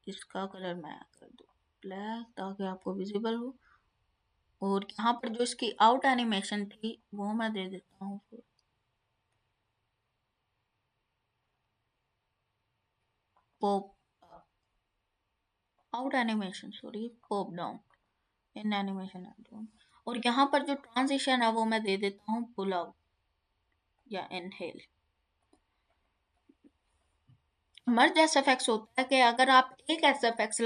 इसका कलर मैं कर दूँ ब्लैक ताकि आपको विजिबल हो। और यहाँ पर जो इसकी आउट एनिमेशन थी वो मैं दे देता हूँ pop out animation, sorry pop down in animation. और यहाँ पर जो ट्रांजिशन है वो मैं दे देता हूँ पुल आउट या इनहेल। मर्ज एसएफएक्स होता है कि अगर आप एक एसएफएक्स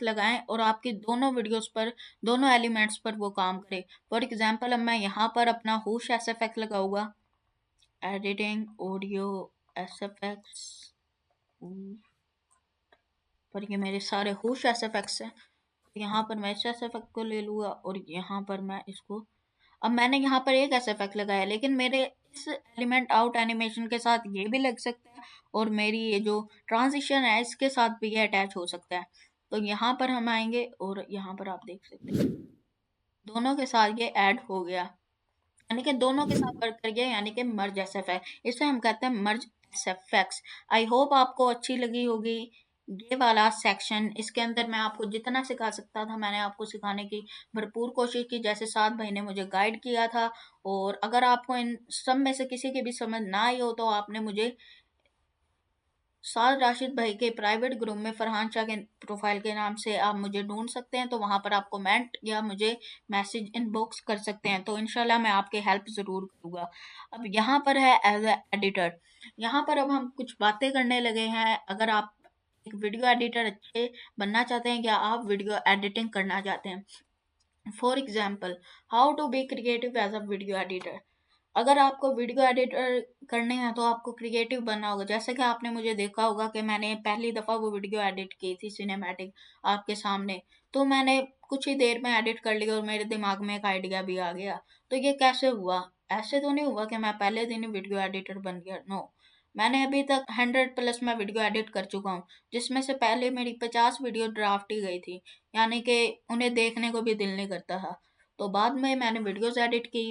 लगाएं और आपकी दोनों वीडियोस पर, दोनों एलिमेंट्स पर वो काम करे। फॉर एग्जांपल अब मैं यहाँ पर अपना हुश एसएफएक्स लगाऊंगा, एडिटिंग ऑडियो एसएफएक्स, पर ये मेरे सारे हुश एसएफएक्स हैं। यहाँ पर मैं इस एसएफएक्स को ले लूँगा और यहाँ पर मैं इसको, अब मैंने यहाँ पर एक एसएफएक्स लगाया लेकिन मेरे इस एलिमेंट आउट एनिमेशन के साथ ये भी लग सकता है और मेरी ये जो ट्रांजिशन है इसके साथ भी ये अटैच हो सकता है। तो यहाँ पर हम आएंगे और यहाँ पर आप देख सकते हैं दोनों के साथ ये ऐड हो गया, यानी कि दोनों के साथ वर्क कर गया, यानी कि मर्ज एसएफएक्स। इसे हम कहते हैं मर्ज एसएफएक्स। आई होप आपको अच्छी लगी होगी ये वाला सेक्शन। इसके अंदर मैं आपको जितना सिखा सकता था मैंने आपको सिखाने की भरपूर कोशिश की, जैसे साथ भाई ने मुझे गाइड किया था। और अगर आपको इन सब में से किसी की भी समझ ना आई हो तो आपने मुझे साद राशिद भाई के प्राइवेट ग्रुप में फरहान शाह के प्रोफाइल के नाम से आप मुझे ढूंढ सकते हैं। तो वहां पर आप कमेंट या मुझे मैसेज इनबॉक्स कर सकते हैं, तो इंशाल्लाह मैं आपकी हेल्प ज़रूर करूँगा। अब यहाँ पर है एज ए एडिटर। यहाँ पर अब हम कुछ बातें करने लगे हैं। अगर आप एक वीडियो एडिटर अच्छे बनना चाहते हैं या आप वीडियो एडिटिंग करना चाहते हैं, for example how to be creative as a video editor. अगर आपको वीडियो एडिटर करने हैं तो आपको क्रिएटिव बनना होगा। जैसे कि आपने मुझे देखा होगा कि मैंने पहली दफ़ा वो वीडियो एडिट की थी सिनेमैटिक आपके सामने, तो मैंने कुछ ही देर में एडिट कर लिया और मेरे दिमाग में एक आइडिया भी आ गया। तो ये कैसे हुआ? ऐसे तो नहीं हुआ कि मैं पहले दिन ही वीडियो एडिटर बन गया, नो। मैंने अभी तक 100+ मैं वीडियो एडिट कर चुका हूँ, जिसमें से पहले मेरी 50 वीडियो ड्राफ्ट ही गई थी, यानी कि उन्हें देखने को भी दिल नहीं करता था। तो बाद में मैंने वीडियोस एडिट की,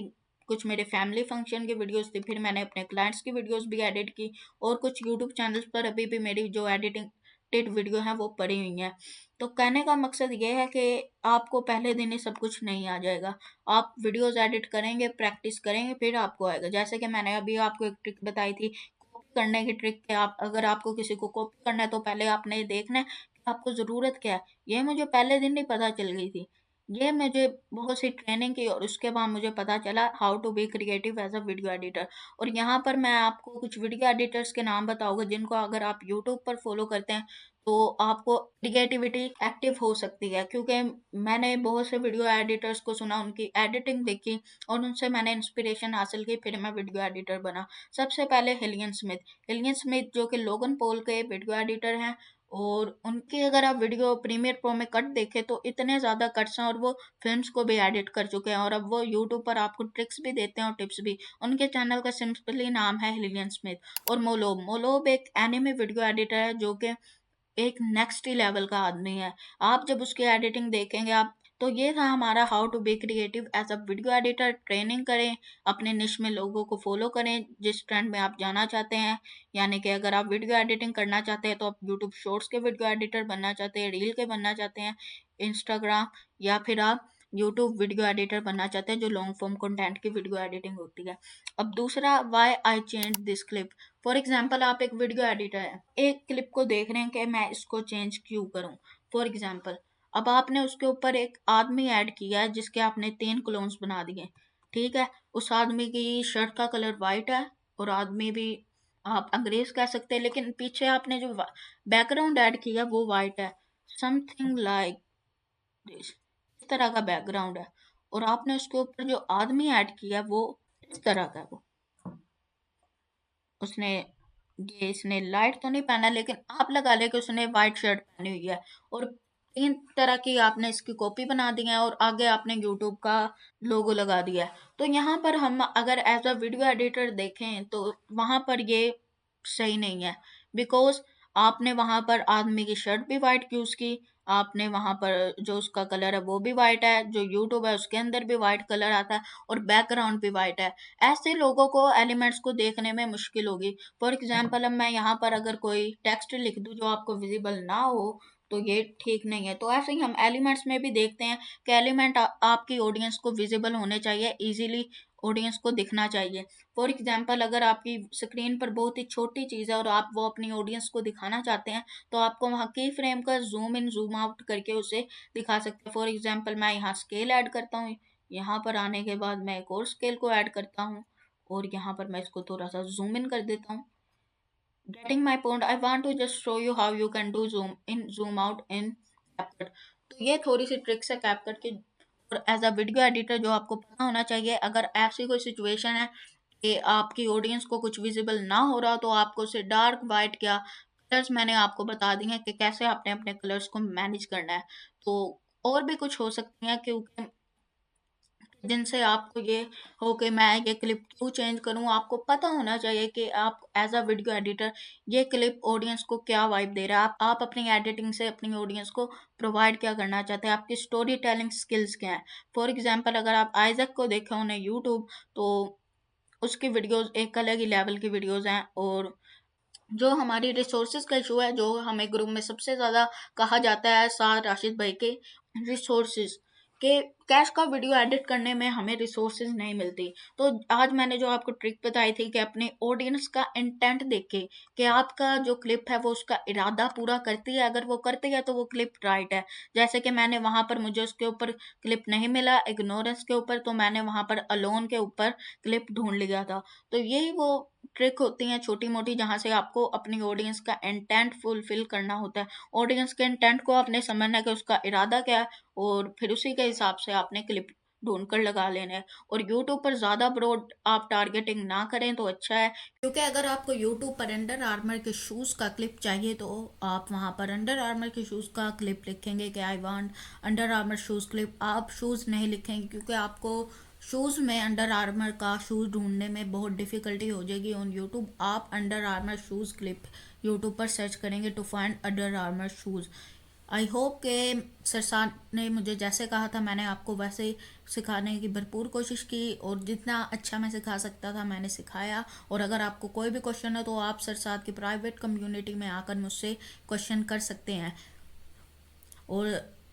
कुछ मेरे फैमिली फंक्शन की वीडियोस थी, फिर मैंने अपने क्लाइंट्स की वीडियोस भी एडिट की, और कुछ यूट्यूब चैनल्स पर अभी भी मेरी जो एडिटेड वीडियो हैं वो पड़ी हुई हैं। तो कहने का मकसद ये है कि आपको पहले दिन ही सब कुछ नहीं आ जाएगा। आप वीडियोस एडिट करेंगे, प्रैक्टिस करेंगे, फिर आपको आएगा। जैसे कि मैंने अभी आपको एक ट्रिक बताई थी कॉपी करने की ट्रिक, कि आप अगर आपको किसी को कॉपी करना है तो पहले आपने ये देखना है कि आपको ज़रूरत क्या है। ये मुझे पहले दिन ही पता चल गई थी। ये मुझे बहुत सी ट्रेनिंग की और उसके बाद मुझे पता चला how to be creative as a video editor. और यहाँ पर मैं आपको कुछ वीडियो एडिटर्स के नाम बताऊंगा जिनको अगर आप यूट्यूब पर फॉलो करते हैं तो आपको क्रिएटिविटी एक्टिव हो सकती है। क्योंकि मैंने बहुत से वीडियो एडिटर्स को सुना, उनकी एडिटिंग देखी और उनसे मैंने इंस्पिरेशन हासिल की, फिर मैं वीडियो एडिटर बना। सबसे पहले हिलियन स्मिथ जो कि लोगन पॉल के वीडियो एडिटर हैं, और उनके अगर आप वीडियो प्रीमियर प्रो में कट देखें तो इतने ज़्यादा कट्स हैं, और वो फिल्म्स को भी एडिट कर चुके हैं, और अब वो यूट्यूब पर आपको ट्रिक्स भी देते हैं और टिप्स भी। उनके चैनल का सिंपली नाम है हिलियन स्मिथ। और मोलोब एक एनिमे वीडियो एडिटर है जो कि एक नेक्स्ट ही लेवल का आदमी है। आप जब उसकी एडिटिंग देखेंगे आप, तो ये था हमारा how to be creative as a video editor. Training करें, अपने निश में लोगों को फॉलो करें जिस ट्रेंड में आप जाना चाहते हैं। यानी कि अगर आप वीडियो एडिटिंग करना चाहते हैं तो आप यूट्यूब शॉर्ट्स के वीडियो एडिटर बनना चाहते हैं, रील के बनना चाहते हैं, इंस्टाग्राम, या फिर आप यूट्यूब वीडियो एडिटर बनना चाहते हैं जो लॉन्ग फॉर्म कंटेंट की वीडियो एडिटिंग होती है। अब दूसरा, why I change this clip. For example आप एक वीडियो एडिटर है, एक क्लिप को देख रहे हैं कि मैं इसको चेंज क्यों करूं। फॉर एग्जाम्पल अब आपने उसके ऊपर एक आदमी ऐड किया है जिसके आपने 3 क्लोन्स बना दिए, ठीक है। उस आदमी की शर्ट का कलर वाइट है और आदमी भी आप अंग्रेज कह सकते हैं, लेकिन पीछे आपने जो बैकग्राउंड ऐड किया वो वाइट है, समथिंग लाइक दिस, इस तरह का बैकग्राउंड है। और आपने उसके ऊपर जो आदमी ऐड किया वो इस तरह का है। वो उसने ये इसने लाइट तो नहीं पहना, लेकिन आप लगा ले कि उसने वाइट शर्ट पहनी हुई है, और 3 तरह की आपने इसकी कॉपी बना दी है और आगे आपने यूट्यूब का लोगो लगा दिया है। तो यहाँ पर हम अगर एज अ वीडियो एडिटर देखें तो वहाँ पर ये सही नहीं है, बिकॉज आपने वहाँ पर आदमी की शर्ट भी वाइट यूज़ की, आपने वहां पर जो उसका कलर है वो भी वाइट है, जो यूट्यूब है उसके अंदर भी वाइट कलर आता है और बैकग्राउंड भी वाइट है। ऐसे लोगों को एलिमेंट्स को देखने में मुश्किल होगी। फॉर एग्जाम्पल, अब मैं यहाँ पर अगर कोई टेक्स्ट लिख दूं जो आपको विजिबल ना हो तो ये ठीक नहीं है। तो ऐसे ही हम एलिमेंट्स में भी देखते हैं कि एलिमेंट आपकी ऑडियंस को विजिबल होने चाहिए, इजीली ऑडियंस को दिखना चाहिए। फॉर एग्जाम्पल, अगर आपकी स्क्रीन पर बहुत ही छोटी चीज़ है और आप वो अपनी ऑडियंस को दिखाना चाहते हैं तो आपको वहाँ की फ्रेम का जूम इन जूम आउट करके उसे दिखा सकते हैं। फॉर एग्जाम्पल, मैं यहाँ स्केल ऐड करता हूँ, यहाँ पर आने के बाद मैं एक और स्केल को ऐड करता हूँ और यहाँ पर मैं इसको थोड़ा सा जूम इन कर देता हूँ। Getting my point, I want to just show you how you can do zoom in zoom out in CapCut। तो ये थोड़ी सी ट्रिक्स है CapCut की। और एज अ वीडियो एडिटर जो आपको पता होना चाहिए, अगर ऐसी कोई सिचुएशन है कि आपकी ऑडियंस को कुछ विजिबल ना हो रहा तो आपको उसे डार्क वाइट या कलर्स मैंने आपको बता दिए हैं कि कैसे आपने अपने कलर्स को मैनेज करना है। तो और भी कुछ हो सकती हैं, क्योंकि जिनसे आपको ये हो कि मैं ये क्लिप क्यों चेंज करूं, आपको पता होना चाहिए कि आप एज अ वीडियो एडिटर ये क्लिप ऑडियंस को क्या वाइब दे रहा है, आप अपनी एडिटिंग से अपनी ऑडियंस को प्रोवाइड क्या करना चाहते हैं, आपकी स्टोरी टेलिंग स्किल्स क्या हैं। फॉर एग्जांपल, अगर आप आइजक को देखे होंगे यूट्यूब, तो उसकी वीडियोस एक अलग ही लेवल की वीडियोस हैं। और जो हमारी रिसोर्सेज का इशू है, जो हमें ग्रुप में सबसे ज़्यादा कहा जाता है सार राशिद भाई के, रिसोर्सेज के कैश का वीडियो एडिट करने में हमें रिसोर्सेज नहीं मिलती। तो आज मैंने जो आपको ट्रिक बताई थी कि अपने ऑडियंस का इंटेंट देख के कि आपका जो क्लिप है वो उसका इरादा पूरा करती है, अगर वो करती है तो वो क्लिप राइट है। जैसे कि मैंने वहाँ पर, मुझे उसके ऊपर क्लिप नहीं मिला इग्नोरेंस के ऊपर, तो मैंने वहाँ पर अलोन के ऊपर क्लिप ढूंढ लिया था। तो यही वो ट्रिक होती हैं छोटी मोटी, जहाँ से आपको अपनी ऑडियंस का इंटेंट फुलफिल करना होता है। ऑडियंस के इंटेंट को आपने समझना है कि उसका इरादा क्या है, और फिर उसी के हिसाब से आपने क्लिप ढूंढ कर लगा लेना है। और यूट्यूब पर ज़्यादा ब्रॉड आप टारगेटिंग ना करें तो अच्छा है, क्योंकि अगर आपको यूट्यूब पर अंडर आर्मर के शूज़ का क्लिप चाहिए तो आप वहाँ पर अंडर आर्मर के शूज़ का क्लिप लिखेंगे कि I want under Armour shoes clip. आप शूज़ नहीं लिखेंगे, क्योंकि आपको शूज़ में अंडर आर्मर का शूज़ ढूंढने में बहुत डिफ़िकल्टी हो जाएगी ऑन यूट्यूब। आप Under Armour shoes clip YouTube पर सर्च करेंगे to find Under Armour shoes. I hope के सरसान ने मुझे जैसे कहा था मैंने आपको वैसे ही सिखाने की भरपूर कोशिश की, और जितना अच्छा मैं सिखा सकता था मैंने सिखाया। और अगर आपको कोई भी क्वेश्चन है तो आप सरसाद की प्राइवेट कम्युनिटी में आकर मुझसे क्वेश्चन कर सकते हैं। और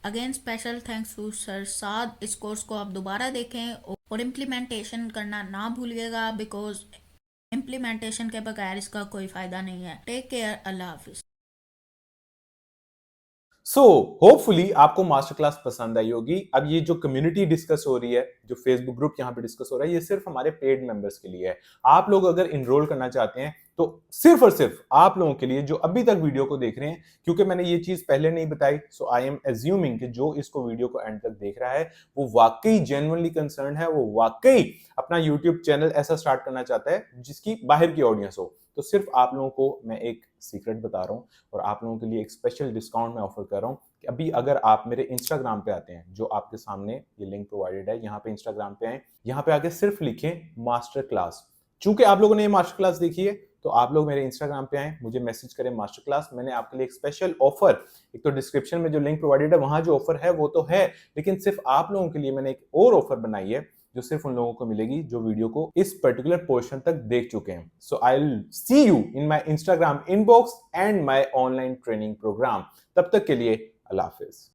अगेन स्पेशल थैंक्स टू सरसाद। इस कोर्स को आप दोबारा देखें और इम्प्लीमेंटेशन करना ना भूलिएगा, बिकॉज इम्प्लीमेंटेशन के बगैर इसका कोई फ़ायदा नहीं है। टेक केयर, अल्लाह हाफिज़। सो होपफुली आपको मास्टर क्लास पसंद आई होगी। अब ये जो कम्युनिटी डिस्कस हो रही है, जो फेसबुक ग्रुप यहाँ पे डिस्कस हो रहा है, ये सिर्फ हमारे पेड मेंबर्स के लिए है। आप लोग अगर इनरोल करना चाहते हैं तो सिर्फ और सिर्फ आप लोगों के लिए जो अभी तक वीडियो को देख रहे हैं, क्योंकि मैंने ये चीज पहले नहीं बताई, सो आई एम एज्यूमिंग कि जो इसको वीडियो को एंड तक देख रहा है वो वाकई जेन्युइनली कंसर्न है, वो वाकई अपना यूट्यूब चैनल ऐसा स्टार्ट करना चाहता है जिसकी बाहर की ऑडियंस हो। तो सिर्फ आप लोगों को मैं एक सीक्रेट बता रहा हूँ और आप लोगों के लिए एक स्पेशल डिस्काउंट मैं ऑफर कर रहा हूँ कि अभी अगर आप मेरे इंस्टाग्राम पे आते हैं, जो आपके सामने ये लिंक प्रोवाइडेड है, यहाँ पे इंस्टाग्राम पे आए, यहाँ पे आके सिर्फ लिखें मास्टर क्लास। चूंकि आप लोगों ने ये मास्टर क्लास देखी है तो आप लोग मेरे इंस्टाग्राम पे आए, मुझे मैसेज करें मास्टर क्लास। मैंने आपके लिए एक स्पेशल ऑफर, एक तो डिस्क्रिप्शन में जो लिंक प्रोवाइडेड है वहां जो ऑफर है वो तो है, लेकिन सिर्फ आप लोगों के लिए मैंने एक और ऑफर बनाई है जो सिर्फ उन लोगों को मिलेगी जो वीडियो को इस पर्टिकुलर पोर्शन तक देख चुके हैं। So I will see you in my Instagram inbox and my online training programme. तब तक के लिए अल्लाह हाफिज।